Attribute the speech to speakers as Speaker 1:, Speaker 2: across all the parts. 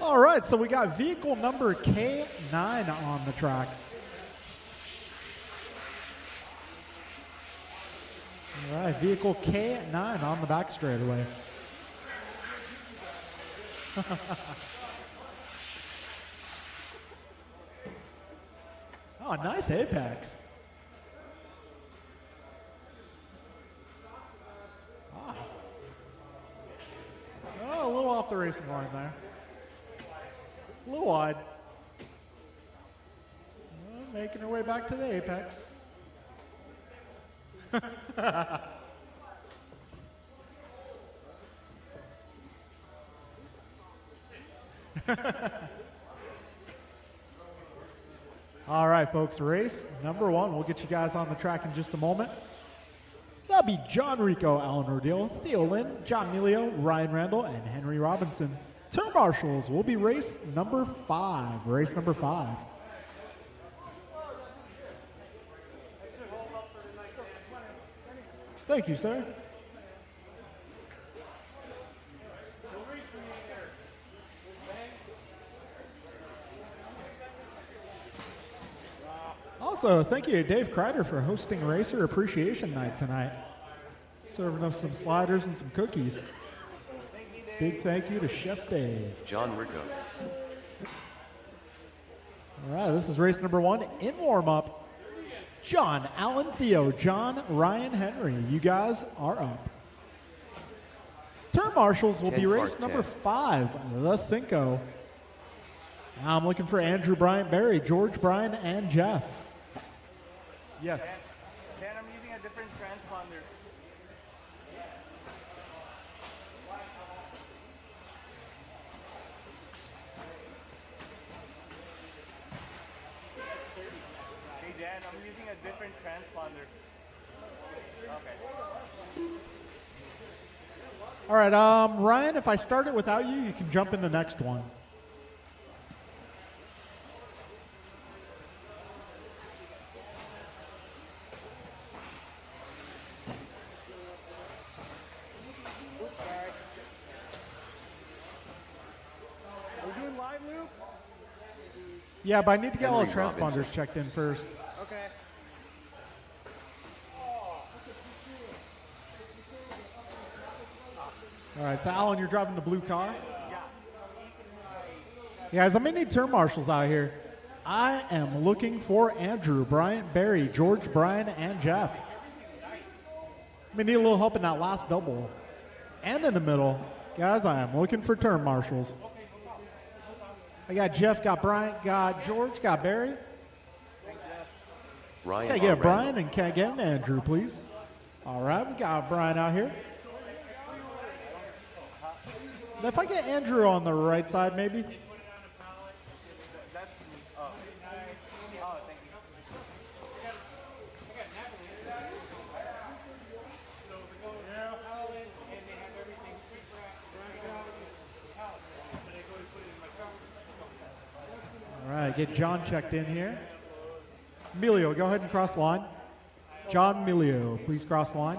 Speaker 1: All right, so we got vehicle number K9 on the track. All right, vehicle K9 on the back straightaway. Oh, nice apex. Ah. Oh, a little off the racing line there. A little wide. Making her way back to the apex. All right, folks, race number one. We'll get you guys on the track in just a moment. That'll be John Rico, Alan Rodil, Theo Lynn, John Melio, Ryan Randall, and Henry Robinson. Turn marshals will be race number 5. Race number 5. Thank you, sir. Also, thank you to Dave Kreider for hosting Racer Appreciation Night tonight. Serving us some sliders and some cookies. Big thank you to Chef Dave.
Speaker 2: John Rico.
Speaker 1: All right, this is race number 1 in warm-up. John, Alan, Theo, John, Ryan, Henry, you guys are up. Turn marshals will be race number 5, the Cinco. Now I'm looking for Andrew, Bryant, Barry, George, Brian, and Jeff. Yes.
Speaker 3: Dan, I'm using a different transponder. Hey Dan, I'm using a different transponder. Okay.
Speaker 1: All right, Ryan, if I start it without you, you can jump in the next one. Yeah, but I need to get all the transponders checked in first.
Speaker 3: Okay.
Speaker 1: All right, so Alan, you're driving the blue car? Yeah. Guys, I'm going to need turn marshals out here. I am looking for Andrew, Bryant, Barry, George, Brian, and Jeff. I'm going to need a little help in that last double. And in the middle, guys, I am looking for turn marshals. I got Jeff, got Bryant, got George, got Barry.
Speaker 2: Ryan.
Speaker 1: Can I get Brian and can I get an Andrew, please? All right, we got Brian out here. If I get Andrew on the right side, maybe. All right, get John checked in here. Melio, go ahead and cross the line. John Melio, please cross the line.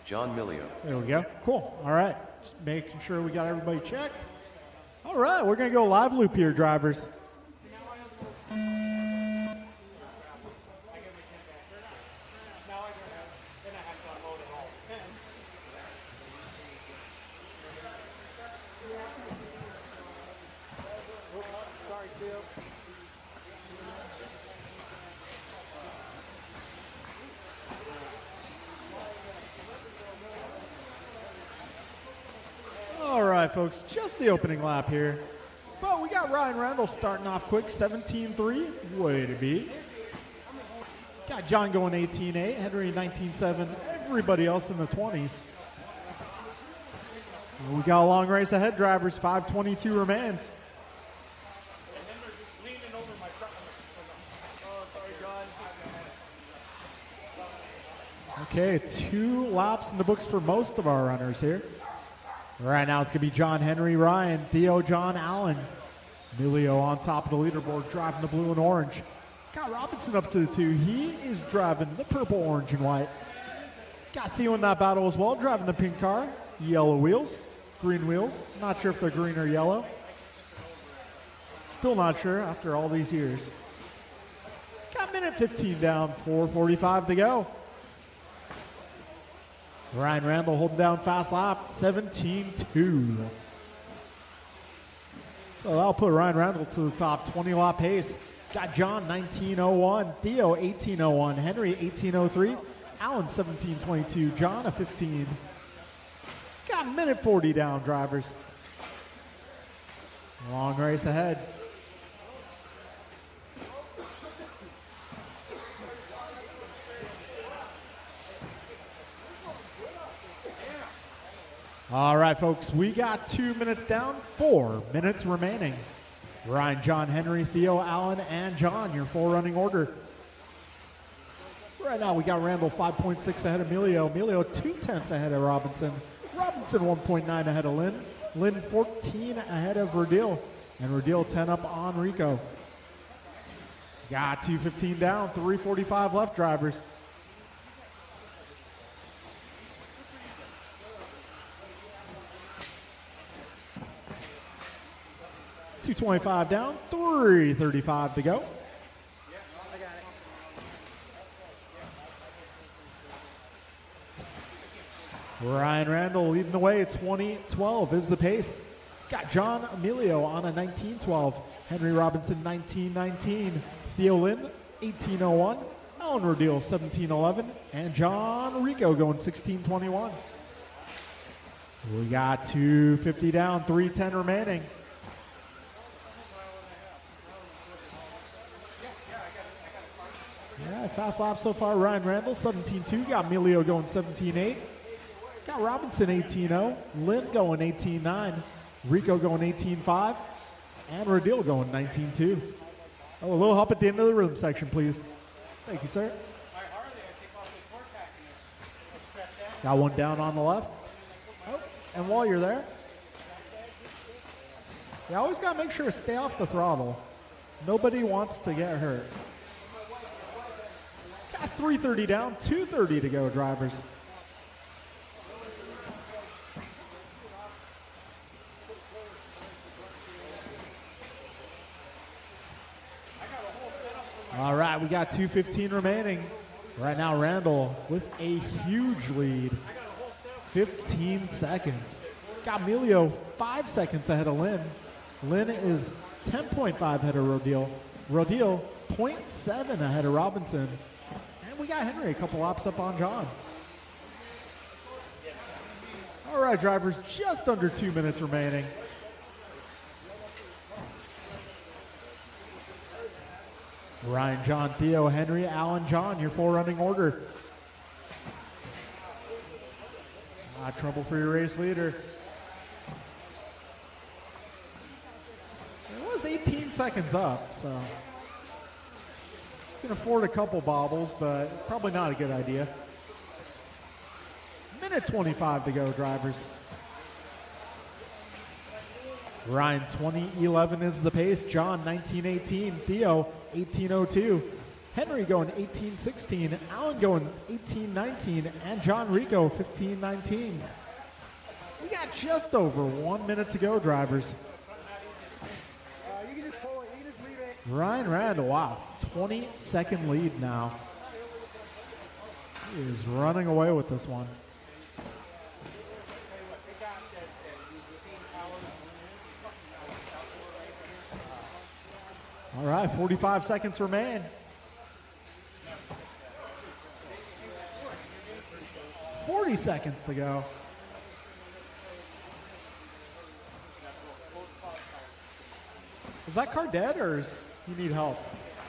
Speaker 2: John Melio.
Speaker 1: There we go. Cool. All right. Just making sure we got everybody checked. All right. We're going to go live loop here, drivers. All right, folks, just the opening lap here. But we got Ryan Randall starting off quick, 17.3, way to beat. Got John going 18.8, Henry 19.7, everybody else in the 20s. We got a long race ahead, drivers, 5:22 remains. Okay, 2 laps in the books for most of our runners here. Right now it's going to be John, Henry, Ryan, Theo, John, Allen. Melio on top of the leaderboard, driving the blue and orange. Got Robinson up to the 2. He is driving the purple, orange, and white. Got Theo in that battle as well, driving the pink car, yellow wheels. green wheels. Not sure if they're green or yellow. Still not sure after all these years. Got minute 15 down, 4:45 to go. Ryan Randall holding down fast lap, 17-2. So that'll put Ryan Randall to the top, 20 lap pace. Got John 19:01, Theo 18:01, Henry 18:03, Allen 17:22, John a 15. Got minute 40 down, drivers. Long race ahead. All right, folks, we got 2 minutes down, 4 minutes remaining. Ryan, John, Henry, Theo, Allen, and John, your full running order. Right now, we got Randall 5.6 ahead of Emilio. Emilio 0.2 ahead of Robinson. Robinson 1.9 ahead of Lynn. Lynn 14 ahead of Rodil. And Rodil 10 up on Rico. Got 2:15 down, 3:45 left, drivers. $2.25 down, 3:35 to go. Ryan Randall leading the way, 20:12 is the pace. Got John Emilio on a 19:12. Henry Robinson 19:19. Theo Lynn 18:01. Alan Rodil 17:11. And John Rico going 16:21. We got 2:50 down, 3:10 remaining. Yeah, fast lap so far. Ryan Randall 17.2. Got Emilio going 17.8. Got Robinson 18.0. Lynn going 18.9. Rico going 18.5. And Rodil going 19.2. Oh, a little help at the end of the rhythm section, please. Thank you, sir. Got one down on the left. Oh, and while you're there, you always got to make sure to stay off the throttle. Nobody wants to get hurt. Got 3:30 down, 2:30 to go, drivers. All right, we got 2:15 remaining. Right now, Randall with a huge lead, 15 seconds. Got Emilio 5 seconds ahead of Lynn. Lynn is 10.5 ahead of Rodil. Rodil 0.7 ahead of Robinson. We got Henry a couple laps up on John. All right, drivers, just under 2 minutes remaining. Ryan, John, Theo, Henry, Allen, John, your full running order. Trouble for your race leader. It was 18 seconds up, so can afford a couple bobbles, but probably not a good idea. Minute 25 to go, drivers. Ryan 20:11 is the pace. John 19:18. Theo 18:02. Henry going 18:16. Allen going 18:19. And John Rico 15:19. We got just over 1 minute to go, drivers.
Speaker 3: You can just pull it. You can just leave it.
Speaker 1: Ryan Randall, wow, 20-second lead now. He is running away with this one. All right, 45 seconds remain. 40 seconds to go. Is that car dead or is you need help?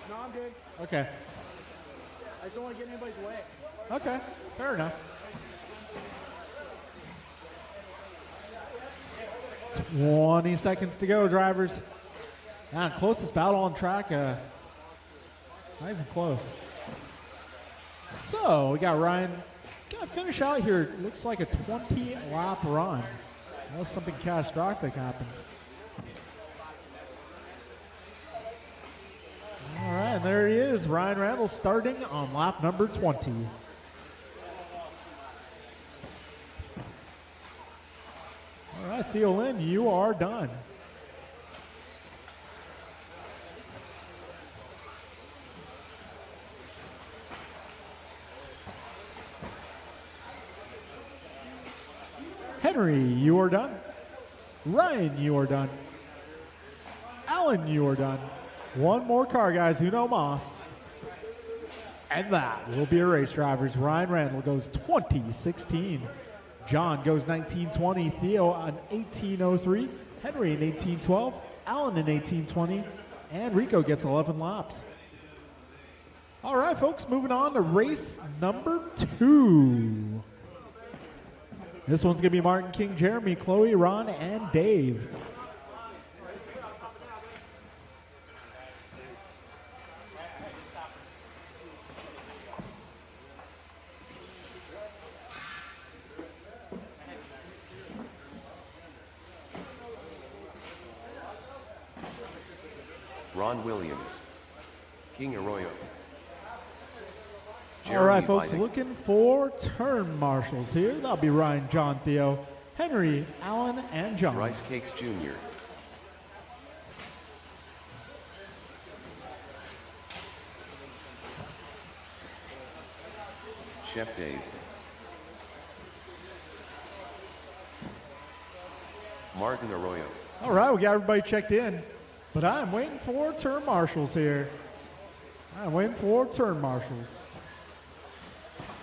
Speaker 3: No, I'm good.
Speaker 1: Okay.
Speaker 3: I just don't want to get anybody's way.
Speaker 1: Okay, fair enough. 20 seconds to go, drivers. Now, closest battle on track, not even close. So, we got Ryan. Got to finish out here. Looks like a 20-lap run. Unless something catastrophic happens. All right, and there he is. Ryan Randall starting on lap number 20. All right, right, Theo Lynn, you are done. Henry, you are done. Ryan, you are done. Alan, you are done. One more car, guys. Uno Mas. And that will be a race drivers. Ryan Randall goes 2016. John goes 1920. Theo on 1803. Henry in 1812. Alan in 1820. And Rico gets 11 laps. All right, folks, moving on to race number 2. This one's going to be Martin, King, Jeremy, Chloe, Ron, and Dave.
Speaker 2: Ron Williams, King Arroyo.
Speaker 1: All right,
Speaker 2: Jeremy
Speaker 1: folks,
Speaker 2: Biding.
Speaker 1: looking for turn marshals here. That'll be Ryan, John, Theo, Henry, Alan, and John.
Speaker 2: Rice Cakes Jr. Chef Dave. Martin Arroyo.
Speaker 1: All right, we got everybody checked in, but I'm waiting for turn marshals here. I'm waiting for turn marshals.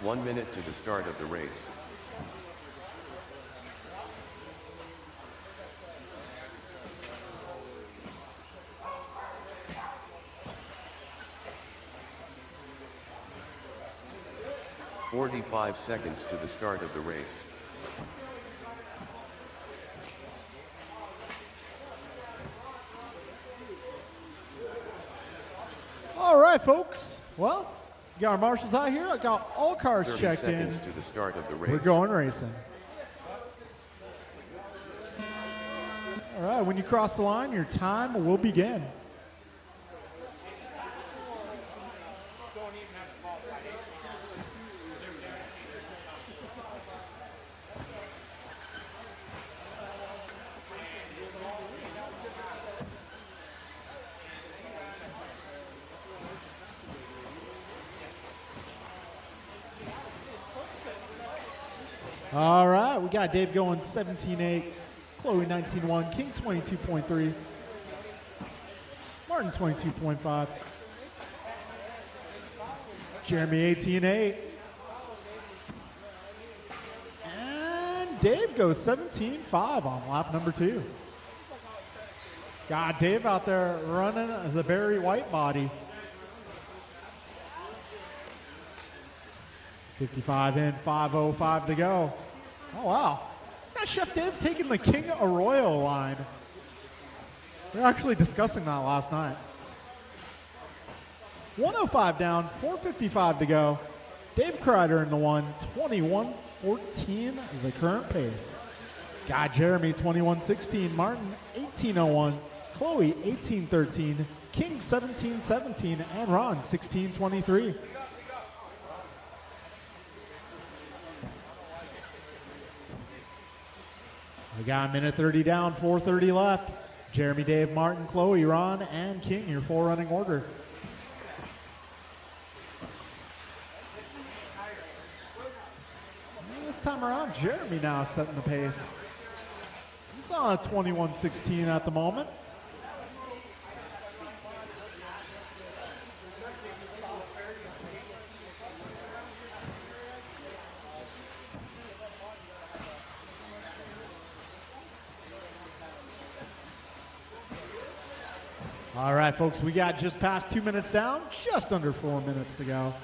Speaker 2: 1 minute to the start of the race. "45 seconds to the start of the race.
Speaker 1: All right, folks. Well, we got our marshals out here. I got all cars
Speaker 2: 30
Speaker 1: checked in.
Speaker 2: seconds to the start of the race.
Speaker 1: We're going racing. All right, when you cross the line, your time will begin. All right, we got Dave going 17.8, Chloe 19.1, King 22.3, Martin 22.5, Jeremy 18.8, and Dave goes 17.5 on lap number 2. Got Dave out there running the Barry White body. 55 in, 5:05 to go. Oh, wow. Got Chef Dave taking the King Arroyo line. We were actually discussing that last night. 105 down, 4:55 to go. Dave Kreider in the one, 21:14 the current pace. Got Jeremy 21:16, Martin 18:01, Chloe 18:13, King 17:17, and Ron 16:23. We got a minute 30 down, 4:30 left. Jeremy, Dave, Martin, Chloe, Ron, and King, your 4 running order. And this time around, Jeremy now setting the pace. He's on a 21:16 at the moment. All right, folks, we got just past 2 minutes down, just under 4 minutes to go.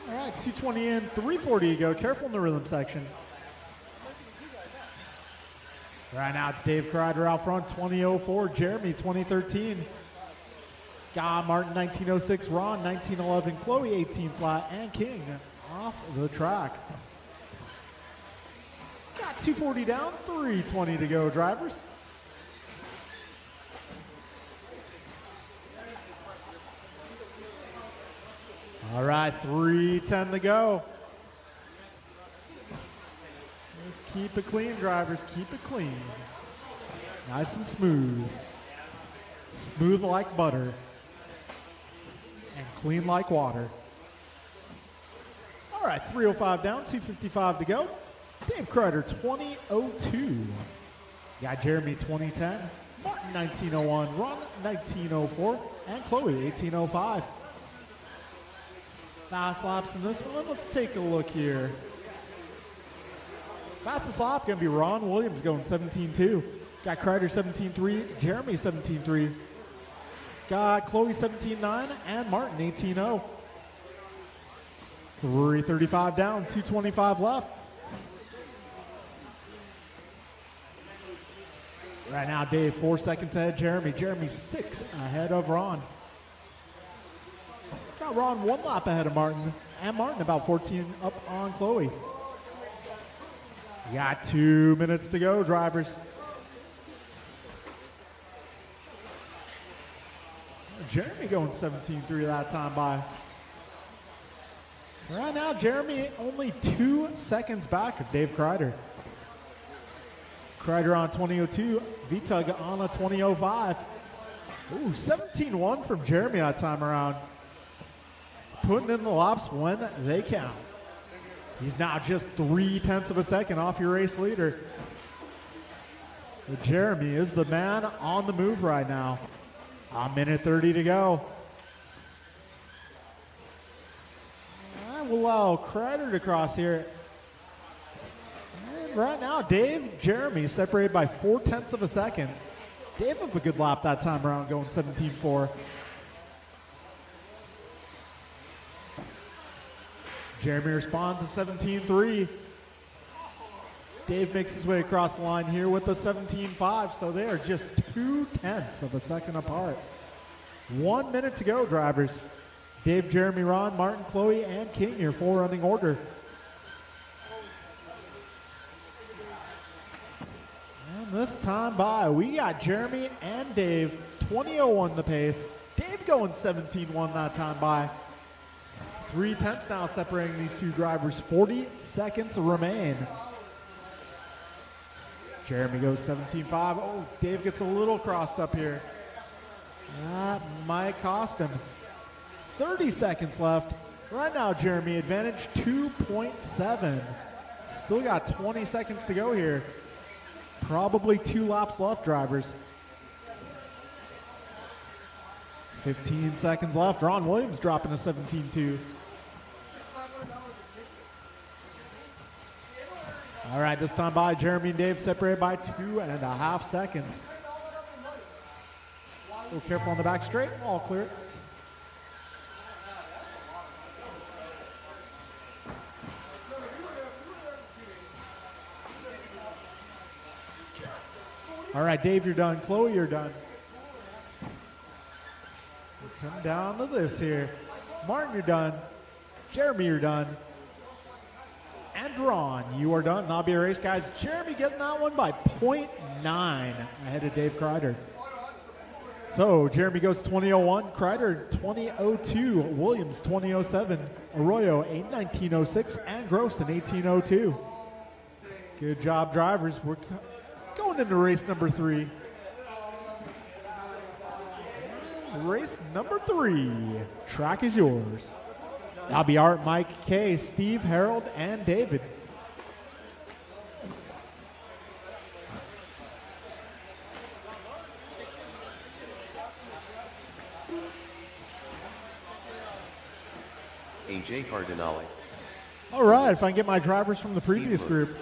Speaker 1: All right, 2:20 in, 3:40 to go. Careful in the rhythm section. Right now it's Dave Kreider out front, 20:04. Jeremy, 20:13. Got Martin, 19:06. Ron, 19:11. Chloe, 18 flat. And King off the track. Got 2:40 down, 3:20 to go, drivers. right, 3:10 to go. Just keep it clean, drivers. Keep it clean. Nice and smooth. Smooth like butter. And clean like water. All right, 3:05 down, 2:55 to go. Dave Kreider, 20:02. Got Jeremy, 20:10. Martin, 19:01. Ron, 19:04. And Chloe, 18:05. Fast laps in this one. Let's take a look here. Fastest lap going to be Ron Williams going 17:2. Got Kreider 17:3. Jeremy 17:3. Got Chloe 17:9 and Martin 18:0. 3:35 down, 2:25 left. Right now, Dave 4 seconds ahead. Jeremy 6 ahead of Ron. Got Ron 1 lap ahead of Martin, and Martin about 14 up on Chloe. You got 2 minutes to go, drivers. Jeremy going 17:3 that time by. Right now, Jeremy only 2 seconds back of Dave Kreider. Kreider on 20:02, Vitug on a 20:05. Ooh, 17:1 from Jeremy that time around. Putting in the laps when they count. He's now just 0.3 of a second off your race leader. But Jeremy is the man on the move right now. A minute 30 to go. I will allow Kreider to cross here. And right now, Dave, Jeremy separated by 0.4 of a second. Dave with a good lap that time around, going 17:4. Jeremy responds to 17:3. Dave makes his way across the line here with a 17:5, so they are just 0.2 of a second apart. 1 minute to go, drivers. Dave, Jeremy, Ron, Martin, Chloe, and King, your 4 running order. And this time by, we got Jeremy and Dave, 20:01 the pace. Dave going 17:1 that time by. 0.3 now separating these two drivers. 40 seconds remain. Jeremy goes 17:5. Oh, Dave gets a little crossed up here. That might cost him. 30 seconds left. Right now, Jeremy, advantage 2.7. Still got 20 seconds to go here. Probably 2 laps left, drivers. 15 seconds left. Ron Williams dropping a 17:2. All right, this time by, Jeremy and Dave separated by 2.5 seconds. A little careful on the back straight. All clear. All right, Dave, you're done. Chloe, you're done. We'll come down to this here. Martin, you're done. Jeremy, you're done. And Ron, you are done. That'll be a race, guys. Jeremy getting that one by 0.9 ahead of Dave Kreider. So Jeremy goes 20:01, Kreider 20:02, Williams 20:07, Arroyo 19:06, and Groston 18:02. Good job, drivers. We're going into race number 3. Race number 3. Track is yours. That'll be Art, Mike, Kay, Steve, Harold, and David.
Speaker 2: AJ Cardinale.
Speaker 1: All right, if I can get my drivers from the previous
Speaker 2: Steve
Speaker 1: group.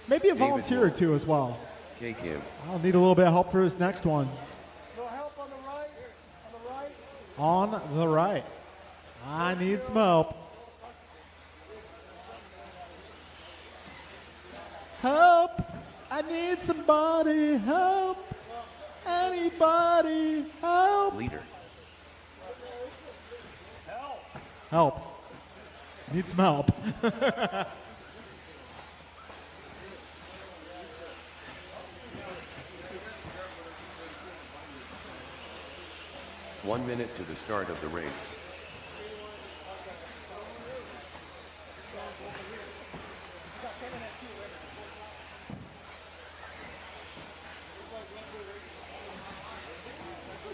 Speaker 1: Maybe a
Speaker 2: David
Speaker 1: volunteer or
Speaker 2: Wolf.
Speaker 1: 2 as well.
Speaker 2: K. Kim.
Speaker 1: I'll need a little bit of help for this next one.
Speaker 3: No help on the right. On the right.
Speaker 1: On the right. I need some help. Help! I need somebody. Help! Anybody. Help!
Speaker 2: Leader.
Speaker 1: Help. Need some help.
Speaker 2: One minute to the start of the race.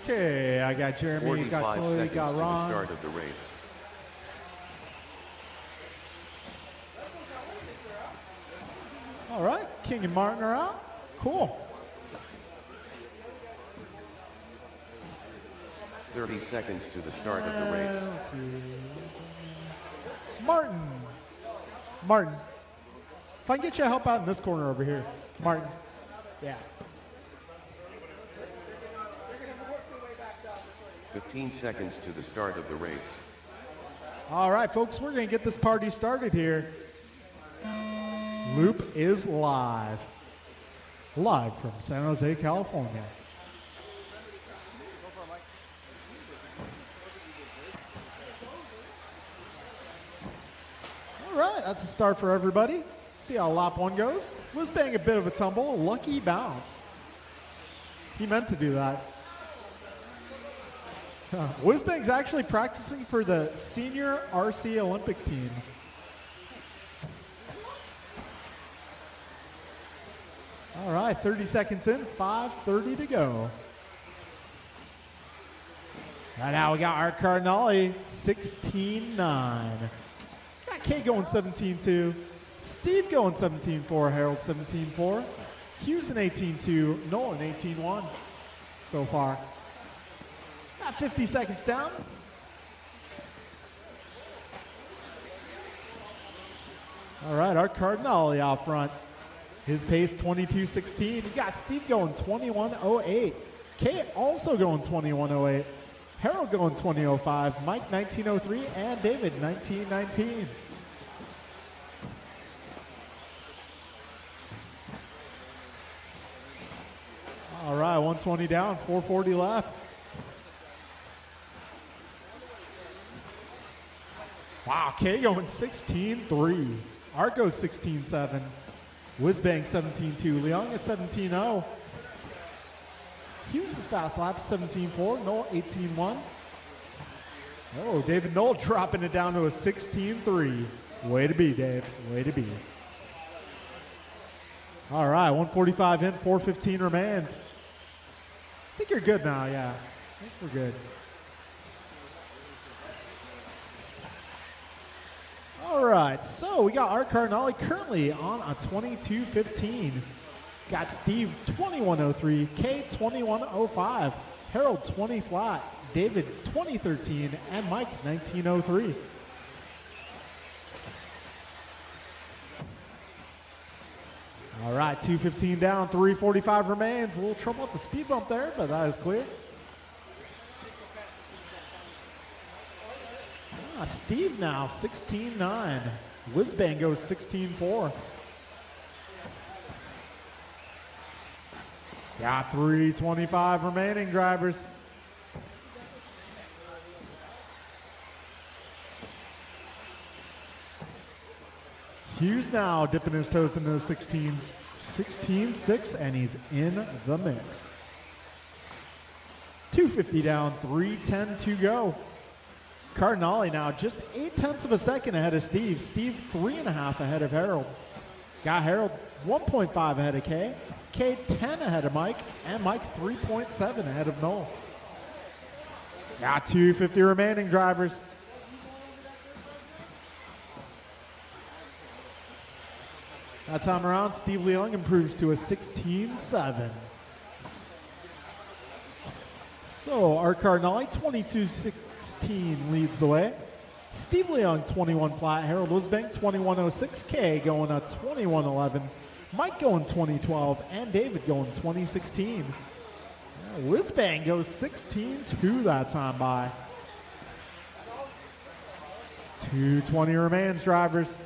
Speaker 1: Okay, I got Jeremy, got
Speaker 2: 45
Speaker 1: Chloe,
Speaker 2: seconds
Speaker 1: got
Speaker 2: to the
Speaker 1: Ron.
Speaker 2: start of the race.
Speaker 1: All right, King and Martin are out. Cool.
Speaker 2: 30 seconds to the start of the race.
Speaker 1: Let's see. Martin. Martin. If I can get you to help out in this corner over here. Martin. Yeah.
Speaker 2: 15 seconds to the start of the race.
Speaker 1: All right, folks, we're going to get this party started here. Loop is live. Live from San Jose, California. All right, that's a start for everybody. See how lap one goes. Was bang a bit of a tumble, lucky bounce. He meant to do that. Whizbang's actually practicing for the senior RC Olympic team. All right, 30 seconds in, 5:30 to go. Right now we got Art Cardinale, 16-9. Got Kay going 17-2. Steve going 17-4, Harold 17-4. Houston 18-2, Nolan 18-1 so far. Got 50 seconds down. All right, Art Cardinale out front. His pace 22.16. You got Steve going 21.08. Kate also going 21.08. Harold going 20.05. Mike 19.03 and David 19.19. All right, 120 down, 440 left. Wow, Kay going 16.3. Art goes 16.7. Whizbang 17.2. Leong is 17.0. Hughes' fast lap 17.4. Noel 18.1. Oh, David Noel dropping it down to a 16.3. Way to be, Dave. Way to be. All right, 145 in, 415 remains. I think you're good now, yeah. I think we're good. All right, so we got Art Cardinale currently on a 22.15. Got Steve 21.03, Kay 21.05, Harold 20 flat, David 20.13, and Mike 19.03. All right, 2:15 down, 3:45 remains. A little trouble at the speed bump there, but that is clear. Steve now 16.9. Whizbang goes 16.4. Got 3:25 remaining, drivers. Hughes now dipping his toes into the 16s. 16.6, and he's in the mix. 2:50 down, 3:10 to go. Cardinale now just 0.8 of a second ahead of Steve. Steve 3.5 ahead of Harold. Got Harold 1.5 ahead of Kay. Kay 10 ahead of Mike. And Mike 3.7 ahead of Noel. Got 2:50 remaining, drivers. That time around, Steve Leong improves to a 16.7. So Art Cardinale 22.16 leads the way. Steve Leong 21 flat. Harold Whizbang 21.06. Kay going at 21.11. Mike going 20.12. And David going 20.16. Whizbang goes 16.2 that time by. 2:20 remains, drivers.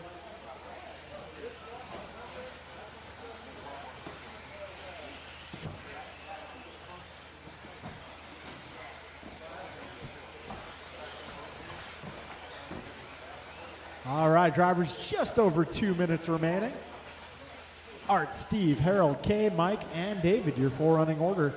Speaker 1: All right, drivers, just over 2 minutes remaining. Art, Steve, Harold, Kay, Mike, and David, your 4 running order.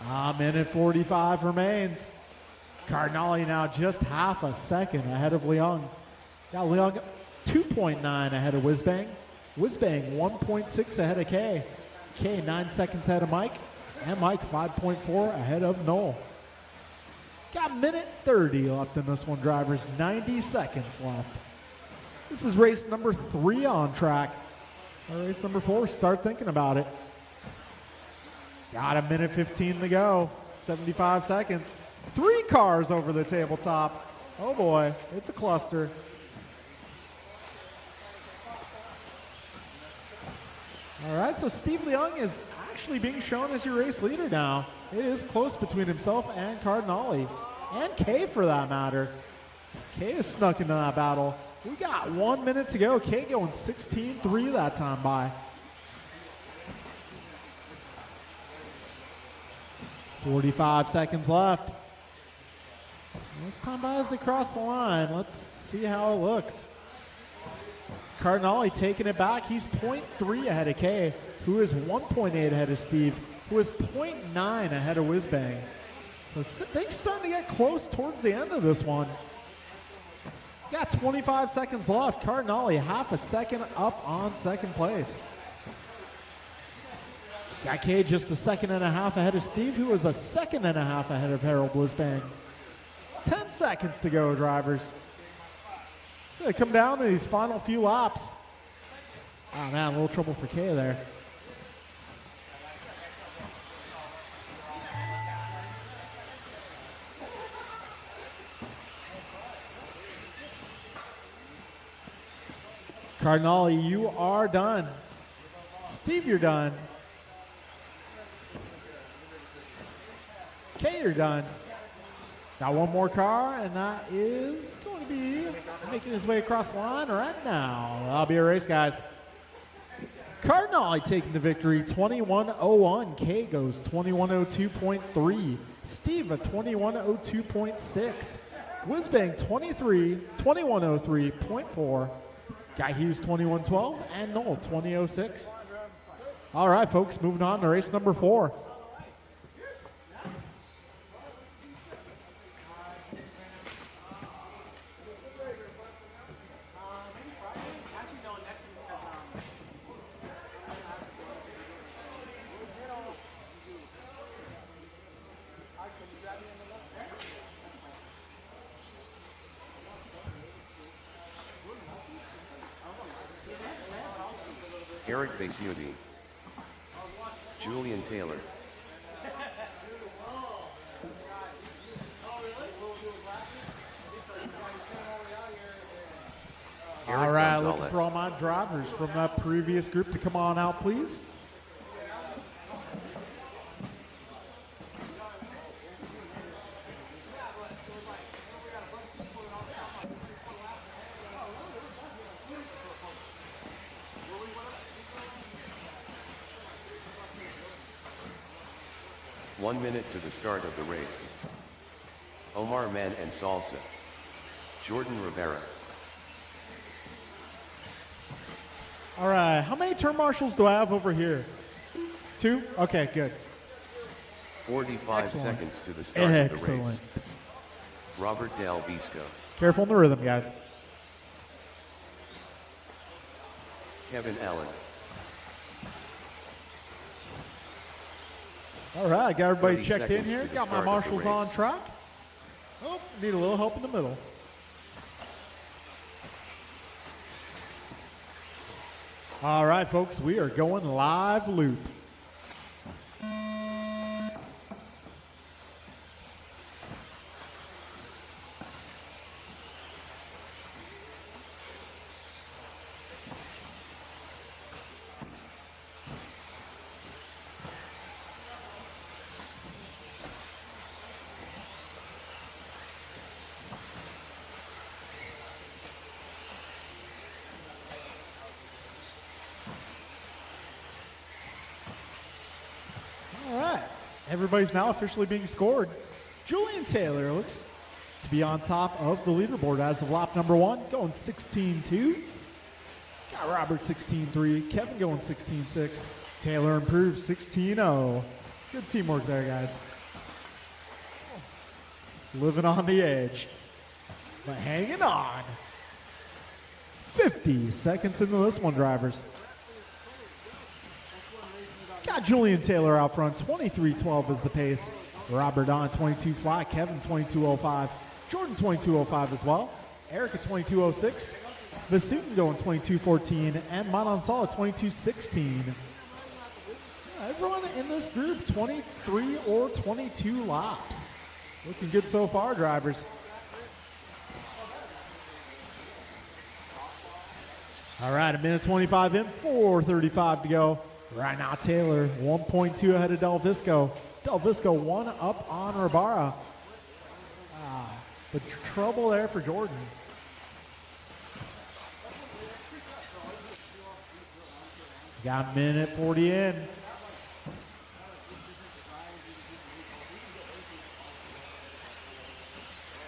Speaker 1: A minute 45 remains. Cardinale now just half a second ahead of Leong. Got Leon 2.9 ahead of Whizbang. Whizbang 1.6 ahead of K. K 9 seconds ahead of Mike. And Mike 5.4 ahead of Noel. Got minute 30 left in this one, drivers. 90 seconds left. This is race number 3 on track. Race number 4, start thinking about it. Got a minute 15 to go. 75 seconds. 3 cars over the tabletop. Oh boy, it's a cluster. All right, so Steve Leung is actually being shown as your race leader now. It is close between himself and Cardinale, and Kay for that matter. Kay is snuck into that battle. We got 1 minute to go. Kay going 16-3 that time by. 45 seconds left. This time by as they cross the line. Let's see how it looks. Cardinale taking it back. He's 0.3 ahead of Kay, who is 1.8 ahead of Steve, who is 0.9 ahead of Whizbang. So things starting to get close towards the end of this one. Got 25 seconds left. Cardinale half a second up on second place. Got Kay just a second and a half ahead of Steve, who is a second and a half ahead of Harold Whizbang. 10 seconds to go, drivers. So they come down to these final few laps. Oh man, a little trouble for Kay there. Cardinale, you are done. Steve, you're done. Kay, you're done. Got one more car, and that is going to be making his way across the line right now. That'll be a race, guys. Cardinale taking the victory, 21:01. Kay goes 21:02.3. Steve a 21:02.6. Whizbang 21:03.4. Guy Hughes 21:12, and Noel 20:06. All right, folks, moving on to race number 4.
Speaker 2: Eric Basiudi. Julian Taylor.
Speaker 1: All right, looking for all my drivers from that previous group to come on out, please.
Speaker 2: One minute to the start of the race. Omar Man and Salsa. Jordan Rivera.
Speaker 1: All right, how many turn marshals do I have over here? 2? Okay, good.
Speaker 2: 45
Speaker 1: Excellent.
Speaker 2: seconds to the start of the race.
Speaker 1: Excellent.
Speaker 2: Robert Del Visco.
Speaker 1: Careful in the rhythm, guys.
Speaker 2: Kevin Allen.
Speaker 1: All right, got everybody
Speaker 2: 30
Speaker 1: checked in
Speaker 2: seconds
Speaker 1: here.
Speaker 2: to the
Speaker 1: Got my
Speaker 2: start of the
Speaker 1: marshals on
Speaker 2: race.
Speaker 1: track. Oh, need a little help in the middle. All right, folks, we are going live loop. Everybody's now officially being scored. Julian Taylor looks to be on top of the leaderboard as of lap number 1, going 16-2. Got Robert 16-3, Kevin going 16-6. Taylor improves 16-0. Good teamwork there, guys. Living on the edge, but hanging on. 50 seconds into this one, drivers. Got Julian Taylor out front, 23:12 is the pace. Robert Don, 22 flat. Kevin, 22:05. Jordan, 22:05 as well. Erica, 22:06. Vasutin going 22:14. And Manon Sala, 22:16. Everyone in this group, 23 or 22 laps. Looking good so far, drivers. All right, 1:25 in, 4:35 to go. Right now, Taylor, 1.2 ahead of Del Visco. Del Visco 1 up on Rabara. But trouble there for Jordan. Got 1:40 in.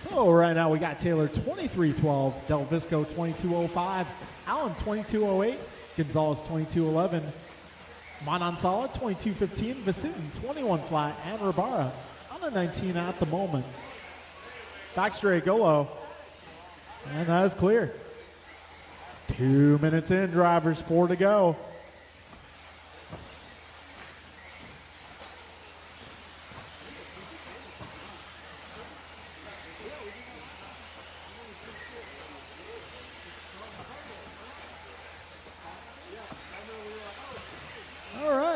Speaker 1: So right now we got Taylor 23:12, Del Visco 22:05, Allen 22:08, Gonzalez 22:11, Manon Sala 22:15, Vasutin 21 flat, and Rabara on a 19 at the moment. Back straight, go low, and that is clear. 2 minutes in, drivers, 4 to go.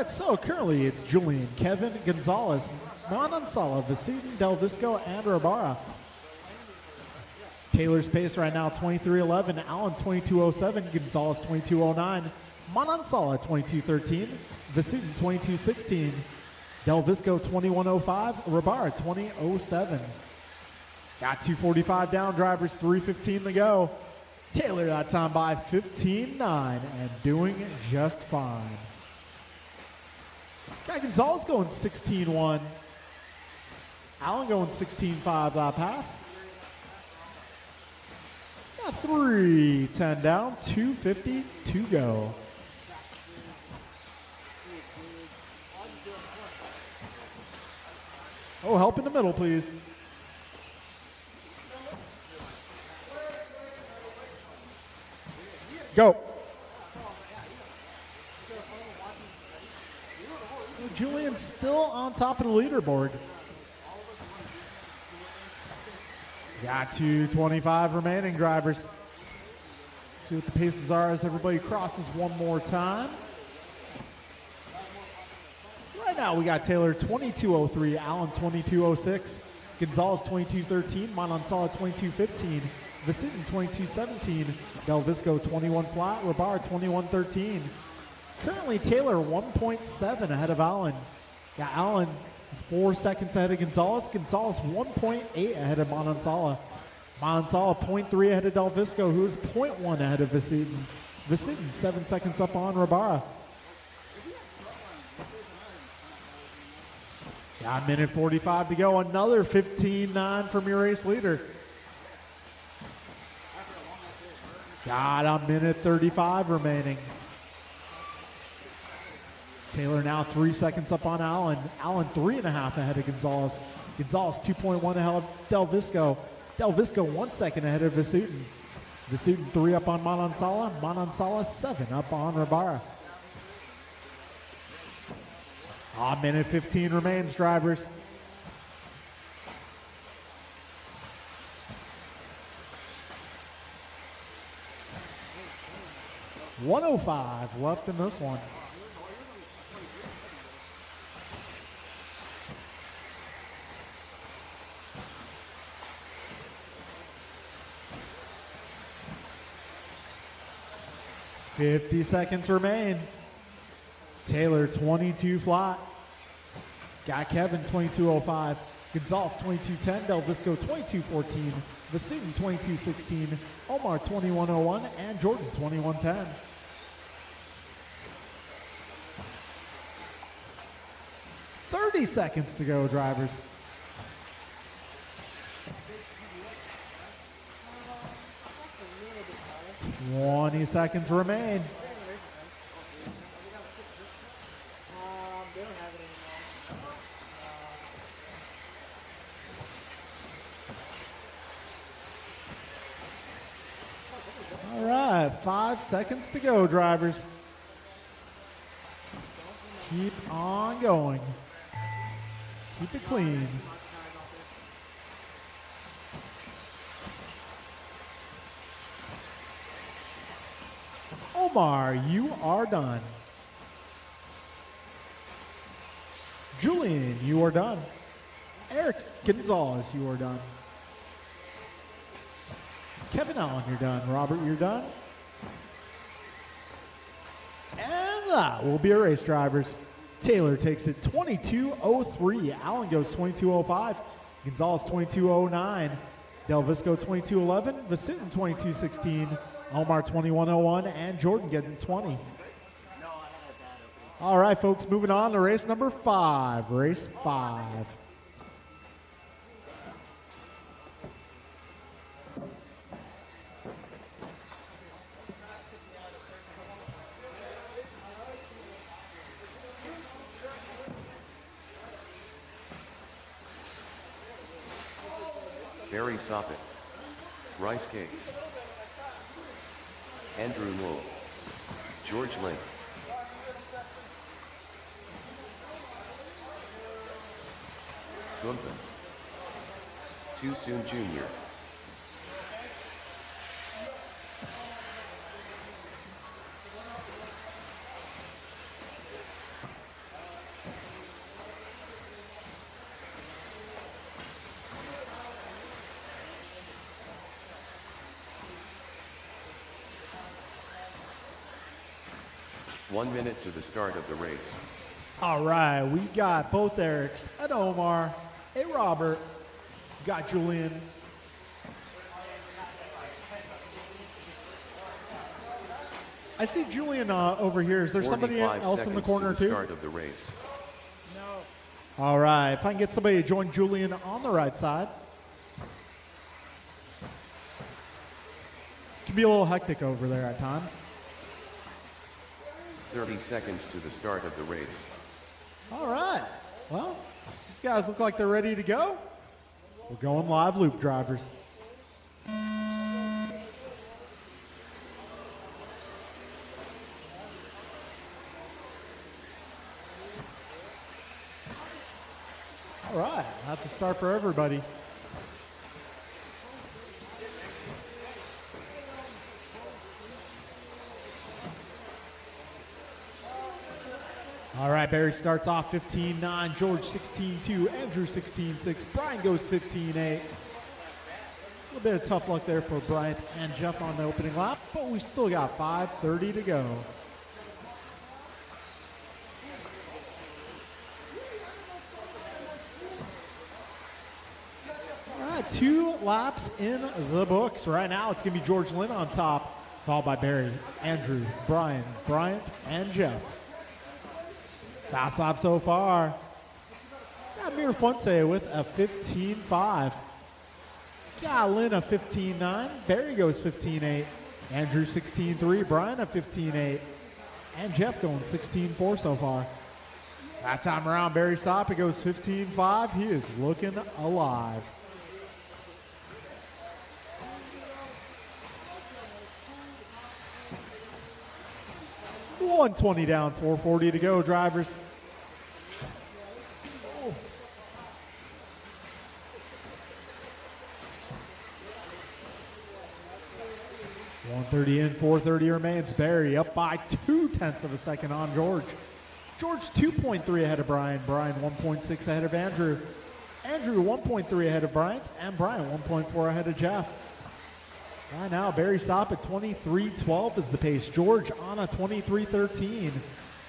Speaker 1: So currently it's Julian, Kevin, Gonzalez, Manon Sala, Vasutin, Del Visco, and Rabara. Taylor's pace right now, 23:11, Allen 22:07, Gonzalez 22:09, Manon Sala 22:13, Vasutin 22:16, Del Visco 21:05, Rabara 20:07. Got 2:45 down, drivers, 3:15 to go. Taylor that time by 15:9 and doing just fine. Got Gonzalez going 16:1. Allen going 16:5 lap pass. Got 3:10 down, 2:50 to go. Oh, help in the middle, please. Go. Julian's still on top of the leaderboard. Got 2:25 remaining, drivers. See what the paces are as everybody crosses one more time. Right now we got Taylor 22:03, Allen 22:06, Gonzalez 22:13, Manon Sala 22:15, Vasutin 22:17, Del Visco 21 flat, Rabara 21:13. Currently, Taylor 1.7 ahead of Allen. Got Allen 4 seconds ahead of Gonzalez. Gonzalez 1.8 ahead of Manon Sala. Manon Sala 0.3 ahead of Del Visco, who is 0.1 ahead of Vasutin. Vasutin 7 seconds up on Rabara. Got 1:45 to go. Another 15:9 from your race leader. Got a 1:35 remaining. Taylor now 3 seconds up on Allen. Allen 3.5 ahead of Gonzalez. Gonzalez 2.1 ahead of Del Visco. Del Visco 1 second ahead of Vasutin. Vasutin 3 up on Manon Sala. Manon Sala 7 up on Rabara. 1:15 remains, drivers. $105 left in this one. $50 seconds remain. Taylor 22 flat. Got Kevin 22:05. Gonzalez 22:10. Del Visco 22:14. Vasutin 22:16. Omar 21:01. And Jordan 21:10. $30 seconds to go, drivers. $20 seconds remain. All right, 5 seconds to go, drivers. Keep on going. Keep it clean. Omar, you are done. Julian, you are done. Eric Gonzalez, you are done. Kevin Allen, you're done. Robert, you're done. And that will be a race, drivers. Taylor takes it 22:03. Allen goes 22:05. Gonzalez 22:09. Del Visco 22:11. Visitin 22:16. Omar 21:01. And Jordan getting 20. All right, folks, moving on to race number 5. Race 5.
Speaker 2: Barry Soppet. Rice Cakes. Andrew Wool. George Lynn. Gunther. Too Soon Jr. One minute to the start of the race.
Speaker 1: All right, we got both Erics and Omar. Hey, Robert. Got Julian. I see Julian over here. Is there somebody
Speaker 2: 45
Speaker 1: else in the
Speaker 2: seconds
Speaker 1: corner
Speaker 2: to the
Speaker 1: too?
Speaker 2: start of the race.
Speaker 1: All right, if I can get somebody to join Julian on the right side. Can be a little hectic over there at times.
Speaker 2: 30 seconds to the start of the race.
Speaker 1: All right. Well, these guys look like they're ready to go. We're going live loop, drivers. All right. That's a start for everybody. All right, Barry starts off 15-9, George 16-2, Andrew 16-6, Brian goes 15-8. A little bit of tough luck there for Bryant and Jeff on the opening lap, but we still got 5:30 to go. All right, 2 laps in the books. Right now, it's going to be George Lynn on top, followed by Barry, Andrew, Brian, Bryant, and Jeff. Fast lap so far. Got Mir Fuente with a 15.5. Got Lynn a 15.9. Barry goes 15.8. Andrew 16.3. Brian a 15.8. And Jeff going 16.4 so far. That time around, Barry Soppet goes 15.5. He is looking alive. $120 down, 440 to go, drivers. Oh. $130 in, 430 remains. Barry up by 0.2 of a second on George. George 2.3 ahead of Brian. Brian 1.6 ahead of Andrew. Andrew 1.3 ahead of Bryant. And Brian 1.4 ahead of Jeff. Right now, Barry Soppet 23.12 is the pace. George on a 23.13.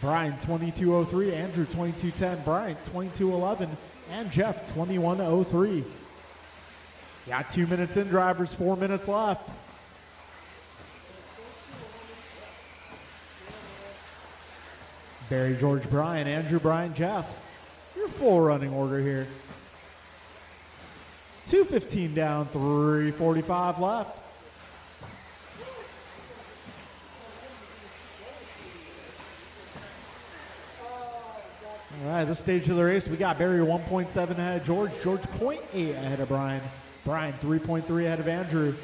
Speaker 1: Brian 22.03. Andrew 22.10. Bryant 22.11. And Jeff 21.03. Got 2 minutes in, drivers. 4 minutes left. Barry, George, Brian, Andrew, Brian, Jeff. Your full running order here. 2:15 down, 3:45 left. All right, this stage of the race, we got Barry 1.7 ahead of George. George 0.8 ahead of Brian. Brian 3.3 ahead of Andrew.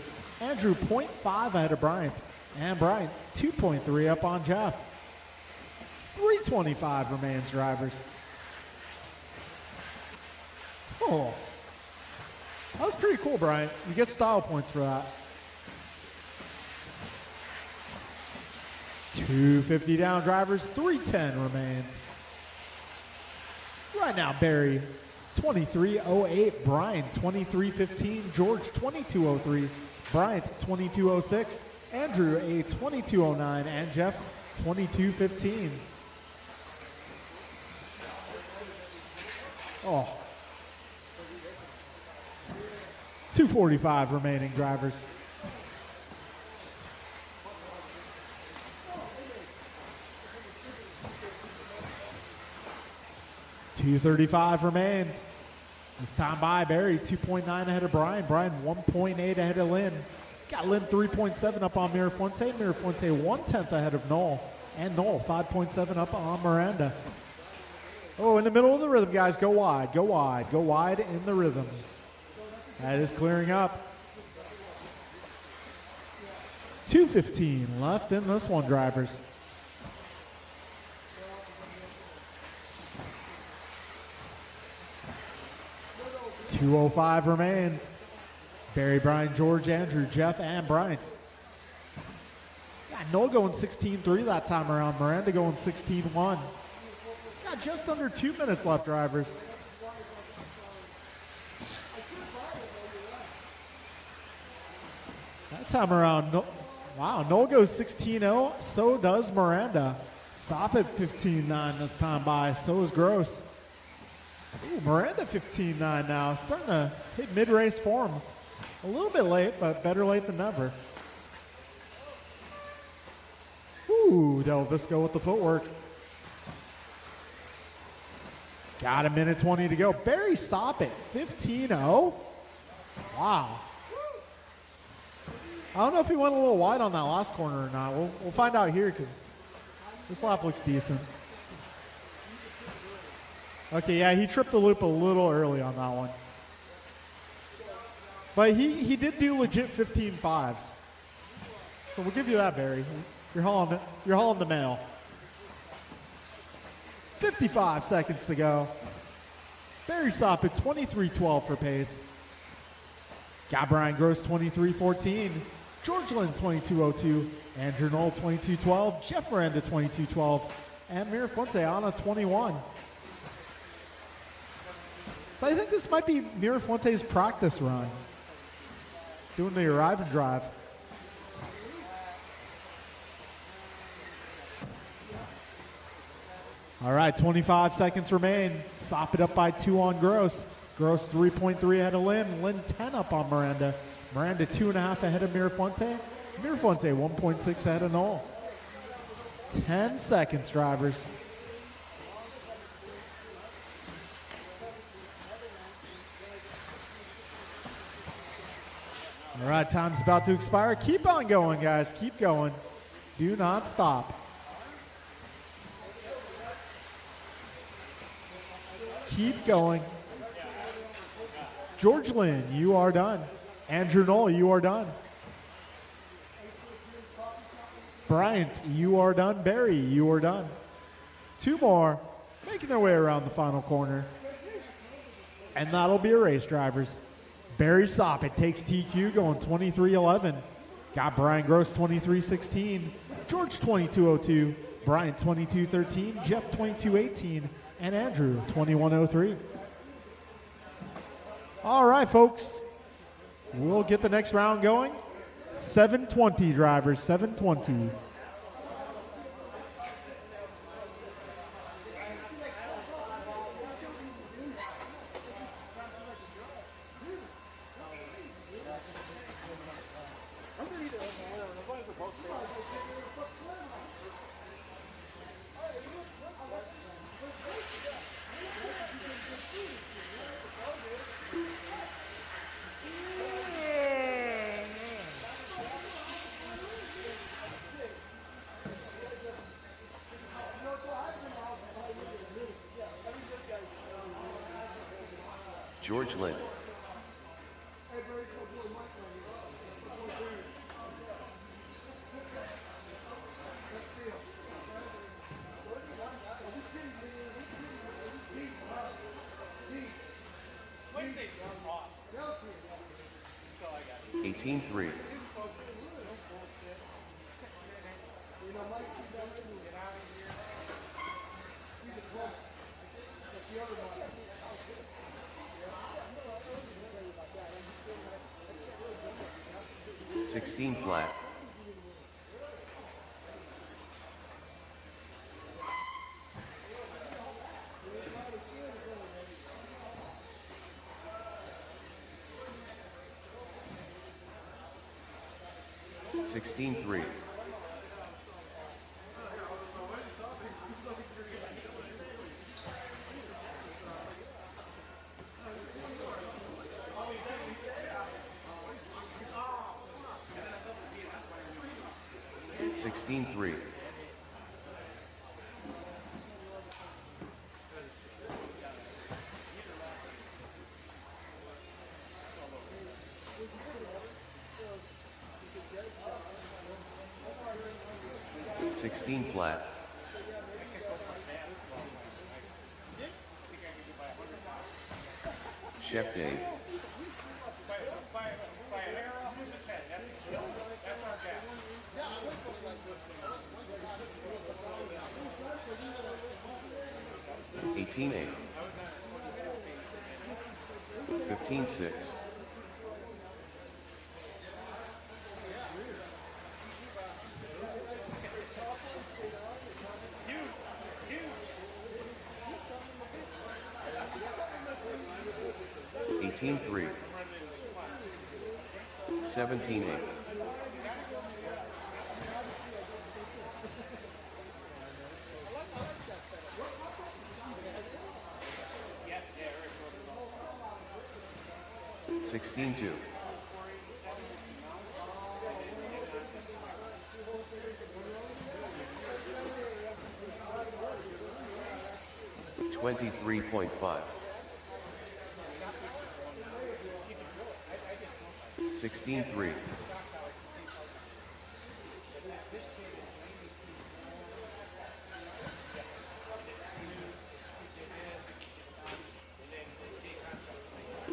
Speaker 1: Andrew 0.5 ahead of Bryant. And Bryant, 2.3 up on Jeff. 3:25 remains, drivers. Oh, that was pretty cool, Bryant. You get style points for that. 250 down, drivers. 3:10 remains. Right now, Barry, 23:08. Brian, 23:15. George, 22:03. Bryant, 22:06. Andrew, a 22:09. And Jeff, 22:15. Oh. 2:45 remaining, drivers. $2:35 remains. This time by Barry, 2.9 ahead of Brian. Brian, 1.8 ahead of Lynn. Got Lynn 3.7 up on Mirafuente. Mirafuente 1/10 ahead of Noel. And Noel 5.7 up on Miranda. Oh, in the middle of the rhythm, guys. Go wide, go wide, go wide in the rhythm. That is clearing up. 2:15 left in this one, drivers. $2:05 remains. Barry, Brian, George, Andrew, Jeff, and Bryant. Got Noel going 16:3 that time around. Miranda going 16:1. Got just under 2 minutes left, drivers. That time around, wow, Noel goes 16:0. So does Miranda. Stop at 15:9 this time by. So is Gross. Ooh, Miranda 15:9 now. Starting to hit mid-race form. A little bit late, but better late than never. Ooh, Del Visco with the footwork. Got a minute 20 to go. Barry Soppet, 15:0. Wow. I don't know if he went a little wide on that last corner or not. We'll find out here because this lap looks decent. Okay, yeah, he tripped the loop a little early on that one. But he did do legit 15.5s. So we'll give you that, Barry. You're hauling the mail. 55 seconds to go. Barry Soppet, 23:12 for pace. Got Brian Gross, 23:14. George Lynn, 22:02. Andrew Knoll, 22:12. Jeff Miranda, 22:12. And Mirafuente on a 21. So I think this might be Mirafuente's practice run. Doing the arrive and drive. All right, 25 seconds remain. Sop it up by 2 on Gross. Gross 3.3 ahead of Lynn. Lynn 10 up on Miranda. Miranda 2.5 ahead of Mirafuente. Mirafuente 1.6 ahead of Noel. 10 seconds, drivers. All right, time's about to expire. Keep on going, guys. Keep going. Do not stop. Keep going. George Lynn, you are done. Andrew Knoll, you are done. Bryant, you are done. Barry, you are done. 2 more making their way around the final corner. And that'll be a race, drivers. Barry Soppet takes TQ going 23:11. Got Brian Gross 23:16. George 22:02. Bryant 22:13. Jeff 22:18. And Andrew 21:03. All right, folks. We'll get the next round going. 7:20, drivers, 7:20.
Speaker 2: George Lynn. 18-3. 16 flat. 16-3. 16-3. 16 flat. 'Chef Dave. 18-8. 15-6. 18-3. 17-8. 16-2. 23.5. 16-3.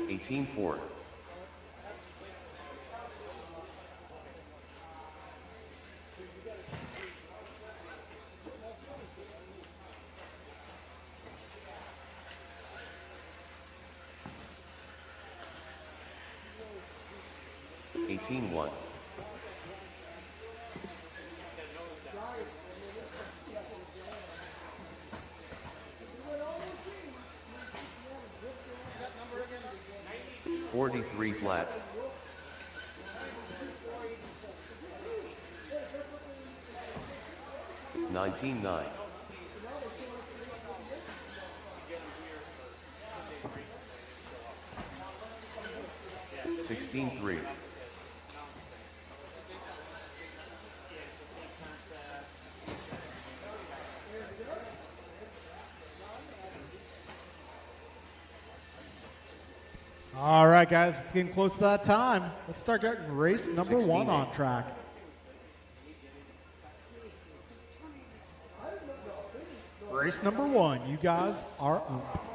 Speaker 2: 18-4. 18-1. 43 flat. 19-9. 16-3.
Speaker 1: 'All right, guys, it's getting close to that time. Let's start getting race number 1
Speaker 2: 16-8.
Speaker 1: on track. Race number 1, you guys are up.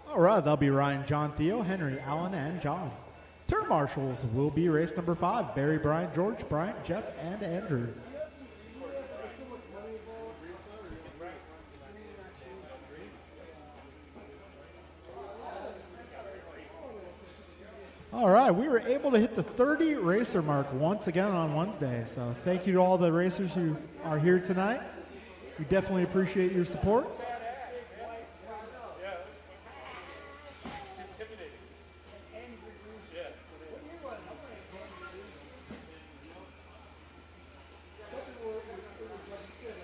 Speaker 1: All right, that'll be Ryan, John, Theo, Henry, Alan, and John. Turn marshals will be race number 5, Barry, Brian, George, Bryant, Jeff, and Andrew. All right, we were able to hit the 30 racer mark once again on Wednesday. So thank you to all the racers who are here tonight. We definitely appreciate your support.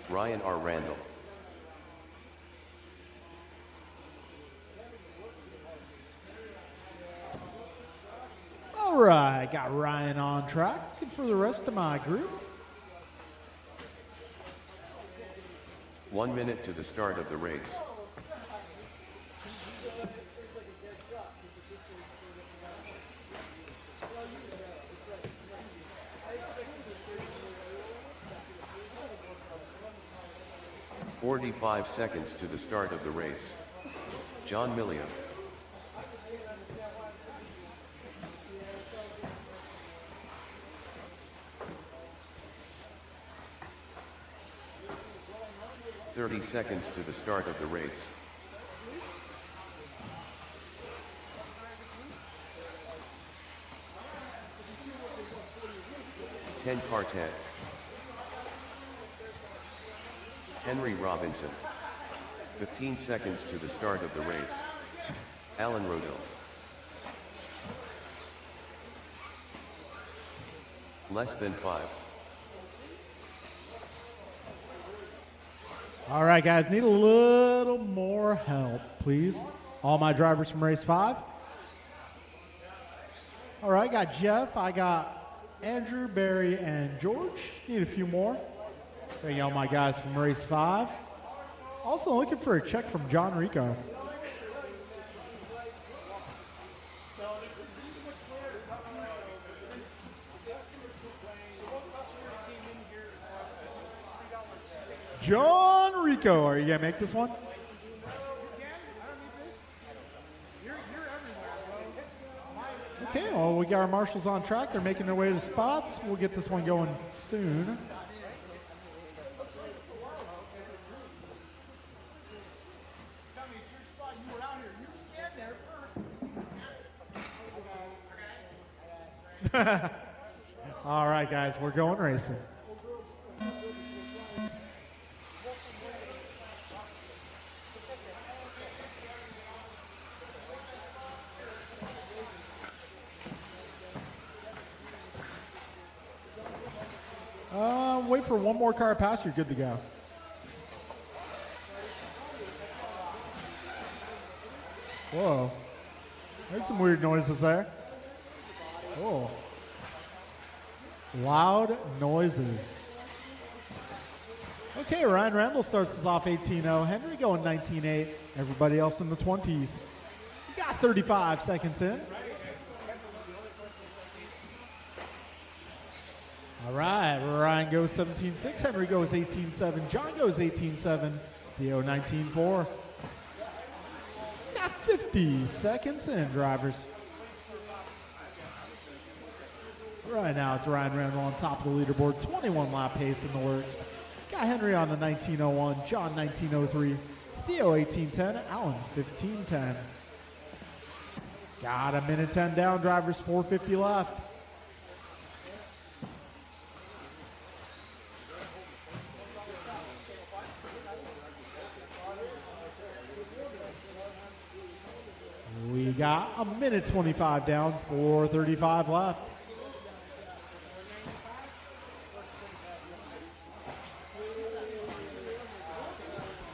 Speaker 2: Ryan R. Randall.
Speaker 1: All right, got Ryan on track. Looking for the rest of my group.
Speaker 2: 1 minute to the start of the race. "45 seconds to the start of the race. John Milio. "30 seconds to the start of the race. Car 10. Henry Robinson. 15 seconds to the start of the race. Alan Rodell. Less than 5.
Speaker 1: All right, guys, need a little more help, please. All my drivers from race 5. All right, I got Jeff, I got Andrew, Barry, and George. Need a few more. There you go, my guys from race 5. Also looking for a check from John Rico. John Rico, are you gonna make this one? Okay, well, we got our marshals on track. They're making their way to spots. We'll get this one going soon. All right, guys, we're going racing. Wait for one more car pass, you're good to go. Whoa. Heard some weird noises there. Oh. Loud noises. Okay, Ryan Randall starts us off 18-0. Henry going 19-8. Everybody else in the 20s. We got 35 seconds in. All right, Ryan goes 17-6, Henry goes 18-7, John goes 18-7, Theo 19-4. Got 50 seconds in, drivers. Right now it's Ryan Randall on top of the leaderboard, 21 lap pace in the works. Got Henry on the 19:01, John 19:03, Theo 18:10, Alan 15:10. Got a minute 10 down, drivers, 4:50 left. We got a minute 25 down, 4:35 left.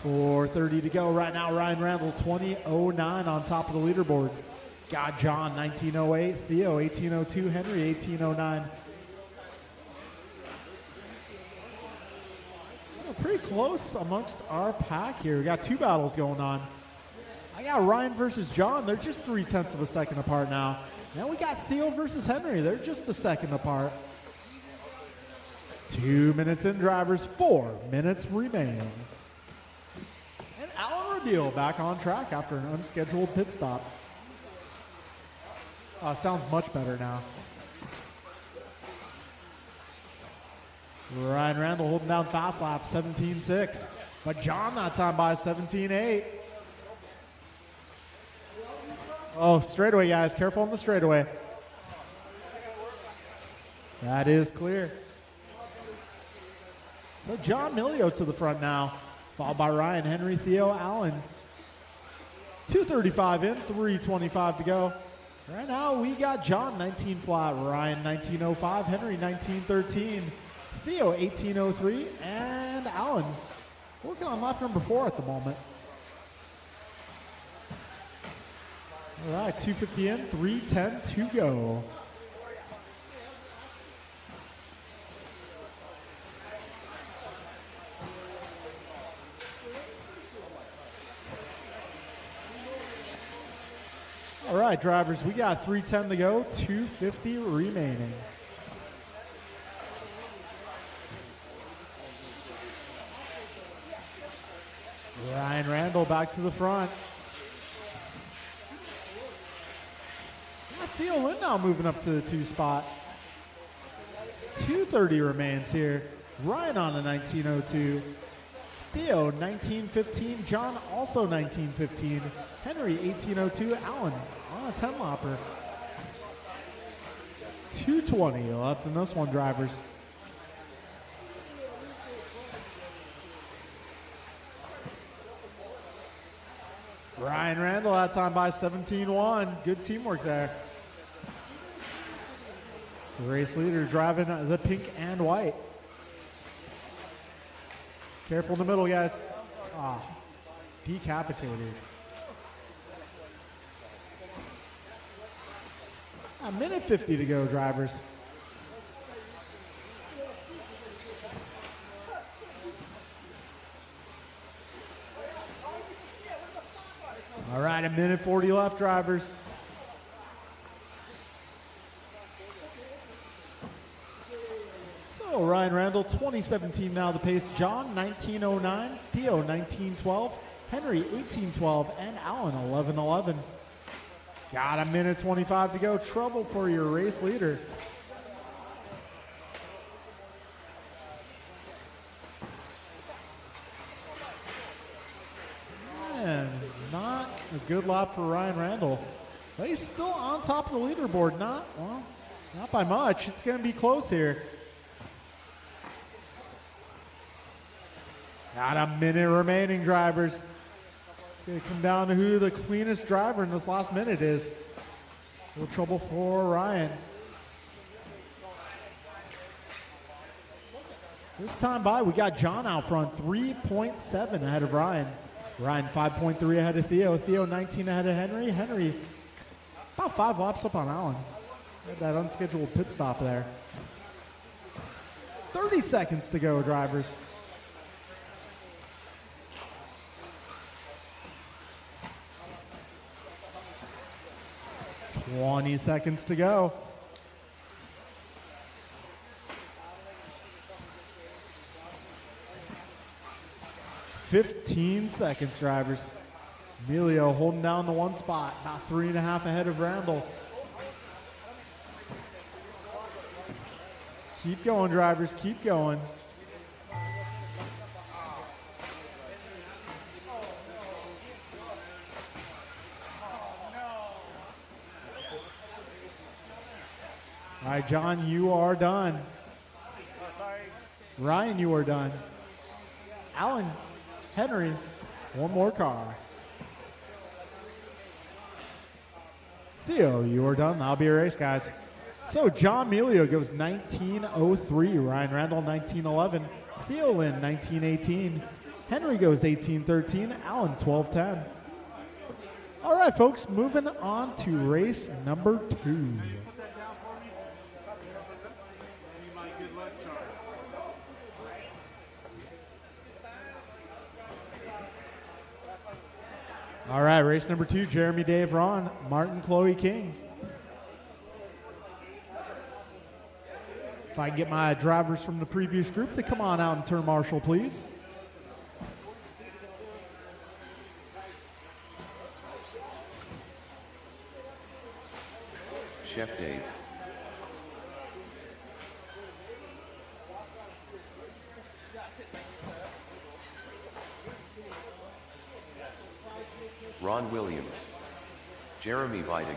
Speaker 1: .430 to go right now. Ryan Randall 20:09 on top of the leaderboard. Got John 19:08, Theo 18:02, Henry 18:09. So pretty close amongst our pack here. We got two battles going on. I got Ryan versus John. They're just 0.3 of a second apart now. Now we got Theo versus Henry. They're just a second apart. 2 minutes in, drivers. 4 minutes remaining. And Alan Rodell back on track after an unscheduled pit stop. Sounds much better now. Ryan Randall holding down fast lap, 17.6. But John that time by 17.8. Oh, straightaway, guys. Careful on the straightaway. That is clear. So John Milio to the front now, followed by Ryan, Henry, Theo, Allen. 2:35 in, 3:25 to go. Right now we got John 19 flat, Ryan 19:05, Henry 19:13, Theo 18:03, and Allen working on lap number 4 at the moment. All right, 2:50 in, 3:10 to go. All right, drivers, we got 3:10 to go, 2:50 remaining. Ryan Randall back to the front. Theo Lynn now moving up to the 2 spot. 2:30 remains here. Ryan on a 19:02. Theo 19:15. John also 19:15. Henry 18:02. Alan on a 10 lopper. 2:20 left in this one, drivers. Ryan Randall that time by 17-1. Good teamwork there. The race leader driving the pink and white. Careful in the middle, guys. Ah, decapitated. A minute 50 to go, drivers. All right, a minute 40 left, drivers. So Ryan Randall, 2017 now the pace. John, 19:09. Theo, 19:12. Henry, 18:12. And Alan, 11:11. Got a minute 25 to go. Trouble for your race leader. Man, not a good lap for Ryan Randall. But he's still on top of the leaderboard. Not by much. It's going to be close here. Got a minute remaining, drivers. It's going to come down to who the cleanest driver in this last minute is. A little trouble for Ryan. This time by, we got John out front, 3.7 ahead of Ryan. Ryan 5.3 ahead of Theo. Theo 19 ahead of Henry. Henry about 5 laps up on Alan. Had that unscheduled pit stop there. 30 seconds to go, drivers. $20 seconds to go. $15 seconds, drivers. Emilio holding down the 1 spot, about 3.5 ahead of Randall. Keep going, drivers, keep going. All right, John, you are done.
Speaker 3: Sorry.
Speaker 1: Ryan, you are done. Alan, Henry, 1 more car. Theo, you are done. That'll be your race, guys. So John Melio goes 19:03. Ryan Randall, 19:11. Theo Lynn, 19:18. Henry goes 18:13. Alan, 12:10. All right, folks, moving on to race number 2. All right, race number 2, Jeremy Dave Ron, Martin Chloe King. If I can get my drivers from the previous group to come on out and turn marshal, please.
Speaker 2: Chef Dave. Ron Williams. Jeremy Viding.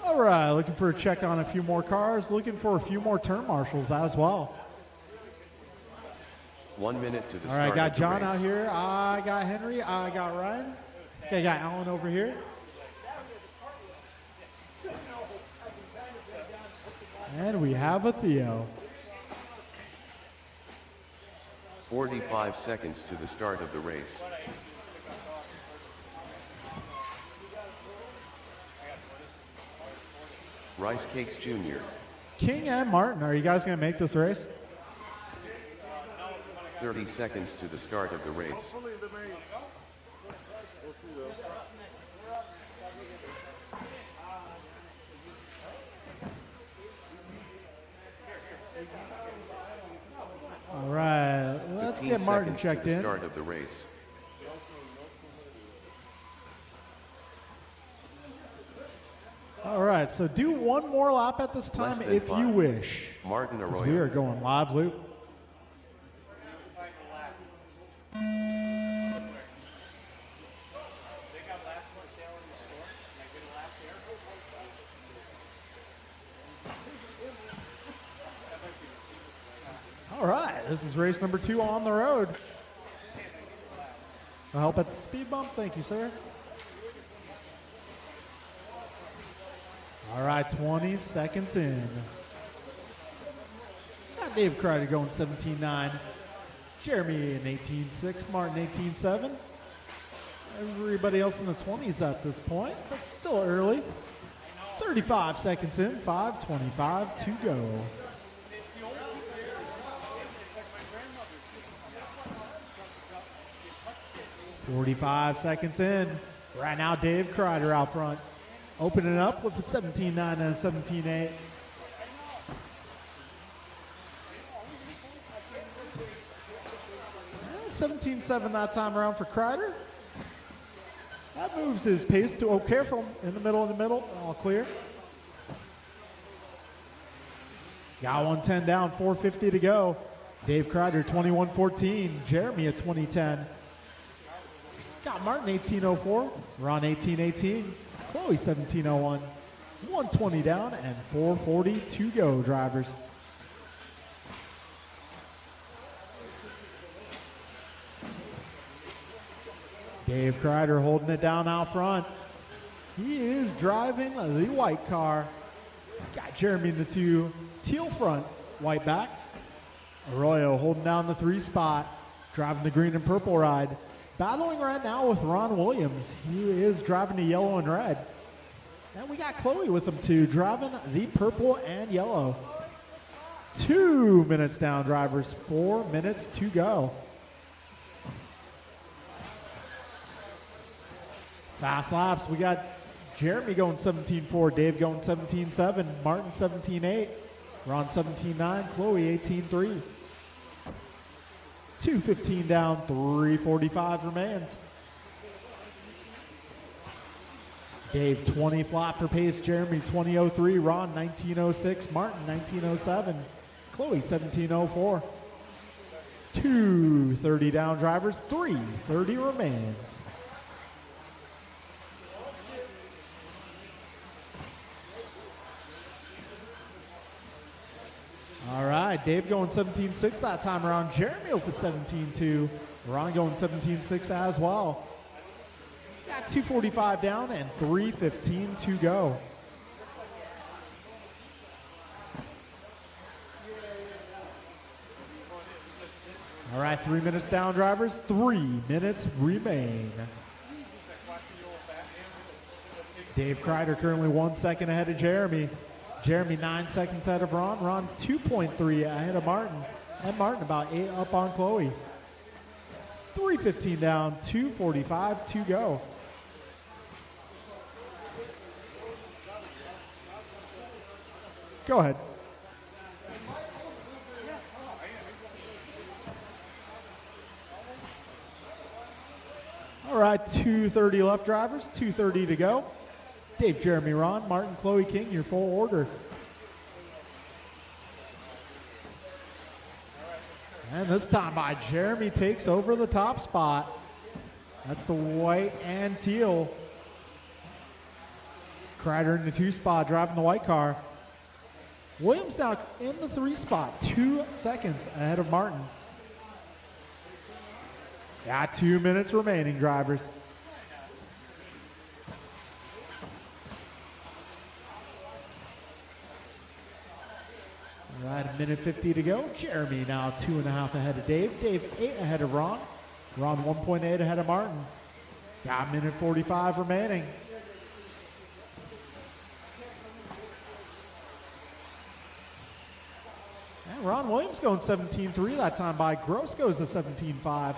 Speaker 1: All right, looking for a check on a few more cars, looking for a few more turn marshals as well.
Speaker 2: 1 minute to the
Speaker 1: All
Speaker 2: start
Speaker 1: right, got
Speaker 2: of the
Speaker 1: John
Speaker 2: race.
Speaker 1: out here. I got Henry. I got Ryan. Okay, I got Alan over here. And we have a Theo.
Speaker 2: 45 seconds to the start of the race. Rice Cakes Jr.
Speaker 1: King and Martin, are you guys going to make this race?
Speaker 2: 30 seconds to the start of the race. 15
Speaker 1: get Martin
Speaker 2: seconds
Speaker 1: checked
Speaker 2: to the
Speaker 1: in.
Speaker 2: start of the race.
Speaker 1: All right, so do one more lap at this time
Speaker 2: Less than
Speaker 1: if you
Speaker 2: 5.
Speaker 1: wish.
Speaker 2: Martin
Speaker 1: 'Cause we are
Speaker 2: Arroyo.
Speaker 1: going live loop. All right, this is race number 2 on the road. I'll help at the speed bump. Thank you, sir. All right, 20 seconds in. Got Dave Kreider going 17.9. Jeremy in 18.6. Martin 18.7. Everybody else in the 20s at this point, but still early. 35 seconds in. 5:25 to go. 45 seconds in. Right now, Dave Kreider out front. Opening up with a 17.9 and a 17.8. Eh, 17.7 that time around for Kreider. That moves his pace to, oh, careful, in the middle, all clear. Got 110 down, 4:50 to go. Dave Kreider, 21.14. Jeremy at 20.10. Got Martin 18.04. Ron 18.18. Chloe 17.01. 120 down and 4:40 to go, drivers. Dave Kreider holding it down out front. He is driving the white car. Got Jeremy in the 2. Teal front, white back. Arroyo holding down the 3 spot. Driving the green and purple ride. Battling right now with Ron Williams. He is driving the yellow and red. And we got Chloe with him too, driving the purple and yellow. 2 minutes down, drivers. 4 minutes to go. Fast laps. We got Jeremy going 17.4, Dave going 17.7, Martin 17.8, Ron 17.9, Chloe 18.3. 2:15 down, 3:45 remains. Dave 20 flat for pace, Jeremy 20.03, Ron 19.06, Martin 19.07, Chloe 17.04. 2:30 down, drivers, 3:30 remains. All right, Dave going 17.6 that time around. Jeremy with 17.2. Ron going 17.6 as well. Got 2:45 down and 3:15 to go. All right, 3 minutes down, drivers. 3 minutes remain. Dave Kreider currently 1 second ahead of Jeremy. Jeremy 9 seconds ahead of Ron. Ron 2.3 ahead of Martin. And Martin about 8 up on Chloe. 3:15 down, 2:45 to go. Go ahead. All right, 2:30 left, drivers. 2:30 to go. Dave, Jeremy, Ron, Martin, Chloe, King, your full order. And this time by Jeremy takes over the top spot. That's the white and teal. Kreider in the 2 spot, driving the white car. Williams now in the 3 spot, 2 seconds ahead of Martin. Got 2 minutes remaining, drivers. All right, 1:50 to go. Jeremy now 2.5 ahead of Dave. Dave 8 ahead of Ron. Ron 1.8 ahead of Martin. Got 1:45 remaining. And Ron Williams going 17.3 that time by. Gross goes to 17.5.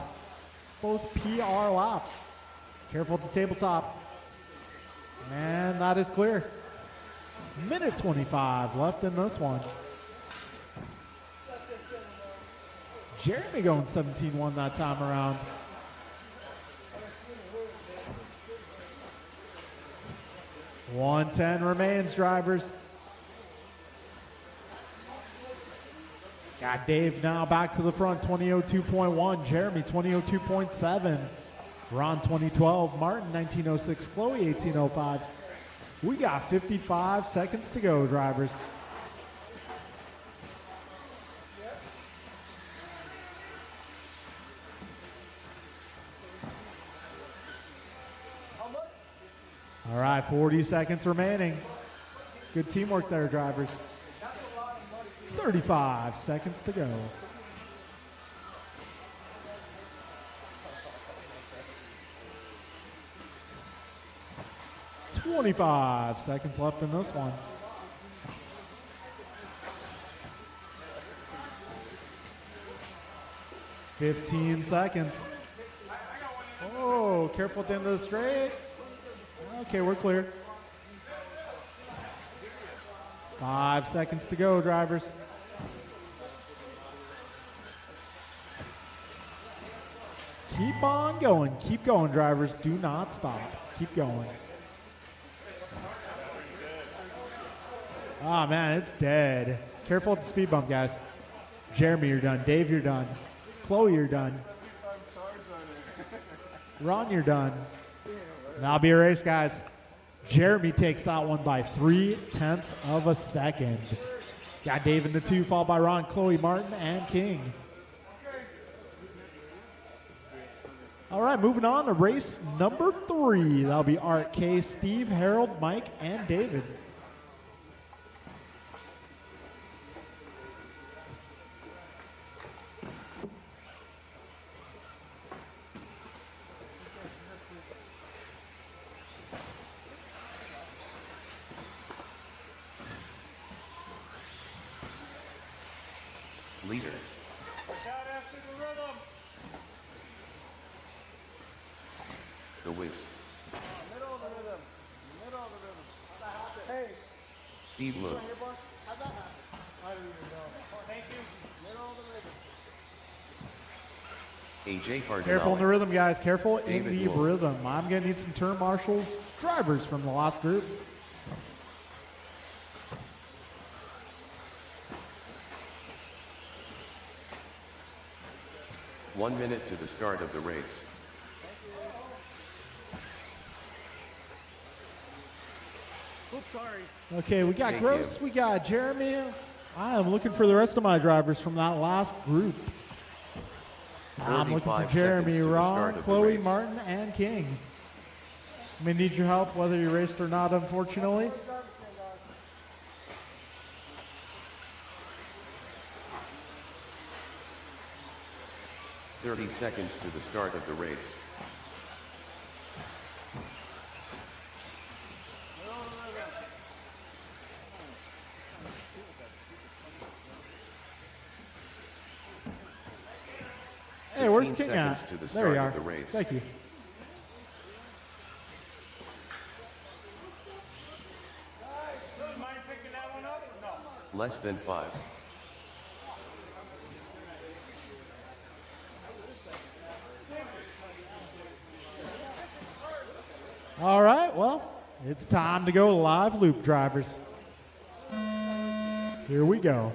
Speaker 1: Both PR laps. Careful at the tabletop. And that is clear. 1:25 left in this one. Jeremy going 17-1 that time around. $110 remains, drivers. Got Dave now back to the front, 2002.1. Jeremy, 2002.7. Ron, 2012. Martin, 1906. Chloe, 1805. We got 55 seconds to go, drivers. All right, 40 seconds remaining. Good teamwork there, drivers. 35 seconds to go. $25 seconds left in this one. $15 seconds. Oh, careful at the end of the straight. Okay, we're clear. 5 seconds to go, drivers. Keep on going. Keep going, drivers. Do not stop. Keep going. Ah, man, it's dead. Careful at the speed bump, guys. Jeremy, you're done. Dave, you're done. Chloe, you're done. Ron, you're done. That'll be a race, guys. Jeremy takes that one by 0.3 of a second. Got Dave in the 2, followed by Ron, Chloe, Martin, and King. All right, moving on to race number 3. That'll be Art, K, Steve, Harold, Mike, and David.
Speaker 2: Leader.
Speaker 3: Shout after the rhythm.
Speaker 2: The Wiz.
Speaker 3: Middle of the rhythm. Middle of the rhythm. Hey.
Speaker 2: Steve Look.
Speaker 3: How'd that happen? I don't even know. Thank you. Middle of the rhythm.
Speaker 2: AJ Hardinelli.
Speaker 1: Careful in the rhythm, guys. Careful
Speaker 2: David
Speaker 1: in the
Speaker 2: Wolf.
Speaker 1: rhythm. I'm going to need some turn marshals, drivers from the last group.
Speaker 2: One minute to the start of the race.
Speaker 3: Oops, sorry.
Speaker 1: Okay, we got
Speaker 2: Thank
Speaker 1: Gross, we got Jeremy. I am looking for the rest of my drivers from that last group. I'm looking for
Speaker 2: 35
Speaker 1: Jeremy,
Speaker 2: seconds to the start
Speaker 1: Ron,
Speaker 2: of the
Speaker 1: Chloe,
Speaker 2: race.
Speaker 1: Martin, and King. I may need your help whether you raced or not, unfortunately.
Speaker 2: .30 seconds to the start of the race.
Speaker 1: Hey, where's
Speaker 2: 15
Speaker 1: King at?
Speaker 2: seconds to the
Speaker 1: There you
Speaker 2: start
Speaker 1: are.
Speaker 2: of the race.
Speaker 1: Thank you.
Speaker 3: Mind picking that one up or no?
Speaker 2: Less than 5.
Speaker 1: All right, well, it's time to go live loop, drivers. Here we go.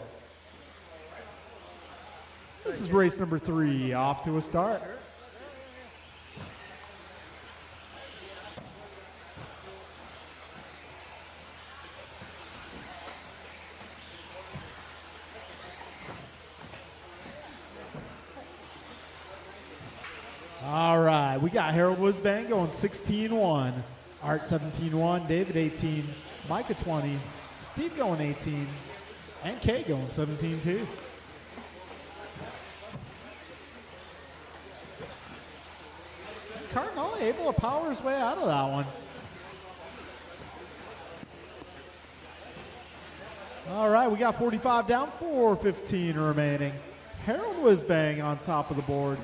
Speaker 1: This is race number 3, off to a start. All right, we got Harold Wisbang going 16-1, Art 17-1, David 18, Micah 20, Steve going 18, and Kay going 17-2. Cardinale able to power his way out of that one. All right, we got 45 down, 4:15 remaining. Harold Wisbang on top of the board.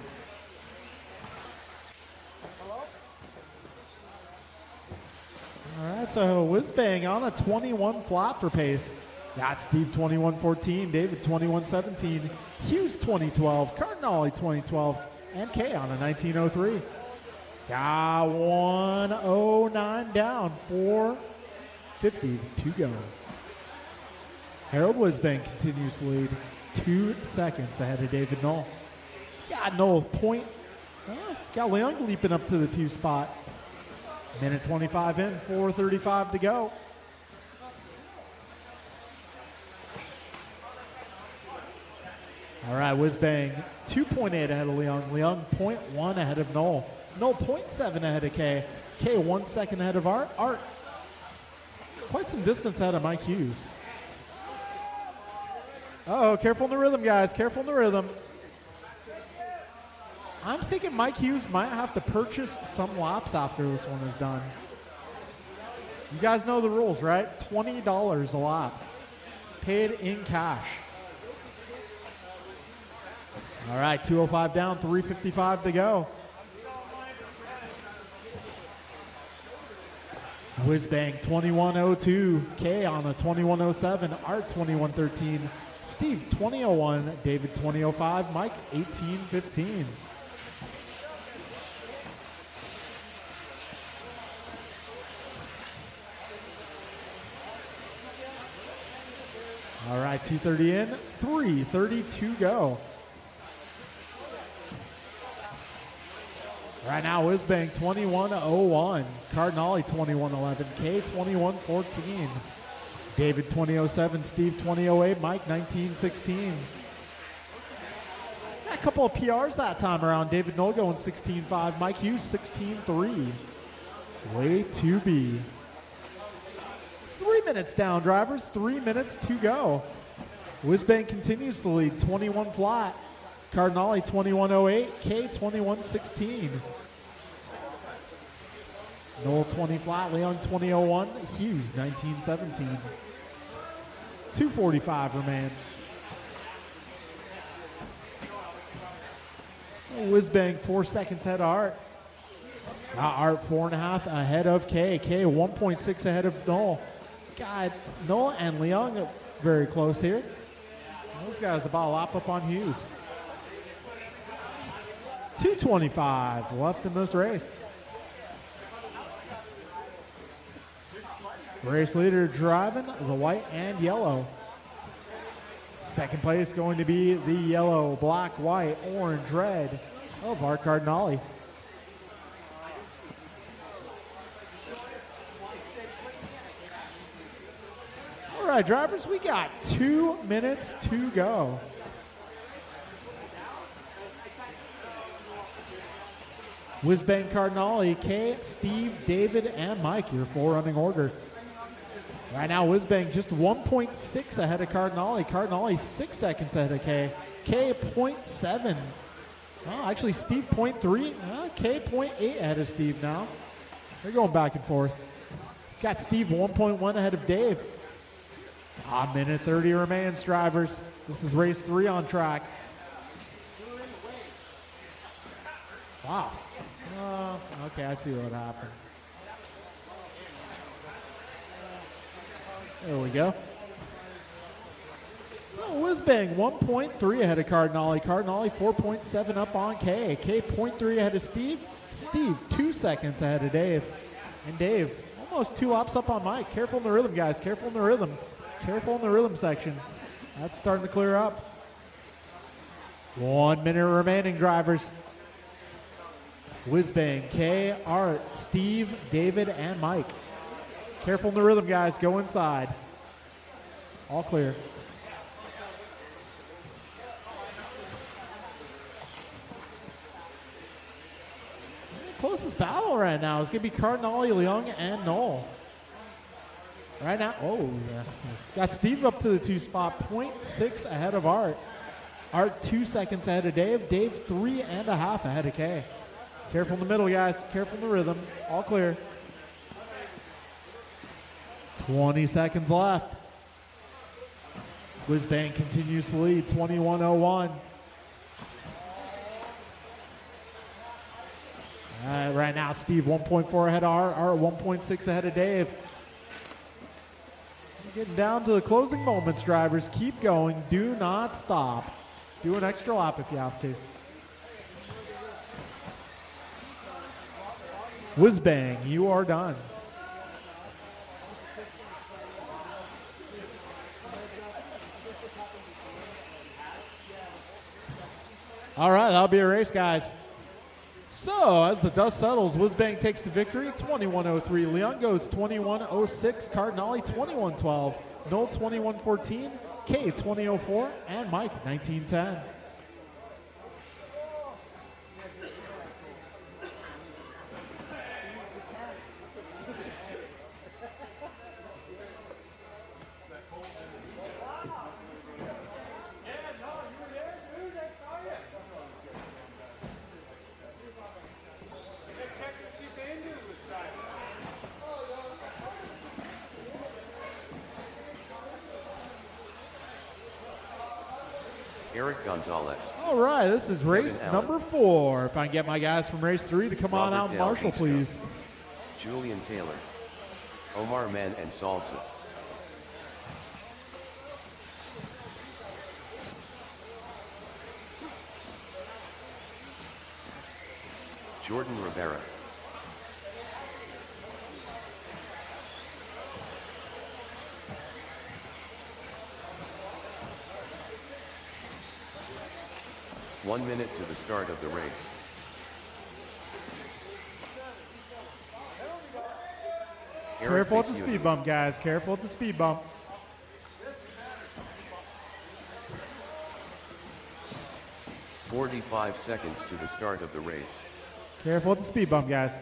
Speaker 1: All right, so Wisbang on a 21 flat for pace. Got Steve 21-14, David 21-17, Hughes 2012, Cardinale 2012, and Kay on a 1903. Got 109 down, 4:50 to go. Harold Wisbank continues to lead 2 seconds ahead of David Knoll. Got Knoll point. Got Leung leaping up to the 2 spot. Minute 25 in, 4:35 to go. All right, Wisbang 2.8 ahead of Leung. Leung 0.1 ahead of Knoll. Knoll 0.7 ahead of Kay. Kay 1 second ahead of Art. Art quite some distance ahead of Mike Hughes. Uh-oh, careful in the rhythm, guys. Careful in the rhythm. I'm thinking Mike Hughes might have to purchase some laps after this one is done. You guys know the rules, right? $20 a lap. Paid in cash. All right, 205 down, 355 to go. Wisbang 2102, Kay on a 2107, Art 2113, Steve 2001, David 2005, Mike 1815. All right, 230 in, 3:32 go. Right now, Wisbang 2101, Cardinale 2111, Kay 2114, David 2007, Steve 2008, Mike 1916. A couple of PRs that time around. David Knoll going 16.5, Mike Hughes 16.3. Way to be. 3 minutes down, drivers. 3 minutes to go. Wisbang continues to lead 21 flat. Cardinale 2108, Kay 2116. Knoll 20 flat, Leon 2001, Hughes 1917. 2:45 remains. Wisbang 4 seconds ahead of Art. Art 4.5 ahead of Kay. Kay 1.6 ahead of Knoll. God, Knoll and Leon are very close here. Those guys about a lap up on Hughes. 2:25 left in this race. Race leader driving the white and yellow. Second place going to be the yellow, black, white, orange, red of Art Cardinale. All right, drivers, we got 2 minutes to go. Wisbang, Cardinale, Kay, Steve, David, and Mike, your 4 running order. Right now, Wisbang just 1.6 ahead of Cardinale. Cardinale 6 seconds ahead of Kay. Kay 0.7. Oh, actually, Steve 0.3. Kay 0.8 ahead of Steve now. They're going back and forth. Got Steve 1.1 ahead of Dave. Minute 30 remains, drivers. This is race 3 on track. Wow. Okay, I see what happened. There we go. So Wisbang 1.3 ahead of Cardinale. Cardinale 4.7 up on Kay. Kay 0.3 ahead of Steve. Steve 2 seconds ahead of Dave. And Dave almost 2 laps up on Mike. Careful in the rhythm, guys. Careful in the rhythm. Careful in the rhythm section. That's starting to clear up. 1 minute remaining, drivers. Wisbang, Kay, Art, Steve, David, and Mike. Careful in the rhythm, guys. Go inside. All clear. Closest battle right now is going to be Cardinale, Leung, and Knoll. Right now, got Steve up to the 2 spot, 0.6 ahead of Art. Art 2 seconds ahead of Dave. Dave 3.5 ahead of Kay. Careful in the middle, guys. Careful in the rhythm. All clear. 20 seconds left. Wisbang continues to lead, 21:01. Right now, Steve 1.4 ahead of Art. Art 1.6 ahead of Dave. Getting down to the closing moments, drivers. Keep going. Do not stop. Do an extra lap if you have to. Whiz bang, you are done. All right, that'll be a race, guys. So, as the dust settles, Whizbang takes the victory, 21:03. Leon goes 21:06. Cardinale, 21:12. Noel, 21:14. K, 20:04. And Mike, 19:10.
Speaker 2: Eric Gonzalez,
Speaker 1: All right, this is race
Speaker 2: Allen.
Speaker 1: number 4. If I can get my guys from race 3 to come on
Speaker 2: Robert
Speaker 1: out and marshal,
Speaker 2: Del Visco.
Speaker 1: please.
Speaker 2: Julian Taylor, Omar Men and Salsa, Jordan Rivera, One minute to the start of the race. Eric
Speaker 1: Careful at the
Speaker 2: Facioni,
Speaker 1: speed bump, guys. Careful at the speed bump.
Speaker 2: "45 seconds to the start of the race.
Speaker 1: Careful at the speed bump, guys.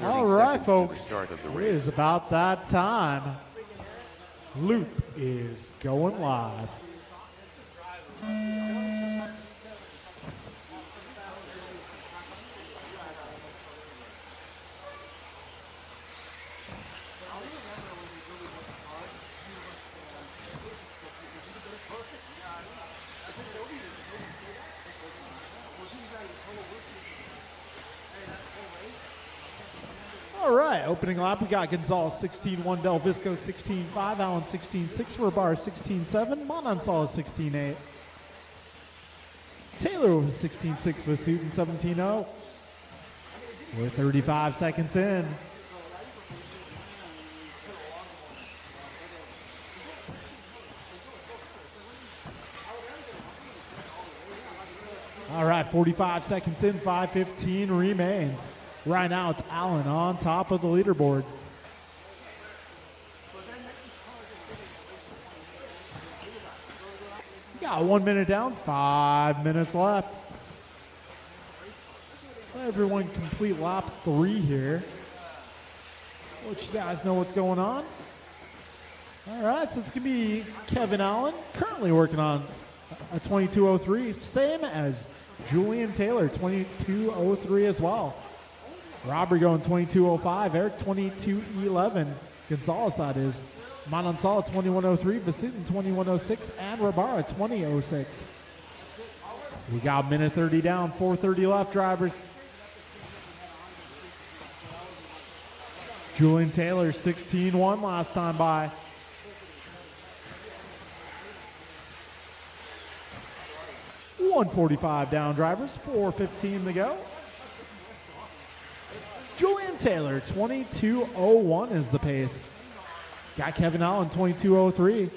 Speaker 1: All
Speaker 2: 30
Speaker 1: right,
Speaker 2: seconds to the
Speaker 1: folks.
Speaker 2: start of the
Speaker 1: It
Speaker 2: race.
Speaker 1: is about that time. Loop is going live. All right, opening lap, we got Gonzalez 16-1, Del Visco 16-5, Allen 16-6, Rabar 16-7, Mononsala 16-8. Taylor was 16-6 with Sutin 17-0. We're 35 seconds in. All right, 45 seconds in, 5:15 remains. Right now, it's Allen on top of the leaderboard. Got 1 minute down, 5 minutes left. Let everyone complete lap 3 here. Let you guys know what's going on. All right, so it's going to be Kevin Allen, currently working on a 22:03, same as Julian Taylor, 22:03 as well. Robert going 22:05, Eric 22:11, Gonzalez that is, Mononsala 21:03, Vasutin 21:06, and Rabara 20:06. We got a minute 30 down, 4:30 left, drivers. Julian Taylor 16-1 last time by. .145 down, drivers, 4:15 to go. Julian Taylor, 22:01 is the pace. Got Kevin Allen, 22:03.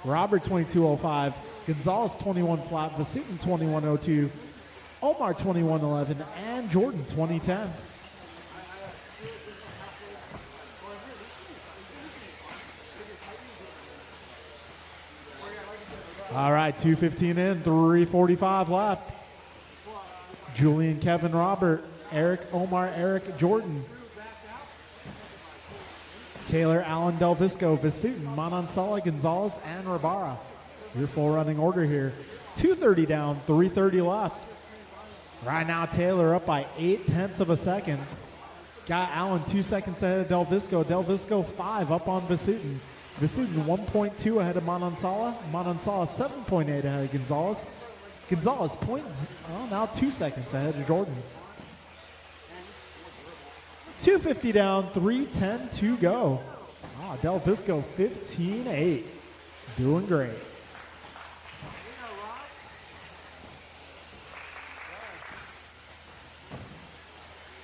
Speaker 1: Robert, 22:05. Gonzalez, 21 flat. Vasutin, 21:02. Omar, 21:11. And Jordan, 20:10. All right, 2:15 in, 3:45 left. Julian, Kevin, Robert. Eric, Omar, Eric, Jordan. Taylor, Allen, Del Visco, Vasutin, Mononsala, Gonzalez, and Rabara. Your full running order here. 2:30 down, 3:30 left. Right now, Taylor up by 0.8 of a second. Got Allen 2 seconds ahead of Del Visco. Del Visco 5 up on Vasutin. Vasutin 1.2 ahead of Mononsala. Mononsala 7.8 ahead of Gonzalez. Gonzalez now 2 seconds ahead of Jordan. 250 down, 3:10 to go. Del Visco 15-8. Doing great.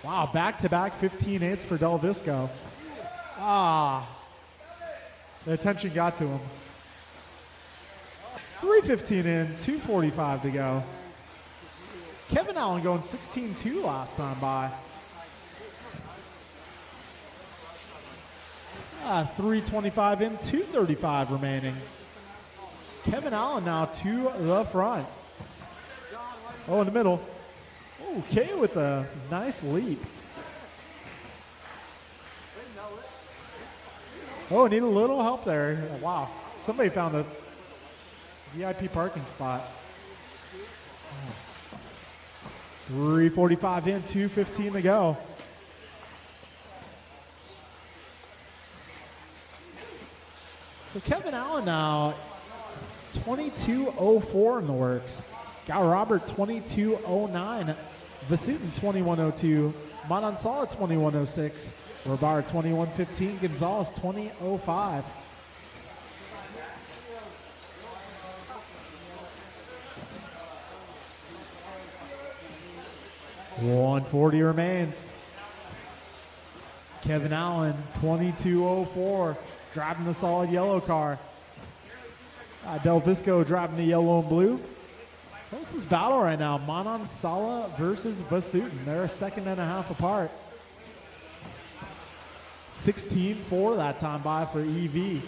Speaker 1: Wow, back-to-back 15-8s for Del Visco. The attention got to him. 3:15 in, 2:45 to go. Kevin Allen going 16-2 last time by. 3:25 in, 2:35 remaining. Kevin Allen now to the front. Oh, in the middle. Okay, with a nice leap. Oh, need a little help there. Wow, somebody found a VIP parking spot. 3:45 in, 2:15 to go. So Kevin Allen now 22:04 in the works. Got Robert 22:09. Vasutin 21:02. Manansala 21:06. Robar 21:15. Gonzalez 20:05. $140 remains. Kevin Allen 22:04. Driving the solid yellow car. Del Visco driving the yellow and blue. Closest battle right now, Manansala versus Vasutin. They're a second and a half apart. 16-4 that time by for EV.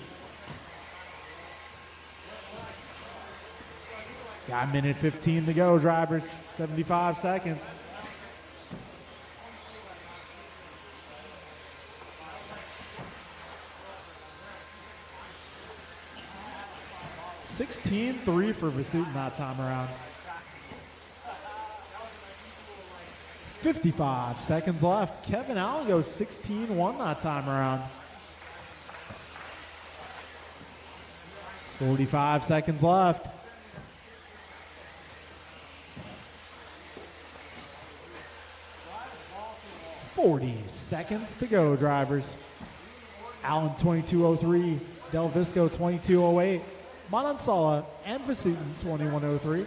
Speaker 1: Got a minute 15 to go, drivers. 75 seconds. $16-3 for Vasutin that time around. 55 seconds left. Kevin Allen goes 16-1 that time around. 45 seconds left. $40 seconds to go, drivers. Allen 22:03. Del Visco 22:08. Manansala and Vasutin 21:03.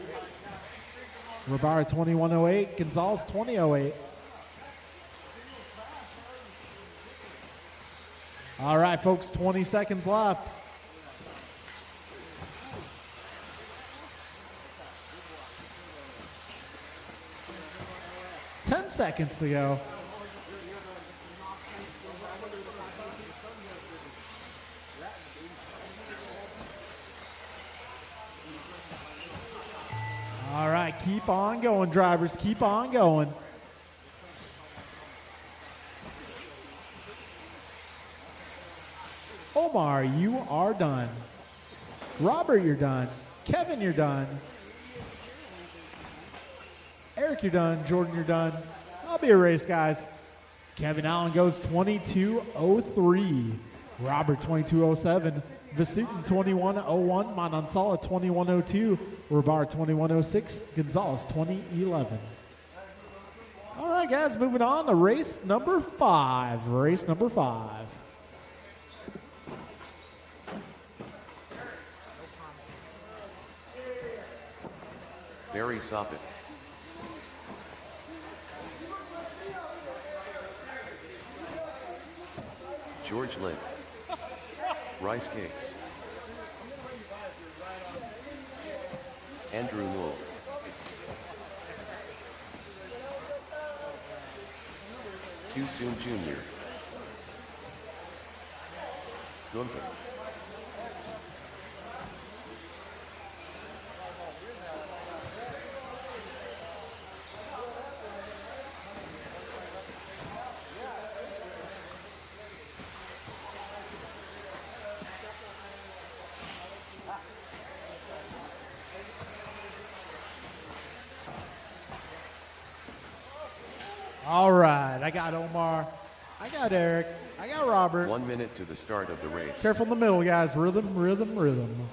Speaker 1: Robar 21:08. Gonzalez 20:08. All right, folks, 20 seconds left. $10 seconds to go. All right, keep on going, drivers. Keep on going. Omar, you are done. Robert, you're done. Kevin, you're done. Eric, you're done. Jordan, you're done. I'll be a race, guys. Kevin Allen goes 22:03. Robert 22:07. Vasutin 21:01. Manansala 21:02. Robar 21:06. Gonzalez 20:11. All right, guys, moving on to race number 5. Race number 5.
Speaker 2: Barry Soppet. George Lind. Rice Cakes. Andrew Newell. Too Soon Jr. Gunther.
Speaker 1: All right, I got Omar, I got Eric, I got Robert.
Speaker 2: 1 minute to the start of the race.
Speaker 1: Careful in the middle, guys. Rhythm, rhythm, rhythm.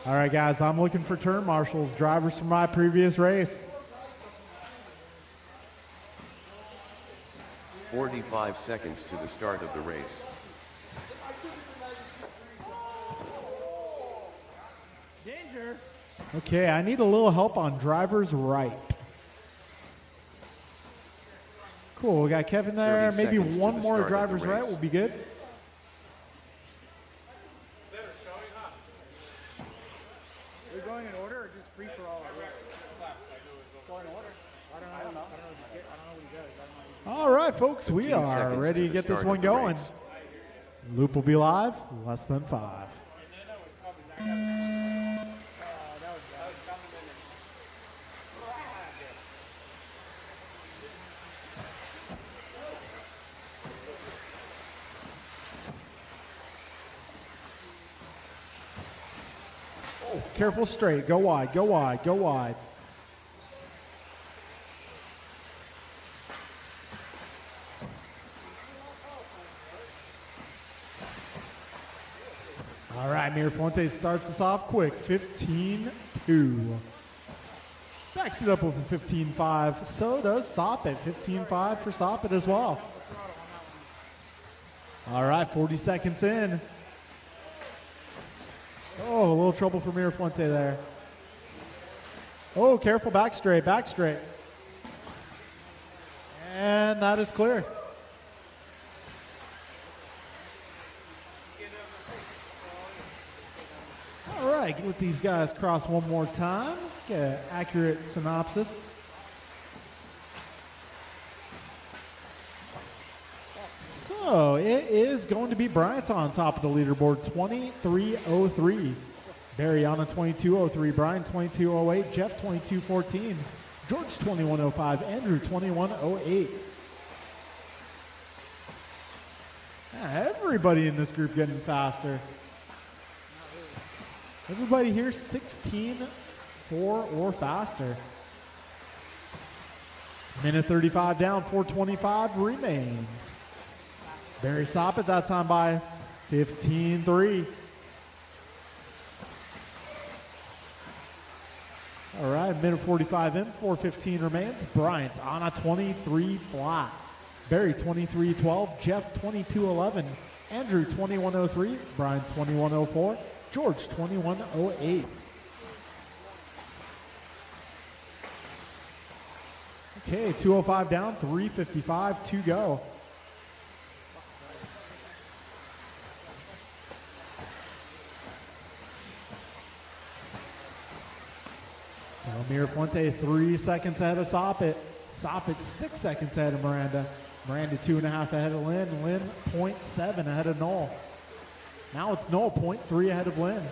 Speaker 1: All right, guys, I'm looking for turn marshals, drivers from my previous race.
Speaker 2: 45 seconds to the start of the race.
Speaker 3: Danger.
Speaker 1: Okay, I need a little help on driver's right. Cool, we got Kevin there.
Speaker 2: 30
Speaker 1: Maybe
Speaker 2: seconds to
Speaker 1: one
Speaker 2: the
Speaker 1: more
Speaker 2: start of the
Speaker 1: driver's right
Speaker 2: race.
Speaker 1: will be good.
Speaker 3: Are we going in order or just free for all? Go in order. I don't know. I don't know what you guys.
Speaker 1: All right, folks, we
Speaker 2: 15
Speaker 1: are
Speaker 2: seconds
Speaker 1: ready to
Speaker 2: the
Speaker 1: get this
Speaker 2: start
Speaker 1: one
Speaker 2: of the
Speaker 1: going.
Speaker 2: race.
Speaker 1: Loop will be live, less than 5. Oh, careful straight, go wide, go wide, go wide. All right, Mirafonte starts us off quick, 15-2. Backs it up with a 15-5. So does Soppet, 15-5 for Soppet as well. All right, 40 seconds in. Oh, a little trouble for Mirafonte there. Oh, careful, back straight, back straight. And that is clear. All right, let these guys cross one more time. Get an accurate synopsis. So it is going to be Bryant on top of the leaderboard, 23:03. Barry on a 22:03. Brian 22:08. Jeff 22:14. George 21:05. Andrew 21:08. Everybody in this group getting faster. Everybody here 16:4 or faster. Minute 35 down, 4:25 remains. Barry Soppet that time by 15-3. All right, minute 45 in, 4:15 remains. Bryant on a 23 flat. Barry 23:12, Jeff 22:11, Andrew 21:03, Brian 21:04, George 21:08. Okay, 2:05 down, 3:55 to go. Mirafonte 3 seconds ahead of Soppet. Soppet 6 seconds ahead of Miranda. Miranda 2.5 ahead of Lynn. Lynn 0.7 ahead of Noel. Now it's Noel 0.3 ahead of Lynn.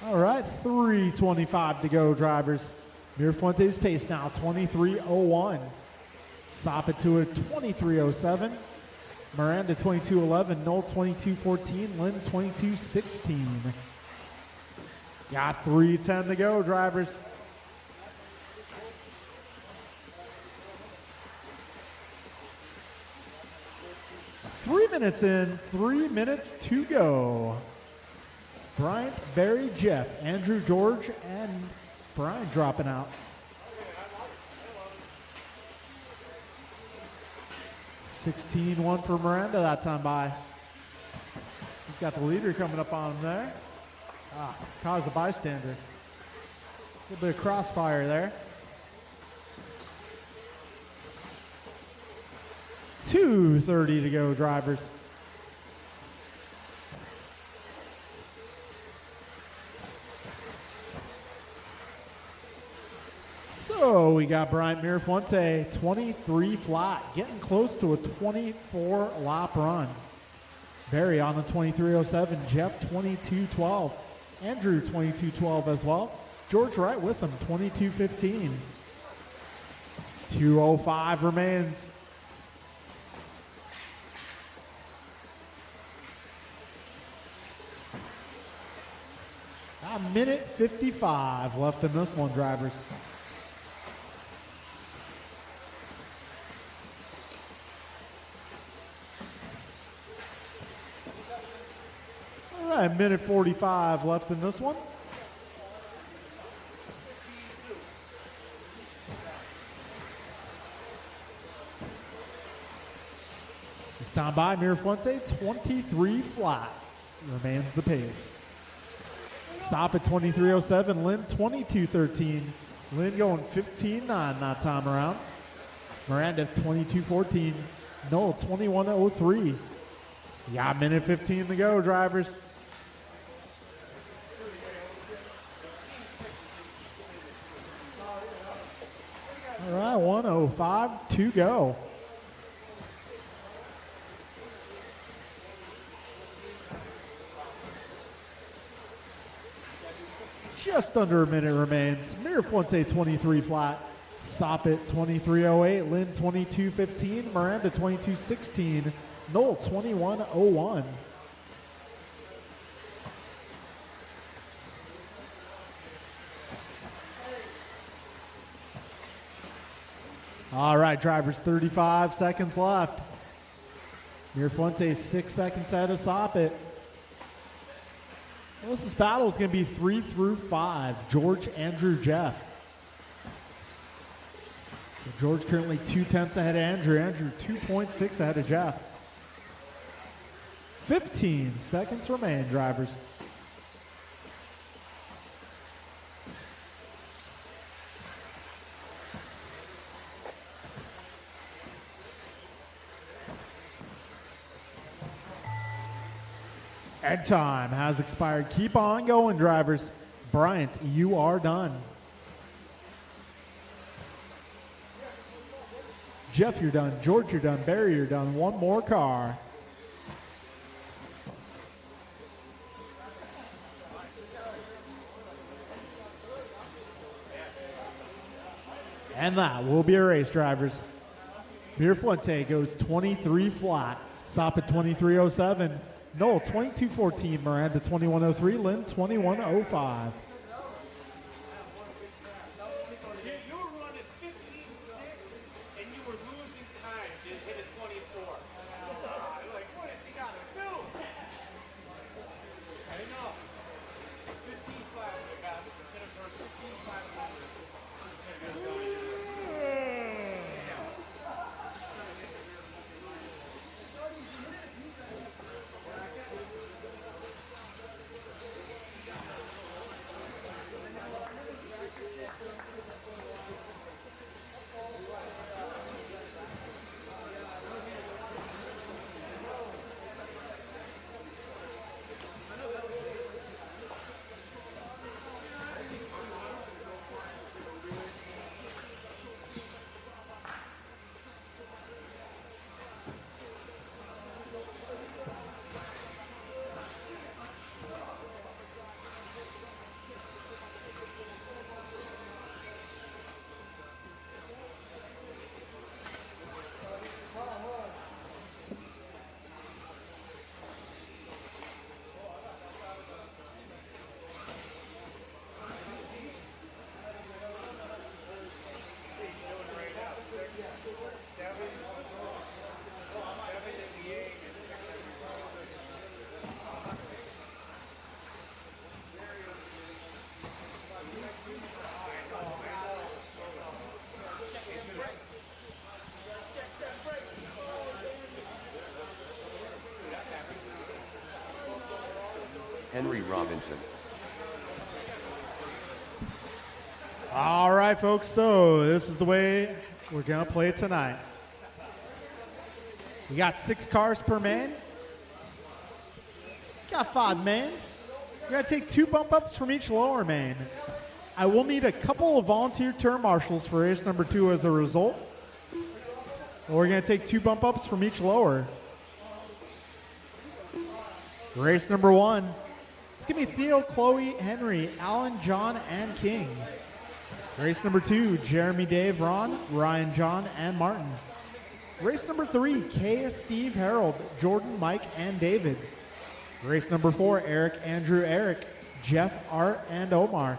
Speaker 1: All right, 3:25 to go, drivers. Mirafonte's pace now 23:01. Soppet to a 23:07. Miranda 22:11, Noel 22:14, Lynn 22:16. Got 3:10 to go, drivers. Three minutes in, 3 minutes to go. Bryant, Barry, Jeff, Andrew, George, and Brian dropping out. 16-1 for Miranda that time by. He's got the leader coming up on him there. Caused a bystander. A little bit of crossfire there. 2:30 to go, drivers. So we got Bryant Mirafonte, 23 flat, getting close to a 24 lap run. Barry on the 23:07, Jeff 22:12, Andrew 22:12 as well. George right with him, 22:15. 2:05 remains. A minute 55 left in this one, drivers. right, a minute 45 left in this one. This time by Mirafuente, 23 flat. Remains the pace. Stop at 23.07. Lynn 22.13. Lynn going 15.9 that time around. Miranda 22.14. Noel 21.03. You got a minute 15 to go, drivers. All right, 1:05 to go. Just under a minute remains. Mirafuente 23 flat. Soppit 23.08. Lynn 22.15. Miranda 22.16. Noel 21.01. All right, drivers, 35 seconds left. Mirafuente 6 seconds ahead of Soppit. Well, this battle is going to be 3 through 5. George, Andrew, Jeff. So George currently 0.2 ahead of Andrew. Andrew 2.6 ahead of Jeff. 15 seconds remain, drivers. And time has expired. Keep on going, drivers. Bryant, you are done. Jeff, you're done. George, you're done. Barry, you're done. One more car. And that will be a race, drivers. Mirafuente goes 23 flat. Stop at 23.07. Noel 22.14. Miranda 21.03. Lynn 21.05.
Speaker 3: You were running 15.6 and you were losing time to hit a 24. Like, what has he got to do? I know. 15 flat, I got him. Hit a first 15 flat.
Speaker 2: Henry Robinson.
Speaker 1: All right, folks, so this is the way we're going to play it tonight. We got 6 cars per man. Got 5 mains. We're going to take 2 bump ups from each lower main. I will need a couple of volunteer turn marshals for race number 2 as a result. We're going to take 2 bump ups from each lower. Race number 1. It's going to be Theo, Chloe, Henry, Alan, John, and King. Race number 2, Jeremy, Dave, Ron, Ryan, John, and Martin. Race number 3, Kay, Steve, Harold, Jordan, Mike, and David. Race number 4, Eric, Andrew, Eric, Jeff, Art, and Omar.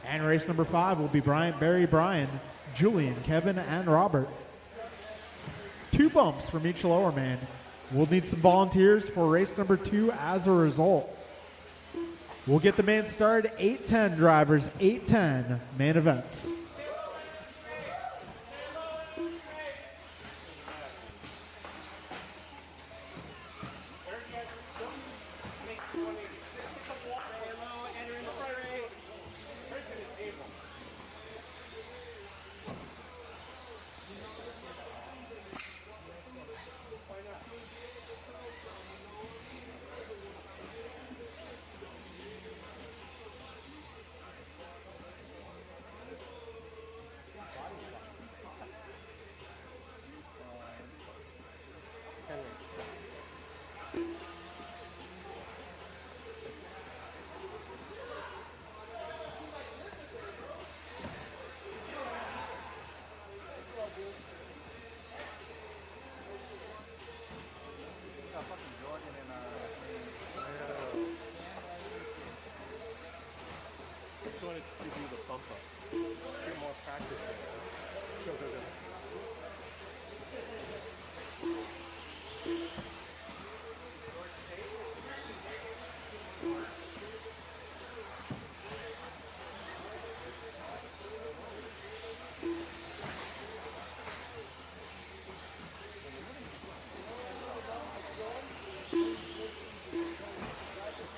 Speaker 1: And race number 5 will be Bryant, Barry, Brian, Julian, Kevin, and Robert. 2 bumps from each lower man. We'll need some volunteers for race number 2 as a result. We'll get the main started. 8:10 drivers, 8:10 main events.
Speaker 3: Wanted to do the bump up. Get more practice. Go, go, go.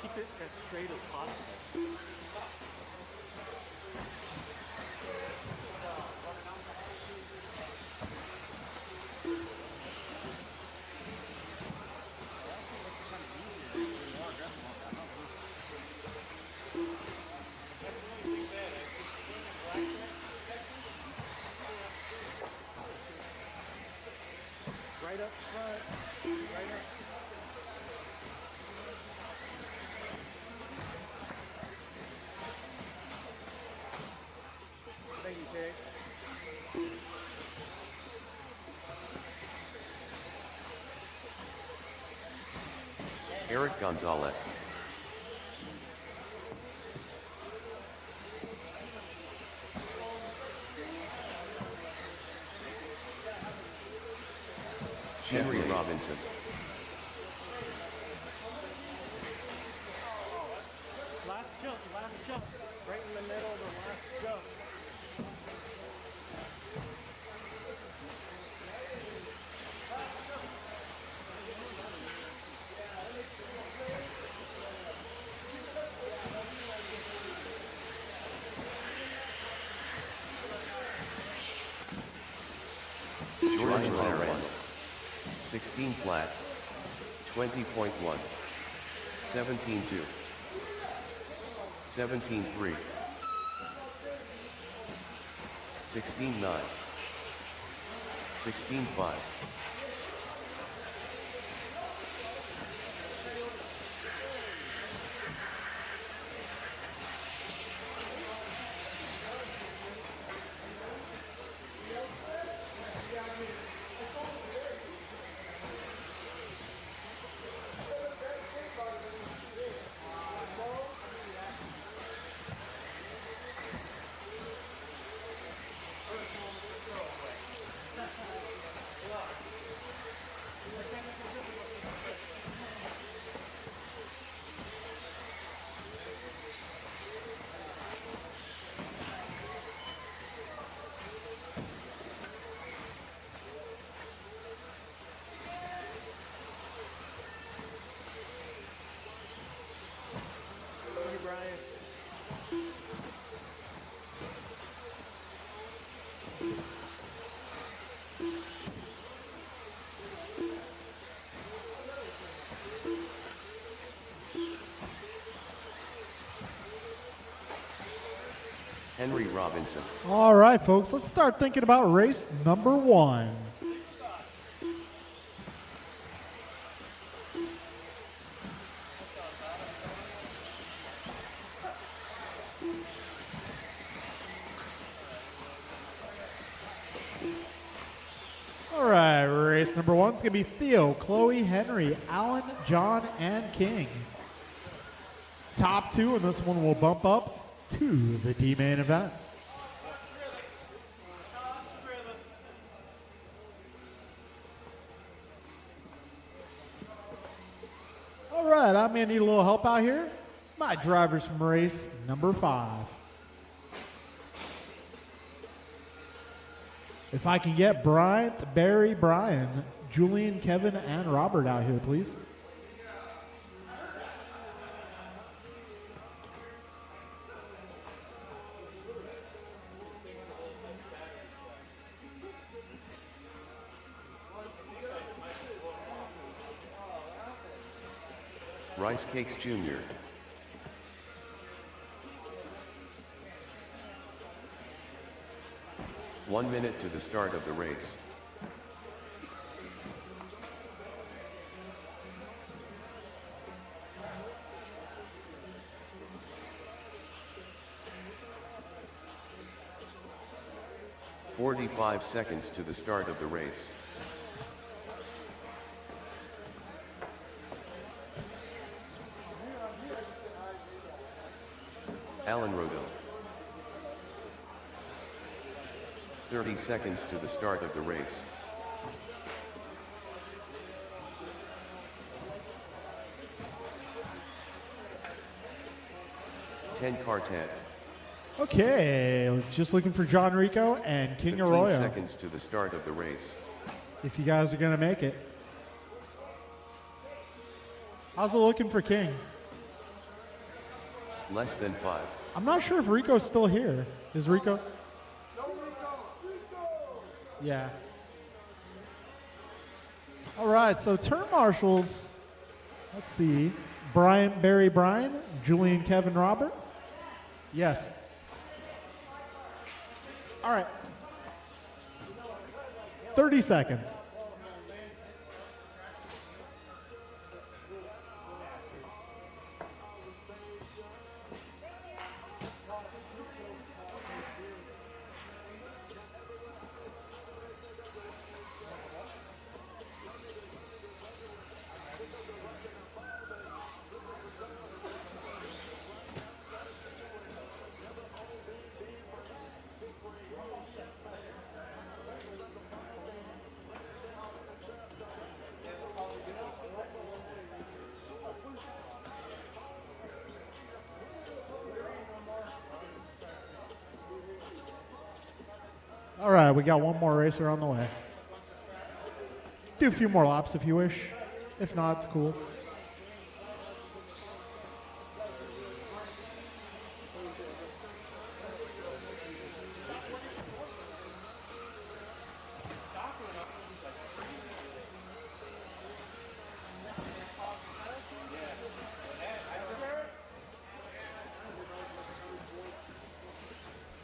Speaker 3: Keep it as straight as possible. Right up front. Right up. Thank you, Jake.
Speaker 2: Eric Gonzalez. Henry Robinson.
Speaker 3: Last jump. Right in the middle of the last jump.
Speaker 2: Jordan Ryan. 16 flat. 20.1. 17.2. 17.3. 16.9. 16.5.
Speaker 3: Brian.
Speaker 2: Henry Robinson.
Speaker 1: All right, folks, let's start thinking about race number 1. All right, race number 1 is going to be Theo, Chloe, Henry, Alan, John, and King. Top 2, and this one will bump up to the D main event. All right, I may need a little help out here. My drivers from race number 5. If I can get Bryant, Barry, Brian, Julian, Kevin, and Robert out here, please.
Speaker 2: Rice Cakes Jr. One minute to the start of the race. "45 seconds to the start of the race. Alan Rodell. 30 seconds to the start of the race. Ten Quartet.
Speaker 1: Okay, just looking for John Rico and King
Speaker 2: 15
Speaker 1: Arroyo.
Speaker 2: seconds to the start of the race.
Speaker 1: If you guys are going to make it. How's it looking for King?
Speaker 2: Less than 5.
Speaker 1: I'm not sure if Rico's still here. Is Rico? Yeah. All right, so turn marshals. Let's see. Brian, Barry, Brian, Julian, Kevin, Robert. Yes. All right. 30 seconds. All right, we got one more racer on the way. Do a few more laps if you wish. If not, it's cool.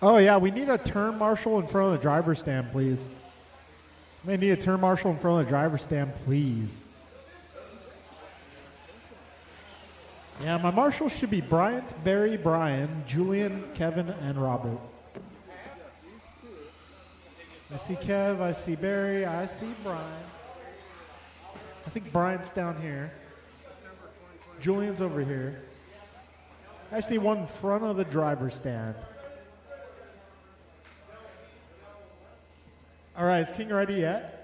Speaker 1: Oh yeah, we need a turn marshal in front of the driver's stand, please. We need a turn marshal in front of the driver's stand, please. Yeah, my marshals should be Bryant, Barry, Brian, Julian, Kevin, and Robert. I see Kev, I see Barry, I see Brian. I think Brian's down here. Julian's over here. I just need one in front of the driver's stand. All right, is King ready yet?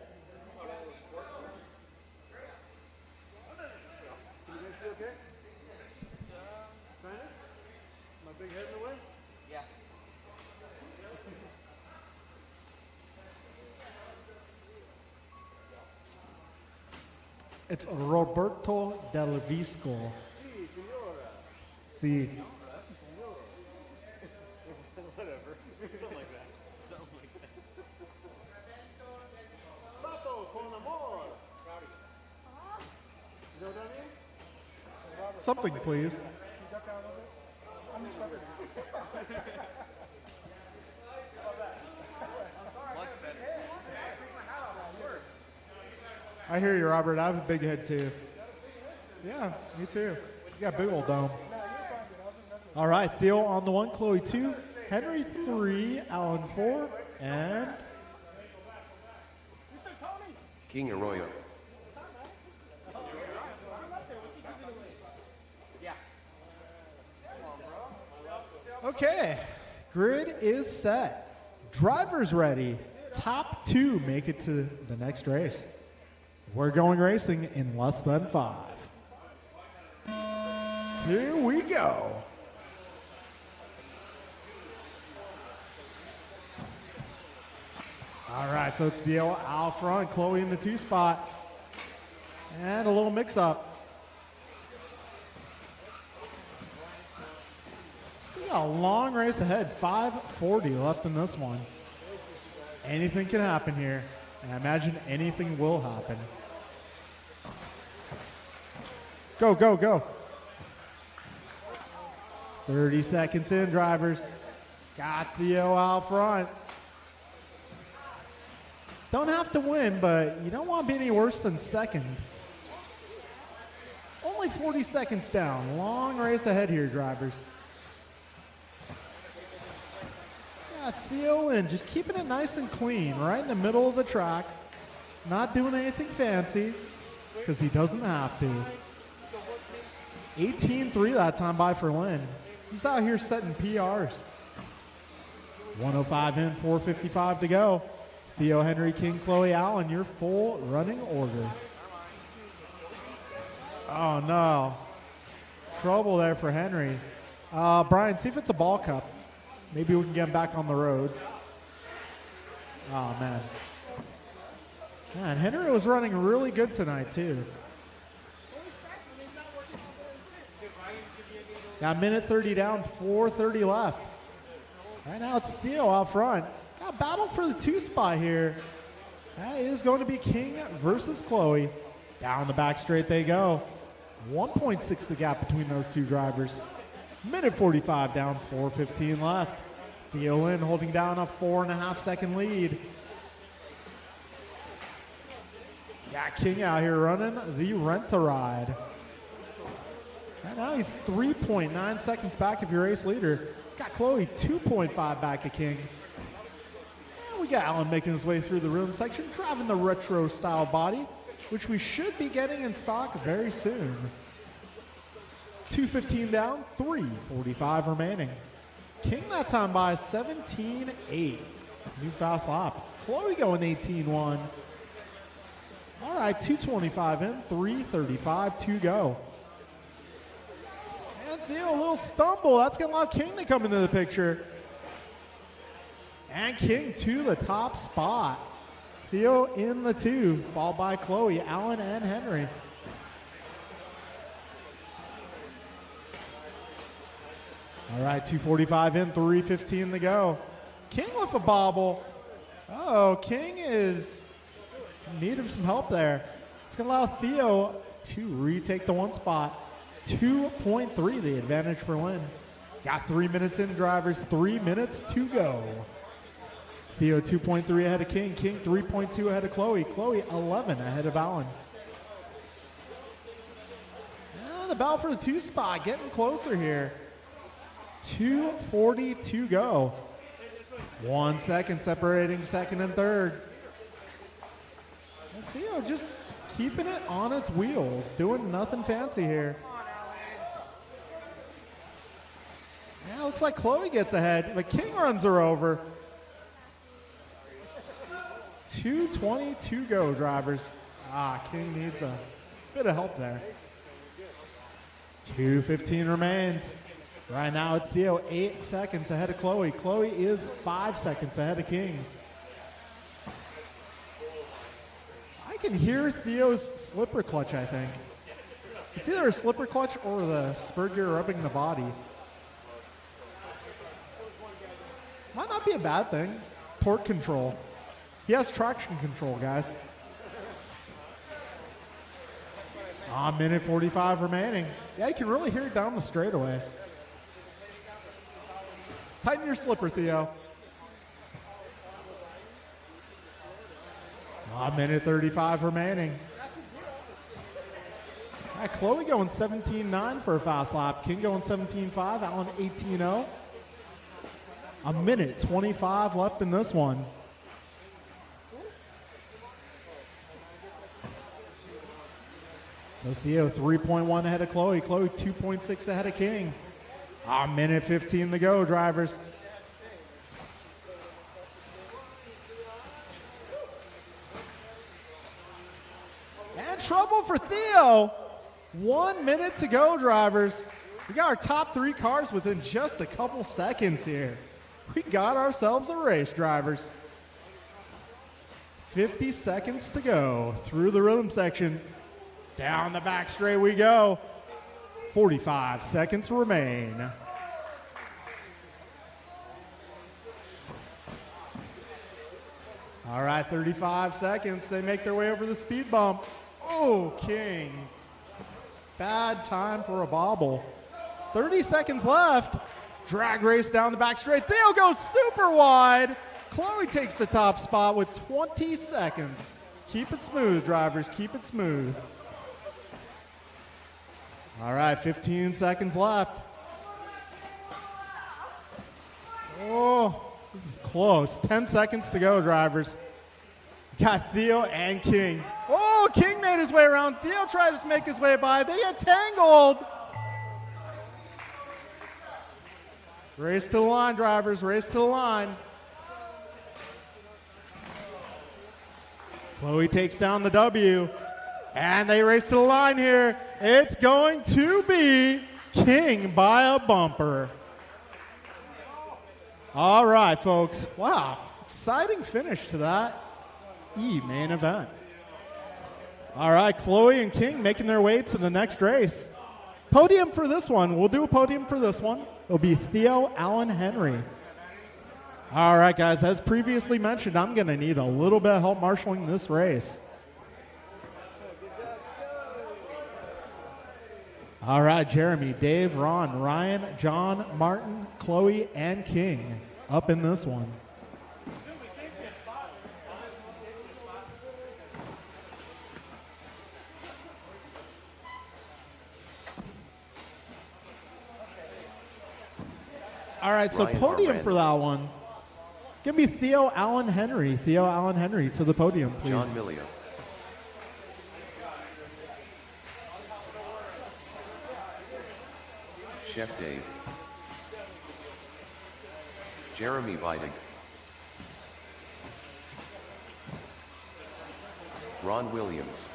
Speaker 1: It's Roberto Del Visco. See. Something, please. I hear you, Robert. I have a big head, too. Yeah, me too. You got a big old dome. All right, Theo on the 1, Chloe 2, Henry 3, Alan 4, and
Speaker 2: King Arroyo.
Speaker 1: okay, grid is set. Drivers ready. Top 2 make it to the next race. We're going racing in less than 5. Here we go. All right, so it's Theo out front, Chloe in the 2 spot. And a little mix-up. Still got a long race ahead, 5:40 left in this one. Anything can happen here, and I imagine anything will happen. Go, go, go. 30 seconds in, drivers. Got Theo out front. Don't have to win, but you don't want to be any worse than second. Only 40 seconds down. Long race ahead here, drivers. Yeah, Theo in, just keeping it nice and clean, right in the middle of the track. Not doing anything fancy, because he doesn't have to. 18-3 that time by for Lynn. He's out here setting PRs. 105 in, 4:55 to go. Theo, Henry, King, Chloe, Allen, your full running order. Oh, no. Trouble there for Henry. Brian, see if it's a ball cup. Maybe we can get him back on the road. Oh, man. Man, Henry was running really good tonight, too. Got a minute 30 down, 4:30 left. Right now it's Theo out front. Got a battle for the 2 spot here. That is going to be King versus Chloe. Down the back straight they go. 1.6 the gap between those 2 drivers. Minute 45 down, 4:15 left. Theo Lynn holding down a 4.5 second lead. Got King out here running the Rent-A-Ride. Right now he's 3.9 seconds back of your race leader. Got Chloe 2.5 back of King. And we got Allen making his way through the room section, driving the retro style body, which we should be getting in stock very soon. 2:15 down, 3:45 remaining. King that time by 17.8. New fast lap. Chloe going 18.1. All right, 2:25 in, 3:35 to go. And Theo, a little stumble. That's going to allow King to come into the picture. And King to the top spot. Theo in the 2, followed by Chloe, Allen, and Henry. All right, 2:45 in, 3:15 to go. King with a bobble. Oh, King is in need of some help there. It's going to allow Theo to retake the 1 spot. 2.3 the advantage for Lynn. Got 3 minutes in, drivers. 3 minutes to go. Theo 2.3 ahead of King. King 3.2 ahead of Chloe. Chloe 11 ahead of Allen. And the battle for the 2 spot getting closer here. 2:40 to go. 1 second separating second and third. And Theo just keeping it on its wheels, doing nothing fancy here. Yeah, looks like Chloe gets ahead, but King runs her over. 2:20 to go, drivers. King needs a bit of help there. 2:15 remains. Right now it's Theo 8 seconds ahead of Chloe. Chloe is 5 seconds ahead of King. I can hear Theo's slipper clutch, I think. It's either a slipper clutch or the spur gear rubbing the body. Might not be a bad thing. Torque control. He has traction control, guys. Minute 45 remaining. Yeah, you can really hear it down the straightaway. Tighten your slipper, Theo. Minute 35 remaining. Chloe going 17.9 for a fast lap. King going 17.5. Allen 18.0. A minute 25 left in this one. So Theo 3.1 ahead of Chloe. Chloe 2.6 ahead of King. Minute 15 to go, drivers. And trouble for Theo. 1 minute to go, drivers. We got our top 3 cars within just a couple seconds here. We got ourselves a race, drivers. 50 seconds to go through the rhythm section. Down the back straight we go. 45 seconds remain. All right, 35 seconds. They make their way over the speed bump. Oh, King. Bad time for a bobble. 30 seconds left. Drag race down the back straight. Theo goes super wide. Chloe takes the top spot with 20 seconds. Keep it smooth, drivers. Keep it smooth. All right, 15 seconds left. Oh, this is close. 10 seconds to go, drivers. Got Theo and King. Oh, King made his way around. Theo tried to make his way by. They get tangled. Race to the line, drivers. Race to the line. Chloe takes down the W. And they race to the line here. It's going to be King by a bumper. All right, folks. Wow, exciting finish to that main event. All right, Chloe and King making their way to the next race. Podium for this one. We'll do a podium for this one. It'll be Theo Allen Henry. All right, guys, as previously mentioned, I'm going to need a little bit of help marshaling this race. All right, Jeremy, Dave, Ron, Ryan, John, Martin, Chloe, and King up in this one. All right, so
Speaker 2: Ryan
Speaker 1: podium for that one. Give me Theo Allen Henry. Theo Allen Henry to the podium, please.
Speaker 2: John Millio. Chef Dave. Jeremy Vidig. Ron Williams.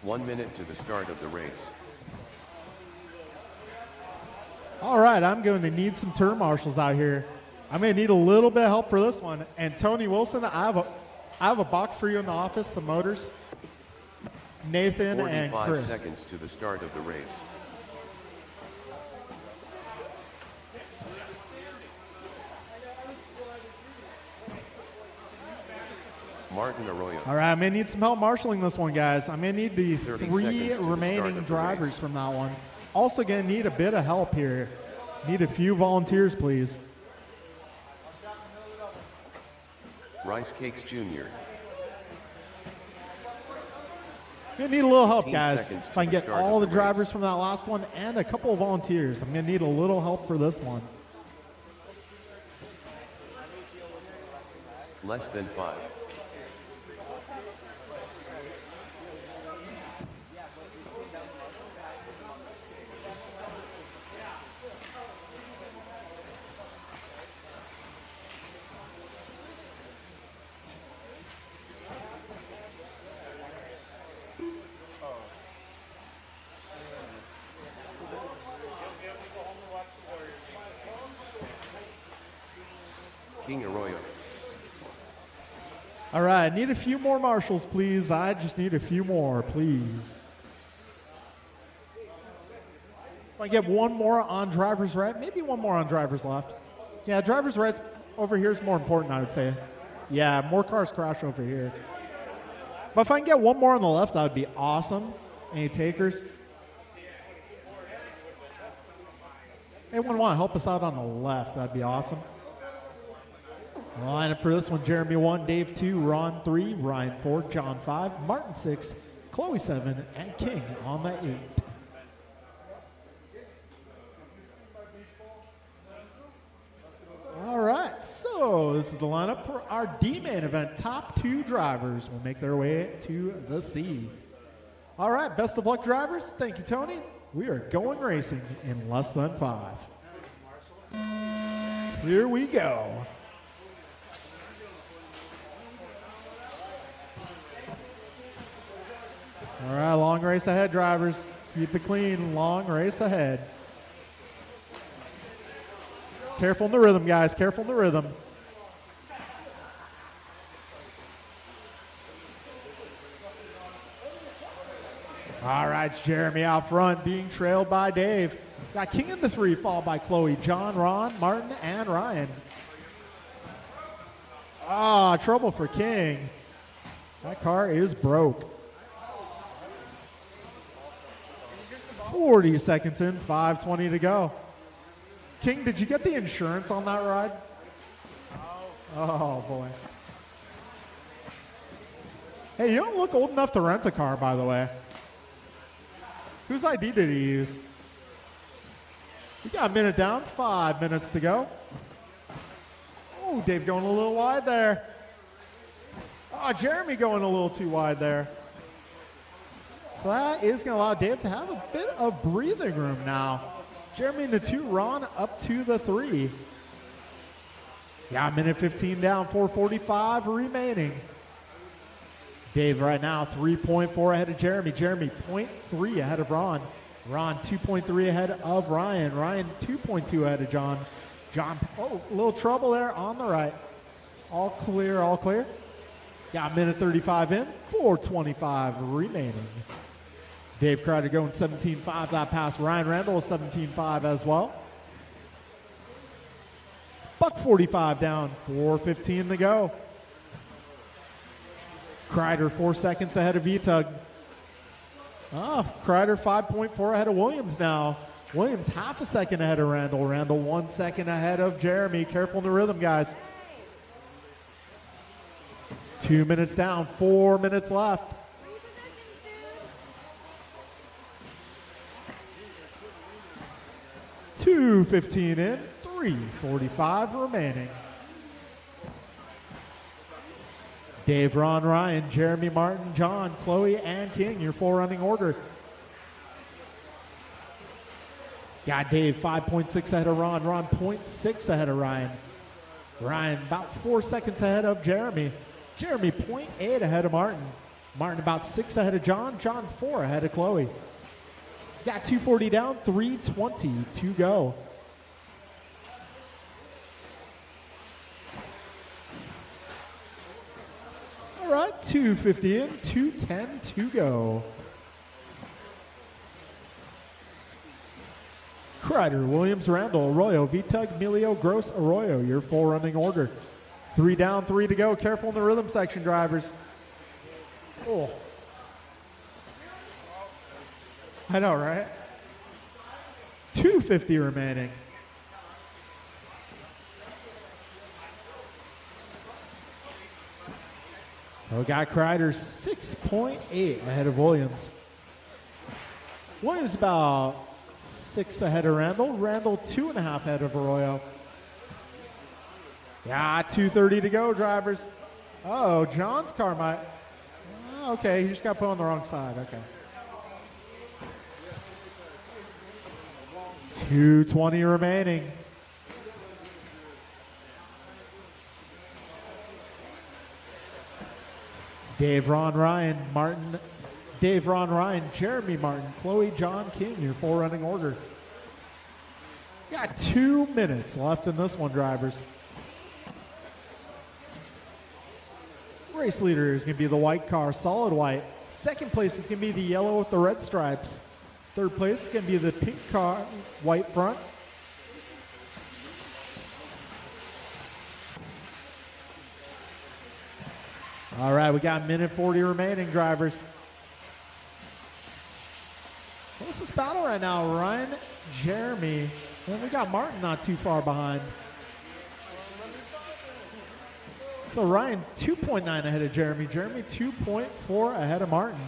Speaker 2: One minute to the start of the race.
Speaker 1: All right, I'm going to need some turn marshals out here. I'm going to need a little bit of help for this one. And Tony Wilson, I have a box for you in the office, some motors. Nathan and
Speaker 2: 45
Speaker 1: Chris.
Speaker 2: seconds to the start of the race. Martin Arroyo.
Speaker 1: All right, I'm going to need some help marshaling this one, guys. I'm going to need the
Speaker 2: 30
Speaker 1: 3
Speaker 2: seconds to the start
Speaker 1: remaining
Speaker 2: of the
Speaker 1: drivers
Speaker 2: race.
Speaker 1: from that one. Also going to need a bit of help here. Need a few volunteers, please.
Speaker 2: Rice Cakes Jr.
Speaker 1: I'm going to need a little help,
Speaker 2: 15
Speaker 1: guys.
Speaker 2: seconds
Speaker 1: If I can
Speaker 2: to the
Speaker 1: get
Speaker 2: start
Speaker 1: all
Speaker 2: of
Speaker 1: the
Speaker 2: the
Speaker 1: drivers
Speaker 2: race.
Speaker 1: from that last one and a couple of volunteers. I'm going to need a little help for this one.
Speaker 2: Less than 5. King Arroyo.
Speaker 1: All right, need a few more marshals, please. I just need a few more, please. If I get one more on driver's right, maybe one more on driver's left. Yeah, driver's right's over here is more important, I would say. Yeah, more cars crash over here. But if I can get one more on the left, that would be awesome. Any takers? Anyone want to help us out on the left? That'd be awesome. Line up for this one: Jeremy 1, Dave 2, Ron 3, Ryan 4, John 5, Martin 6, Chloe 7, and King on the 8. All right, so this is the lineup for our D-main event. Top 2 drivers will make their way to the C. All right, best of luck, drivers. Thank you, Tony. We are going racing in less than 5. Here we go. All right, long race ahead, drivers. Keep it clean. Long race ahead. Careful in the rhythm, guys. Careful in the rhythm. All right, it's Jeremy out front, being trailed by Dave. Got King in the 3, followed by Chloe, John, Ron, Martin, and Ryan. Ah, trouble for King. That car is broke. 40 seconds in, 5:20 to go. King, did you get the insurance on that ride? Oh, boy. Hey, you don't look old enough to rent a car, by the way. Whose ID did he use? We got a minute down, 5 minutes to go. Oh, Dave going a little wide there. Oh, Jeremy going a little too wide there. So that is going to allow Dave to have a bit of breathing room now. Jeremy in the 2, Ron up to the 3. Yeah, minute 15 down, 4:45 remaining. Dave right now 3.4 ahead of Jeremy. Jeremy 0.3 ahead of Ron. Ron 2.3 ahead of Ryan. Ryan 2.2 ahead of John. John, oh, a little trouble there on the right. All clear, all clear. Got minute 35 in, 4:25 remaining. Dave Kreider going 17.5. That pass Ryan Randall 17.5 as well. Buck 45 down, 4:15 to go. Kreider 4 seconds ahead of Vitug. Kreider 5.4 ahead of Williams now. Williams half a second ahead of Randall. Randall 1 second ahead of Jeremy. Careful in the rhythm, guys. 2 minutes down, 4 minutes left. $2:15 in, 3:45 remaining. Dave, Ron, Ryan, Jeremy, Martin, John, Chloe, and King, your 4 running order. Got Dave 5.6 ahead of Ron. Ron 0.6 ahead of Ryan. Ryan about 4 seconds ahead of Jeremy. Jeremy 0.8 ahead of Martin. Martin about 6 ahead of John. John 4 ahead of Chloe. Got 2:40 down, 3:20 to go. All right, 2:50 in, 2:10 to go. Kreider, Williams, Randall, Arroyo, Vitug, Melio, Gross, Arroyo, your 4 running order. 3 down, 3 to go. Careful in the rhythm section, drivers. Oh. I know, right? 2:50 remaining. We got Kreider 6.8 ahead of Williams. Williams about 6 ahead of Randall. Randall 2.5 ahead of Arroyo. Yeah, 2:30 to go, drivers. Oh, John's car might. Oh, okay, he just got put on the wrong side. Okay. 2:20 remaining. Dave, Ron, Ryan, Martin. Dave, Ron, Ryan, Jeremy, Martin, Chloe, John, King, your 4 running order. Got 2 minutes left in this one, drivers. Race leader is going to be the white car, solid white. Second place is going to be the yellow with the red stripes. Third place is going to be the pink car, white front. All right, we got 1:40 remaining, drivers. What's this battle right now? Ryan, Jeremy, and we got Martin not too far behind. So Ryan 2.9 ahead of Jeremy. Jeremy 2.4 ahead of Martin.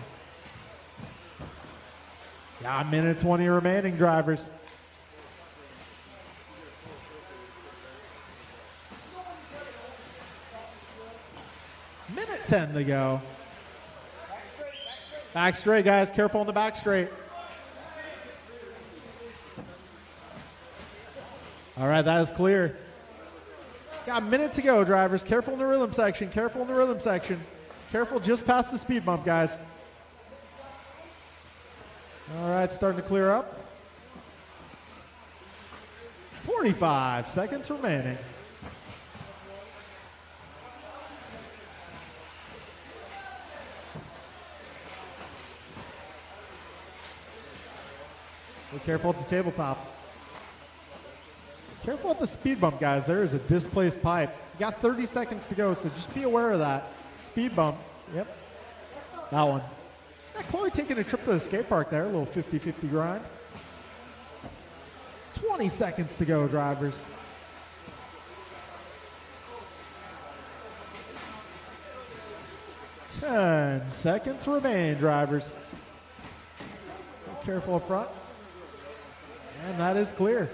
Speaker 1: Yeah, 1:20 remaining, drivers. Minute 10 to go. Back straight, guys. Careful on the back straight. All right, that is clear. Got a minute to go, drivers. Careful in the rhythm section. Careful in the rhythm section. Careful just past the speed bump, guys. All right, starting to clear up. 45 seconds remaining. Be careful at the tabletop. Careful at the speed bump, guys. There is a displaced pipe. You got 30 seconds to go, so just be aware of that. Speed bump. Yep. That one. Yeah, Chloe taking a trip to the skate park there. A little 50-50 grind. 20 seconds to go, drivers. Ten seconds remain, drivers. Be careful up front. And that is clear.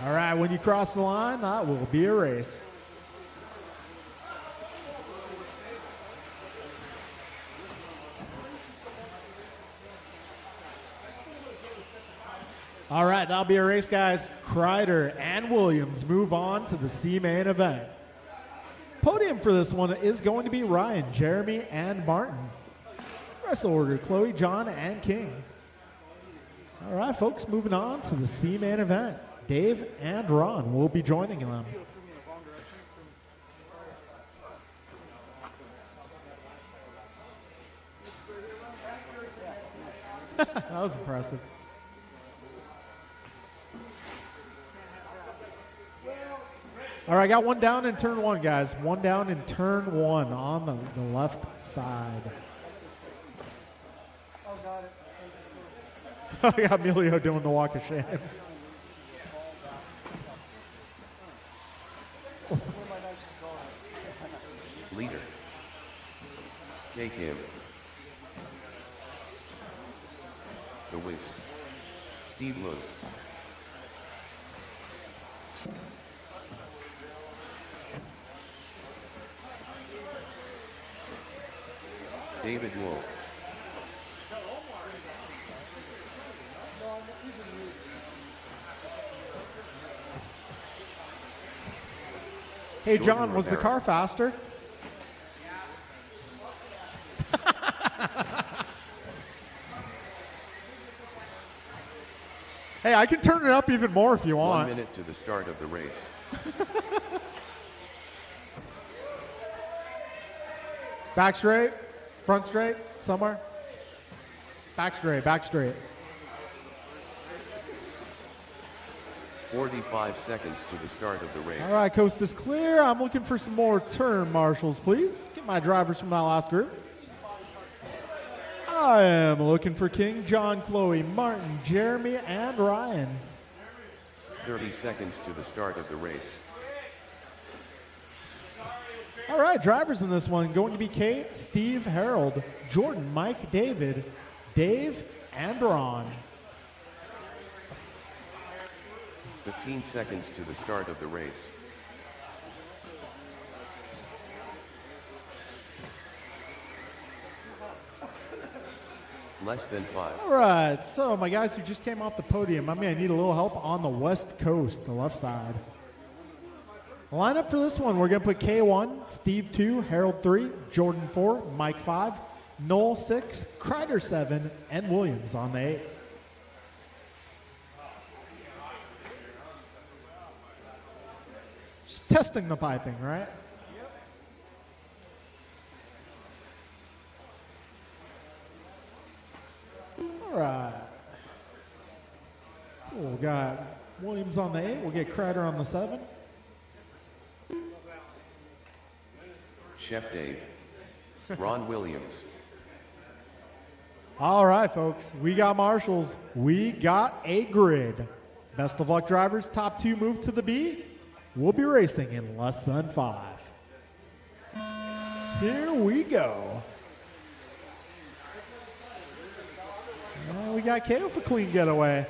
Speaker 1: All right, when you cross the line, that will be a race. All right, that'll be a race, guys. Kreider and Williams move on to the C main event. Podium for this one is going to be Ryan, Jeremy, and Martin. Wrestle order, Chloe, John, and King. All right, folks, moving on to the C main event. Dave and Ron will be joining them. That was impressive. All right, I got one down in turn one, guys. One down in turn one on the left side. I got Emilio doing the walk of shame.
Speaker 2: Leader. K. Kim. The Wiz. Steve Lowe. David Wolf.
Speaker 1: Hey,
Speaker 2: Jordan
Speaker 1: John, was the
Speaker 2: Rivera.
Speaker 1: car faster? Hey, I can turn it up even more if you
Speaker 2: 1
Speaker 1: want.
Speaker 2: minute to the start of the race.
Speaker 1: Back straight, front straight, somewhere. Back straight, back straight.
Speaker 2: 45 seconds to the start of the race.
Speaker 1: All right, coast is clear. I'm looking for some more turn marshals, please. Get my drivers from that last group. I am looking for King, John, Chloe, Martin, Jeremy, and Ryan.
Speaker 2: 30 seconds to the start of the race.
Speaker 1: All right, drivers in this one going to be Kate, Steve, Harold, Jordan, Mike, David, Dave, and Ron.
Speaker 2: 15 seconds to the start of the race. Less than 5.
Speaker 1: All right, so my guys who just came off the podium, I need a little help on the west coast, the left side. Lineup for this one, we're going to put K1, Steve 2, Harold 3, Jordan 4, Mike 5, Noel 6, Kreider 7, and Williams on the 8. Just testing the piping, right? All right. Cool. We got Williams on the 8. We'll get Kreider on the 7.
Speaker 2: Chef Dave. Ron Williams.
Speaker 1: All right, folks. We got marshals. We got a grid. Best of luck, drivers. Top 2 move to the B. We'll be racing in less than 5. Here we go. And we got KO for clean getaway.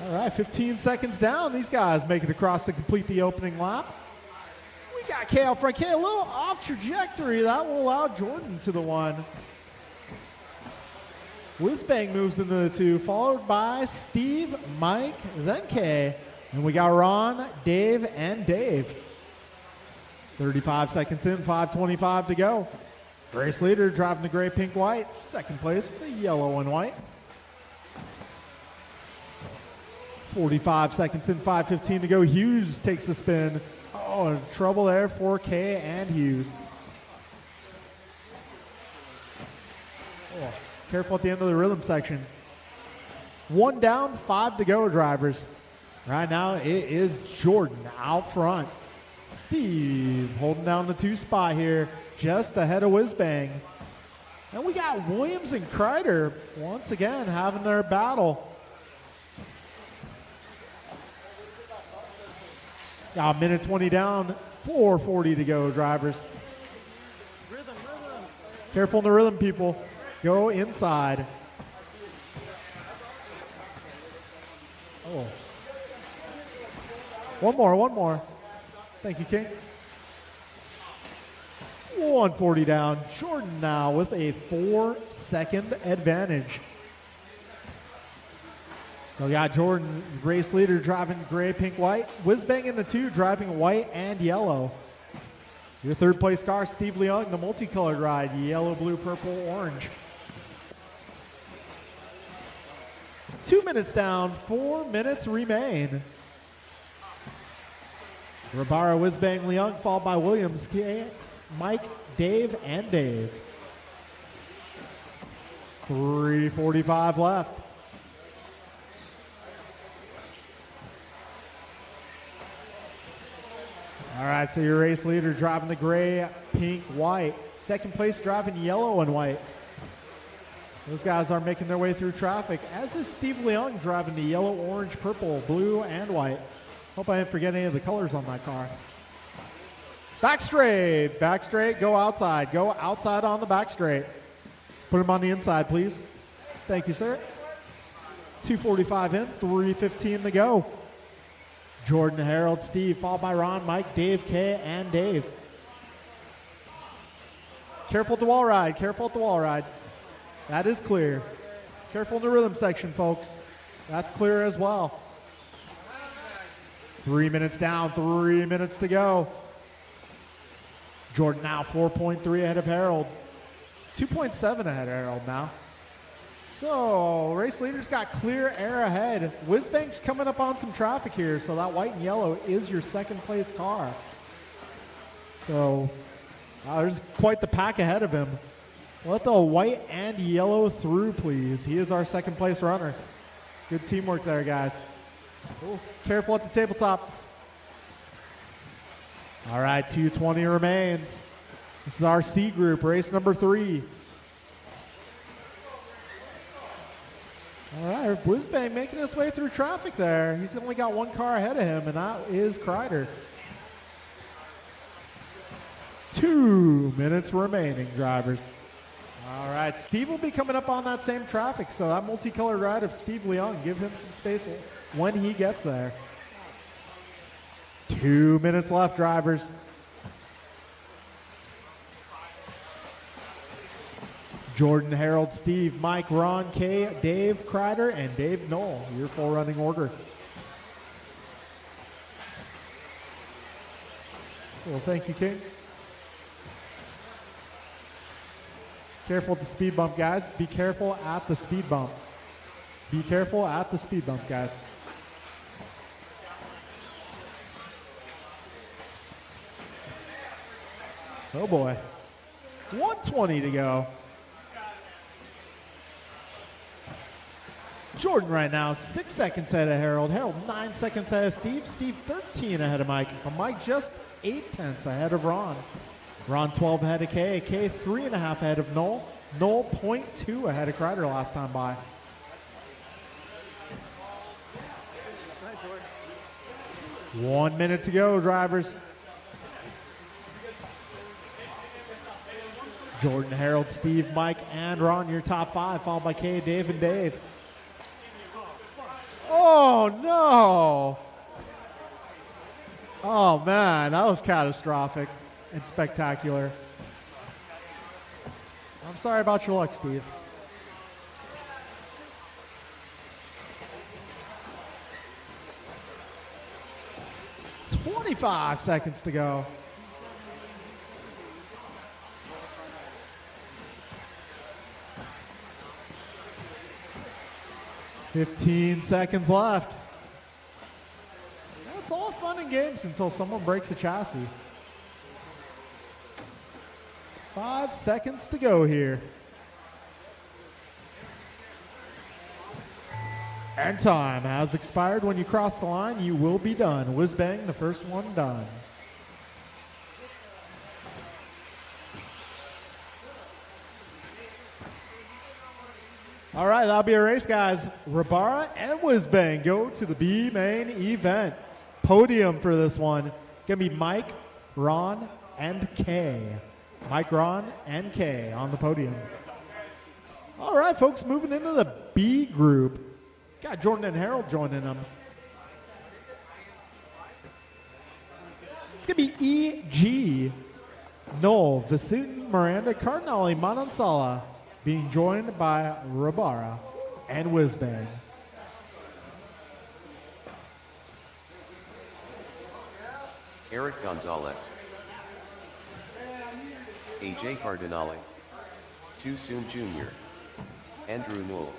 Speaker 1: All right, 15 seconds down. These guys make it across to complete the opening lap. We got Kay out front. Kay a little off trajectory. That will allow Jordan to the 1. Whizbang moves into the 2, followed by Steve, Mike, then Kay. And we got Ron, Dave, and Dave. 35 seconds in, 5:25 to go. Race leader driving the gray, pink, white. Second place, the yellow and white. 45 seconds in, 5:15 to go. Hughes takes the spin. Oh, trouble there for Kay and Hughes. Oh, careful at the end of the rhythm section. 1 down, 5 to go, drivers. Right now, it is Jordan out front. Steve holding down the 2 spot here, just ahead of Whizbang. And we got Williams and Kreider once again having their battle. Got a minute 20 down, 4:40 to go, drivers. Careful in the rhythm, people. Go inside. Oh. One more. Thank you, King. 140 down. Jordan now with a 4-second advantage. So we got Jordan, race leader, driving gray, pink, white. Whizbang in the 2, driving white and yellow. Your third place car, Steve Leung, the multicolored ride, yellow, blue, purple, orange. 2 minutes down, 4 minutes remain. Rabara, Whizbang, Leung, followed by Williams, Kay, Mike, Dave, and Dave. 3:45 left. All right, so your race leader driving the gray, pink, white. Second place driving yellow and white. Those guys are making their way through traffic, as is Steve Leung driving the yellow, orange, purple, blue, and white. Hope I didn't forget any of the colors on that car. Back straight, go outside. Go outside on the back straight. Put him on the inside, please. Thank you, sir. 2:45 in, 3:15 to go. Jordan, Harold, Steve, followed by Ron, Mike, Dave, Kay, and Dave. Careful at the wall ride. That is clear. Careful in the rhythm section, folks. That's clear as well. 3 minutes down, 3 minutes to go. Jordan now 4.3 ahead of Harold. 2.7 ahead of Harold now. So, race leaders got clear air ahead. Whizbang's coming up on some traffic here, so that white and yellow is your second place car. So, there's quite the pack ahead of him. Let the white and yellow through, please. He is our second place runner. Good teamwork there, guys. Ooh, careful at the tabletop. All right, 2:20 remains. This is our C group, race number 3. All right, Whizbang making his way through traffic there. He's only got 1 car ahead of him, and that is Kreider. 2 minutes remaining, drivers. All right, Steve will be coming up on that same traffic, so that multicolored ride of Steve Leung, give him some space when he gets there. 2 minutes left, drivers. Jordan, Harold, Steve, Mike, Ron, Kay, Dave, Kreider, and Dave Knoll, your full running order. Well, thank you, King. Careful at the speed bump, guys. Be careful at the speed bump. Be careful at the speed bump, guys. Oh boy. 1:20 to go. Jordan right now, 6 seconds ahead of Harold. Harold 9 seconds ahead of Steve. Steve 13 ahead of Mike. Mike just 0.8 ahead of Ron. Ron 12 ahead of Kay. Kay 3.5 ahead of Knoll. Knoll 0.2 ahead of Kreider last time by. One minute to go, drivers. Jordan, Harold, Steve, Mike, and Ron, your top 5, followed by Kay, Dave, and Dave. Oh, no. Oh, man, that was catastrophic and spectacular. I'm sorry about your luck, Steve. It's 25 seconds to go. $15 seconds left. It's all fun and games until someone breaks the chassis. 5 seconds to go here. And time has expired. When you cross the line, you will be done. Whiz bang, the first one done. All right, that'll be a race, guys. Rabara and Whiz bang go to the B main event. Podium for this one gonna be Mike, Ron, and Kay. Mike, Ron, and Kay on the podium. All right, folks, moving into the B group. Got Jordan and Harold joining them. It's going to be E.G., Noel, Vasutin, Miranda, Cardinale, Manansala, being joined by Rabara and Whizbang.
Speaker 2: Eric Gonzalez. AJ Cardinale. Too Soon Jr. Andrew Newell.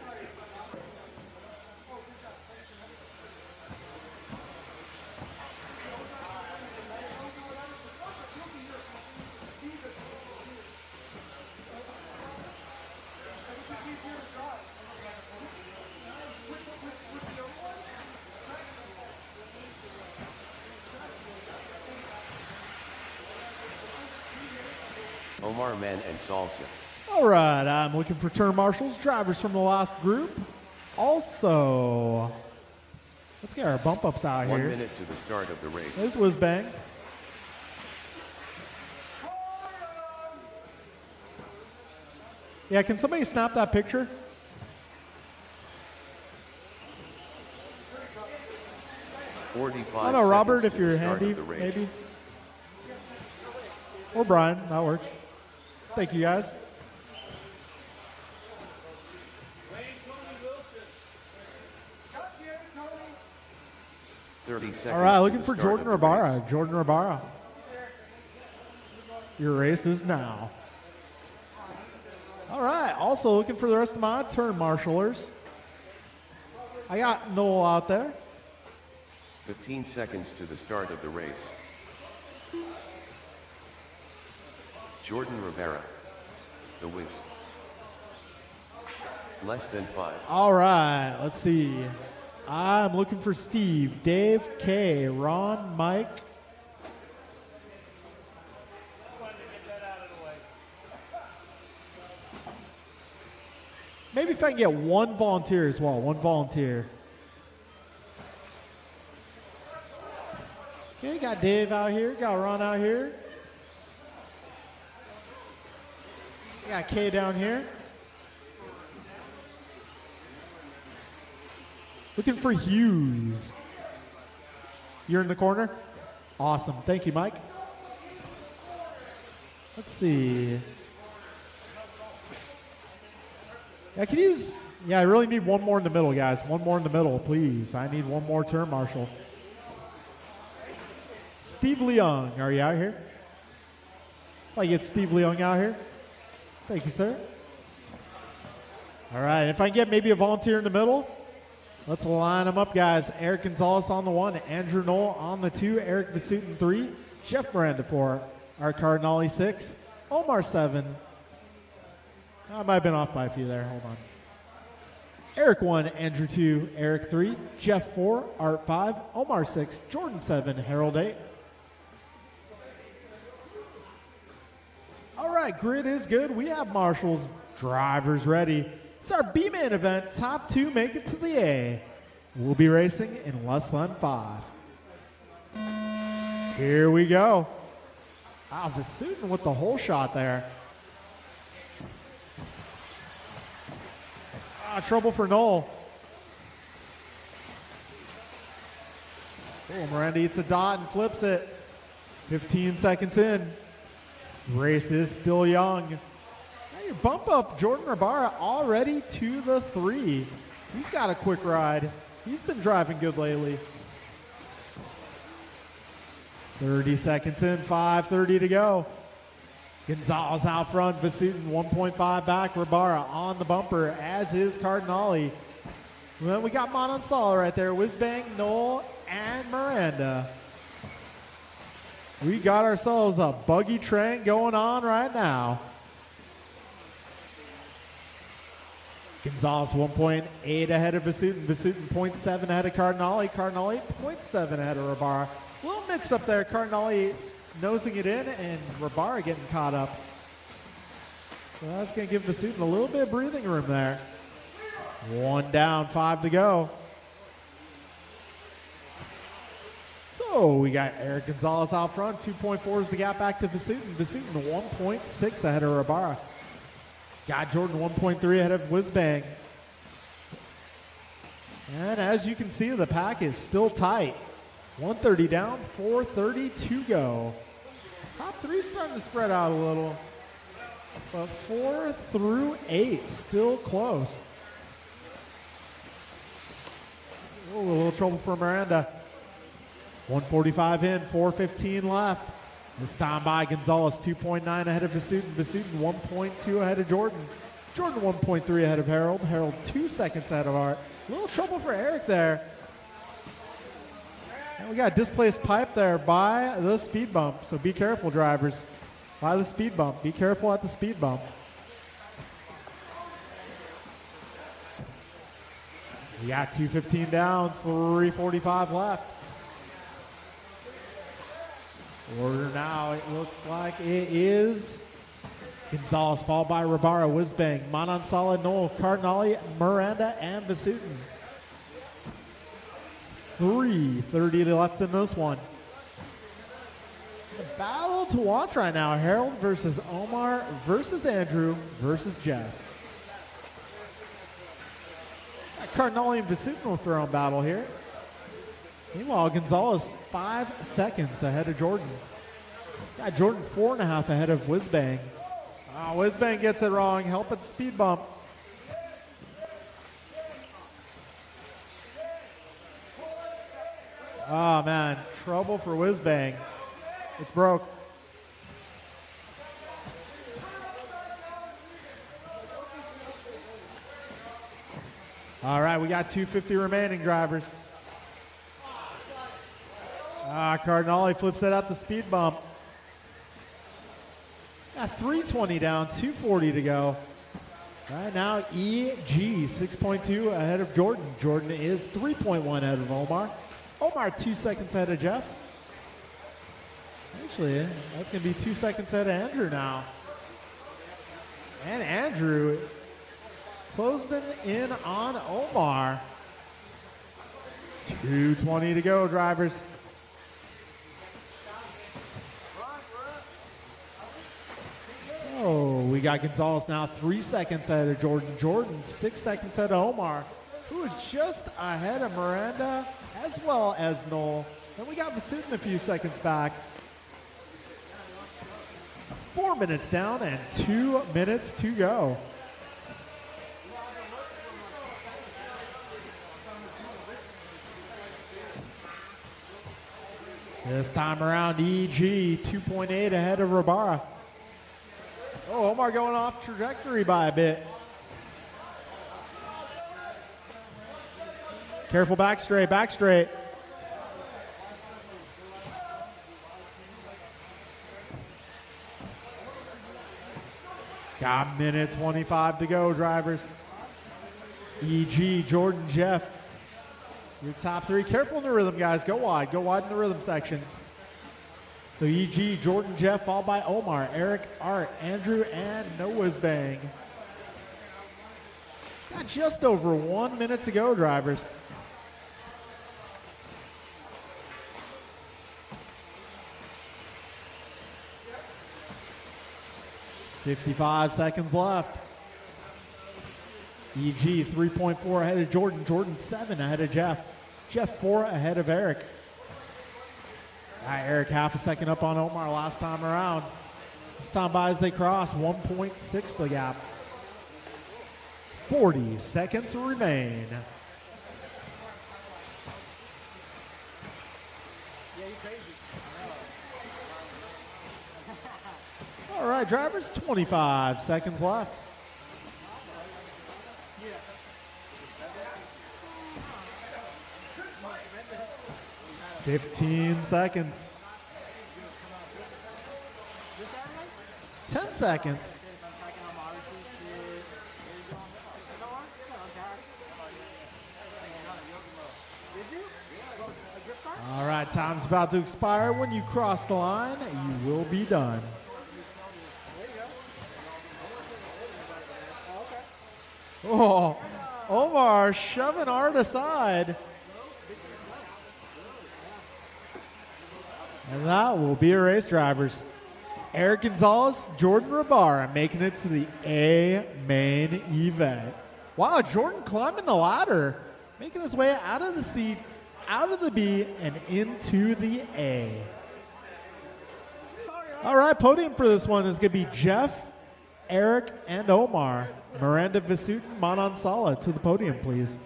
Speaker 2: Omar Men and Salsa.
Speaker 1: All right, I'm looking for turn marshals, drivers from the last group. Also, let's get our bump ups out
Speaker 2: 1
Speaker 1: here.
Speaker 2: minute to the start of the race.
Speaker 1: There's Whizbang. Yeah, can somebody snap that picture? I
Speaker 2: 45
Speaker 1: don't know, Robert,
Speaker 2: seconds
Speaker 1: if
Speaker 2: to the
Speaker 1: you're
Speaker 2: start
Speaker 1: handy,
Speaker 2: of the race.
Speaker 1: maybe. Or Brian, that works. Thank you, guys.
Speaker 2: 30 seconds.
Speaker 1: All right,
Speaker 2: to
Speaker 1: looking
Speaker 2: the
Speaker 1: for
Speaker 2: start
Speaker 1: Jordan
Speaker 2: of the race.
Speaker 1: Rabara. Jordan Rabara. Your race is now. All right, also looking for the rest of my turn marshalers. I got Noel out there.
Speaker 2: 15 seconds to the start of the race. Jordan Rivera. The Wiz. Less than 5.
Speaker 1: All right, let's see. I'm looking for Steve, Dave, K, Ron, Mike. Maybe if I can get one volunteer as well, one volunteer. Okay, got Dave out here, got Ron out here. Got K down here. Looking for Hughes. You're in the corner? Awesome. Thank you, Mike. Let's see. I could use, I really need one more in the middle, guys. One more in the middle, please. I need one more turn marshal. Steve Leung, are you out here? If I get Steve Leung out here. Thank you, sir. All right, if I can get maybe a volunteer in the middle, let's line them up, guys. Eric Gonzalez on the 1, Andrew Knoll on the 2, Eric Vasutin 3, Jeff Miranda 4, our Cardinale 6, Omar 7. I might have been off by a few there. Hold on. Eric 1, Andrew 2, Eric 3, Jeff 4, Art 5, Omar 6, Jordan 7, Harold 8. All right, grid is good. We have marshals, drivers ready. It's our B-Man event. Top 2 make it to the A. We'll be racing in less than 5. Here we go. Wow, Vasutin with the whole shot there. Trouble for Noel. Oh, Miranda eats a dot and flips it. 15 seconds in. This race is still young. Now you bump up Jordan Rabara already to the 3. He's got a quick ride. He's been driving good lately. 30 seconds in, 5:30 to go. Gonzalez out front, Vasutin 1.5 back, Rabara on the bumper, as is Cardinale. Then we got Manansala right there, Whizbang, Knoll, and Miranda. We got ourselves a buggy train going on right now. Gonzalez 1.8 ahead of Vasutin, Vasutin 0.7 ahead of Cardinale, Cardinale 0.7 ahead of Rabara. A little mix up there, Cardinale nosing it in and Rabara getting caught up. So that's going to give Vasutin a little bit of breathing room there. 1 down, 5 to go. So we got Eric Gonzalez out front. 2.4 is the gap back to Vasutin. Vasutin 1.6 ahead of Rabara. Got Jordan 1.3 ahead of Whizbang. And as you can see, the pack is still tight. 130 down, 4:30 to go. Top 3 starting to spread out a little. But 4 through 8 still close. Oh, a little trouble for Miranda. 145 in, 4:15 left. This time by Gonzalez, 2.9 ahead of Vasutin. Vasutin 1.2 ahead of Jordan. Jordan 1.3 ahead of Harold. Harold 2 seconds ahead of Art. A little trouble for Eric there. And we got a displaced pipe there by the speed bump. So be careful, drivers. By the speed bump. Be careful at the speed bump. We got 2:15 down, 3:45 left. Order now, it looks like it is Gonzalez, followed by Rabara, Whizbang, Manansala, Knoll, Cardinale, Miranda, and Vasutin. 3:30 left in this one. The battle to watch right now, Harold versus Omar versus Andrew versus Jeff. Cardinale and Vasutin will throw in battle here. Meanwhile, Gonzalez 5 seconds ahead of Jordan. Got Jordan 4.5 ahead of Whizbang. Whizbang gets it wrong. Help at the speed bump. Oh man, trouble for Whizbang. It's broke. All right, we got 250 remaining, drivers. Cardinale flips that out the speed bump. Got 320 down, 240 to go. Right now, EG 6.2 ahead of Jordan. Jordan is 3.1 ahead of Omar. Omar 2 seconds ahead of Jeff. Actually, that's going to be 2 seconds ahead of Andrew now. And Andrew closing in on Omar. 2:20 to go, drivers. Oh, we got Gonzalez now 3 seconds ahead of Jordan. Jordan 6 seconds ahead of Omar, who is just ahead of Miranda as well as Knoll. Then we got Vasutin a few seconds back. 4 minutes down and 2 minutes to go. This time around, EG 2.8 ahead of Rabara. Oh, Omar going off trajectory by a bit. Careful back straight, back straight. Got minute 25 to go, drivers. EG, Jordan, Jeff. Your top 3. Careful in the rhythm, guys. Go wide in the rhythm section. So EG, Jordan, Jeff, followed by Omar, Eric, Art, Andrew, and Noah's Bang. Got just over 1 minute to go, drivers. $55 seconds left. EG 3.4 ahead of Jordan. Jordan 7 ahead of Jeff. Jeff 4 ahead of Eric. All right, Eric, half a second up on Omar last time around. This time by as they cross, 1.6 the gap. 40 seconds remain. All right, drivers, 25 seconds left. Yeah. 15 seconds. 10 seconds. All right, time's about to expire. When you cross the line, you will be done. Oh, Omar shoving Art aside. And that will be a race, drivers. Eric Gonzalez, Jordan Rabara making it to the A main event. Wow, Jordan climbing the ladder, making his way out of the seat, out of the B, and into the A. All right, podium for this one is going to be Jeff, Eric, and Omar. Miranda Vasutin, Manan Sala to the podium, please.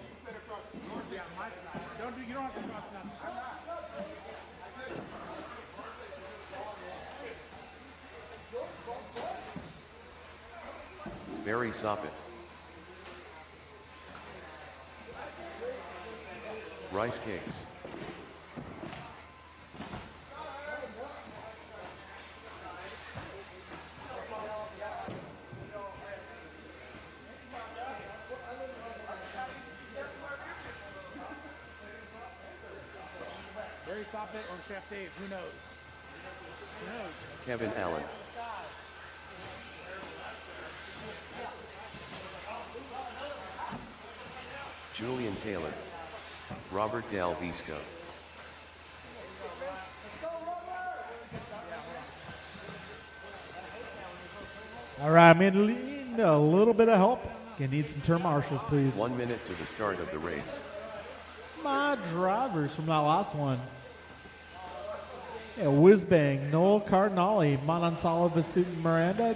Speaker 2: Barry Soppit. Rice cakes.
Speaker 3: Barry Soppit or Chef Dave, who knows? Who knows?
Speaker 2: Kevin Allen. Julian Taylor. Robert Del Visco.
Speaker 1: All right, I'm going to need a little bit of help. Gonna need some turn marshals, please.
Speaker 2: 1 minute to the start of the race.
Speaker 1: My drivers from that last one. Yeah, Whizbang, Noel Cardinale, Manan Sala, Vasutin, Miranda.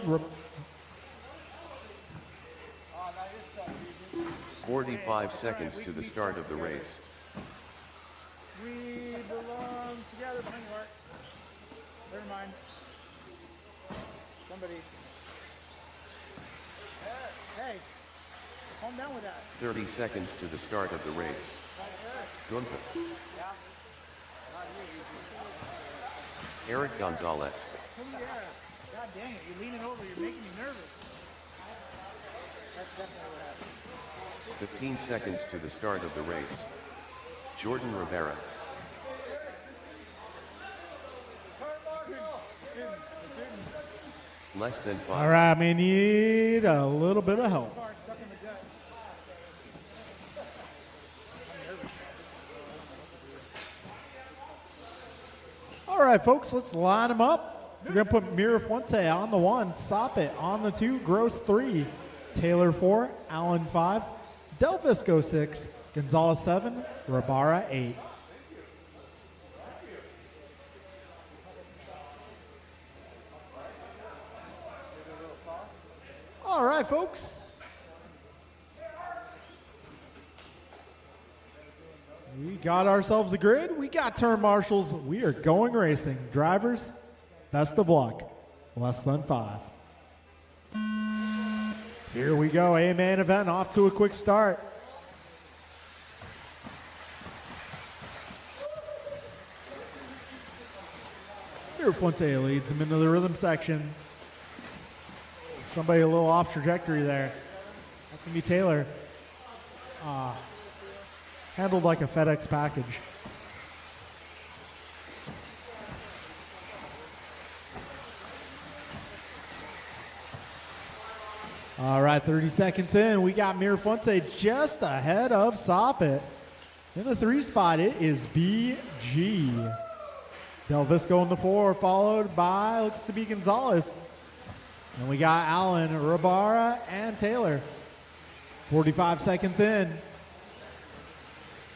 Speaker 2: 45 seconds to the start of the race.
Speaker 3: We belong together, bring work. Never mind. Somebody. Hey, calm down with that.
Speaker 2: 30 seconds to the start of the race. Gunther. Eric Gonzalez.
Speaker 3: Come here. God dang it, you're leaning over, you're making me nervous. That's definitely what happened.
Speaker 2: 15 seconds to the start of the race. Jordan Rivera. Less than 5.
Speaker 1: All right, we need a little bit of help. All right, folks, let's line them up. We're going to put Mirafuente on the 1, Soppit on the 2, Gross 3, Taylor 4, Allen 5, Del Visco 6, Gonzalez 7, Rabara 8. All right, folks. We got ourselves a grid. We got turn marshals. We are going racing. Drivers, best of luck. Less than 5. Here we go. A main event off to a quick start. Mirafuente leads him into the rhythm section. Somebody a little off trajectory there. That's going to be Taylor. Handled like a FedEx package. All right, 30 seconds in. We got Mirafuente just ahead of Soppit. In the 3 spot, it is BG. Del Visco in the 4, followed by, looks to be Gonzalez. And we got Allen, Rabara, and Taylor. 45 seconds in.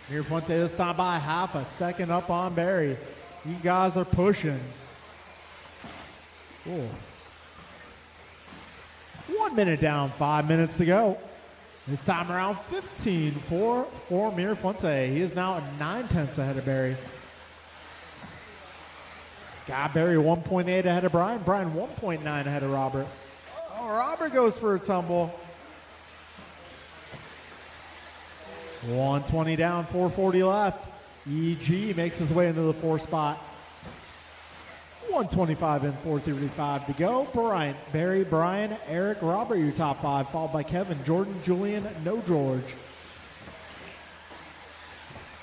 Speaker 1: Mirafuente this time by half a second up on Barry. These guys are pushing. Ooh. 1 minute down, 5 minutes to go. This time around 15 for Mirafonte. He is now 9/10 ahead of Barry. Got Barry 1.8 ahead of Brian. Brian 1.9 ahead of Robert. Oh, Robert goes for a tumble. 120 down, 440 left. EG makes his way into the 4th spot. 125 and 435 to go. Bryant, Barry, Brian, Eric, Robert, your top 5, followed by Kevin, Jordan, Julian, no George.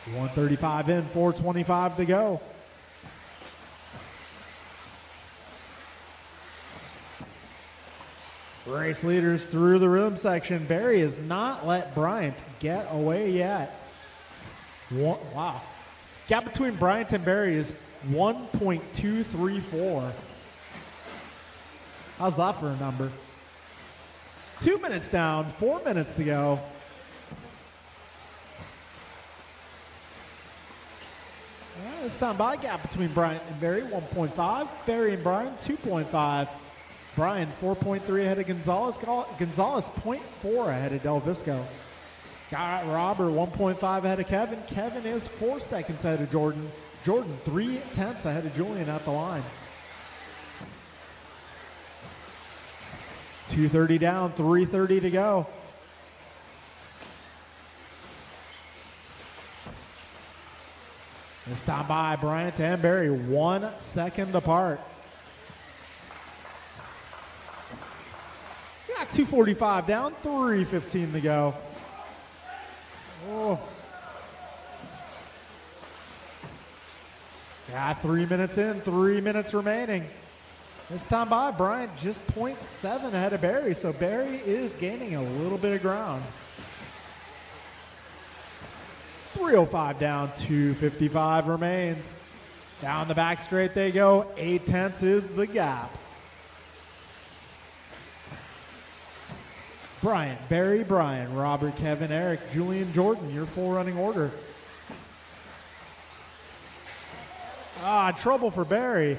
Speaker 1: 135 in, 425 to go. Race leaders through the room section. Barry has not let Bryant get away yet. Wow. Gap between Bryant and Barry is 1.234. How's that for a number? 2 minutes down, 4 minutes to go. This time by gap between Bryant and Barry, 1.5. Barry and Brian, 2.5. Brian, 4.3 ahead of Gonzalez. Gonzalez, 0.4 ahead of Del Visco. Got Robert, 1.5 ahead of Kevin. Kevin is 4 seconds ahead of Jordan. Jordan, 3/10 ahead of Julian at the line. 2:30 down, 3:30 to go. This time by Bryant and Barry, 1 second apart. We got 2:45 down, 3:15 to go. Oh. Got 3 minutes in, 3 minutes remaining. This time by Bryant, just 0.7 ahead of Barry, so Barry is gaining a little bit of ground. 3:05 down, 2:55 remains. Down the back straight they go, 8/10 is the gap. Bryant, Barry, Brian, Robert, Kevin, Eric, Julian, Jordan, your 4 running order. Trouble for Barry.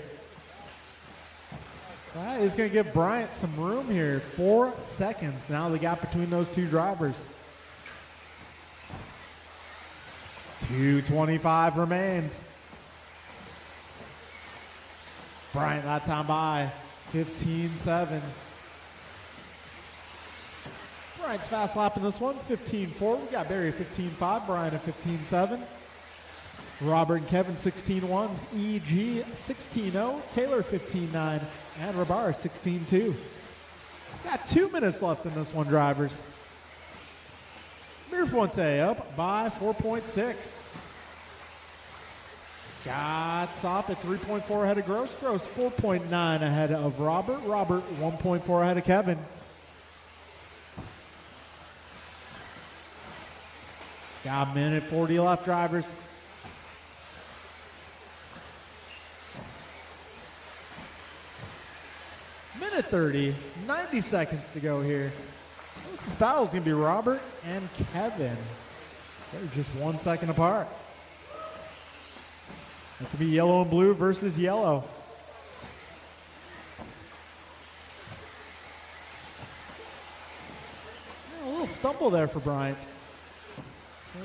Speaker 1: So that is going to give Bryant some room here. 4 seconds now the gap between those 2 drivers. 2:25 remains. Bryant that time by 15.7. Bryant's fast lap in this one, 15.4. We got Barry 15.5, Brian at 15.7. Robert and Kevin 16.1s, EG 16.0, Taylor 15.9, and Rabar 16.2. Got 2 minutes left in this one, drivers. Mirafonte up by 4.6. Got Sop at 3.4 ahead of Gross. Gross 4.9 ahead of Robert. Robert 1.4 ahead of Kevin. Got a minute 40 left, drivers. Minute 30, 90 seconds to go here. This battle's going to be Robert and Kevin. They're just 1 second apart. It's going to be yellow and blue versus yellow. A little stumble there for Bryant.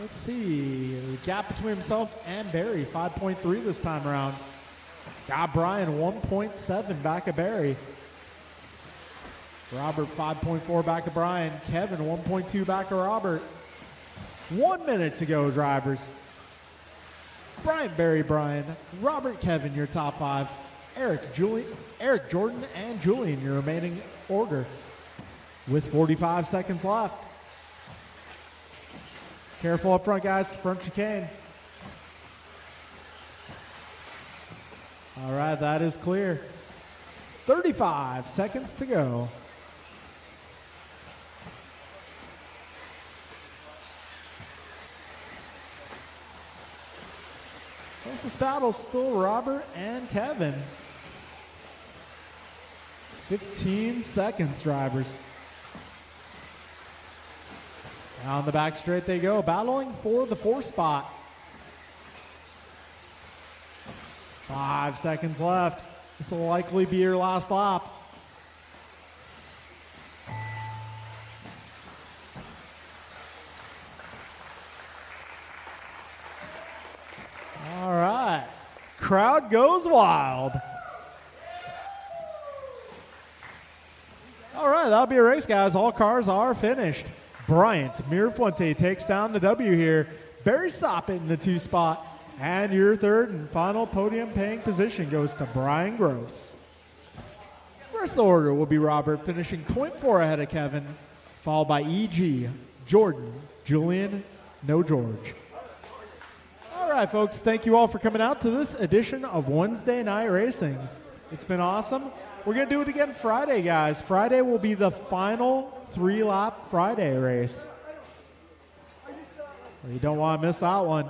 Speaker 1: Let's see. The gap between himself and Barry, 5.3 this time around. Got Brian 1.7 back of Barry. Robert 5.4 back to Brian. Kevin 1.2 back to Robert. 1 minute to go, drivers. Brian, Barry, Brian, Robert, Kevin, your top 5. Eric, Jordan, and Julian, your remaining order. With 45 seconds left. Careful up front, guys. Front chicane. All right, that is clear. 35 seconds to go. This battle still Robert and Kevin. 15 seconds, drivers. Down the back straight they go, battling for the 4th spot. 5 seconds left. This will likely be your last lap. All right. Crowd goes wild. All right, that'll be a race, guys. All cars are finished. Bryant Mirafuente takes down the W here. Barry Soppett in the 2 spot. And your third and final podium paying position goes to Brian Gross. Rest of the order will be Robert finishing 0.4 ahead of Kevin, followed by E.G., Jordan, Julian, No George. All right, folks, thank you all for coming out to this edition of Wednesday Night Racing. It's been awesome. We're going to do it again Friday, guys. Friday will be the final 3-lap Friday race. You don't want to miss that one.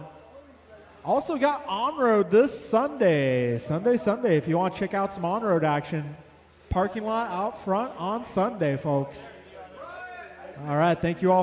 Speaker 1: Also got on-road this Sunday. Sunday, if you want to check out some on-road action. Parking lot out front on Sunday, folks. All right, thank you all.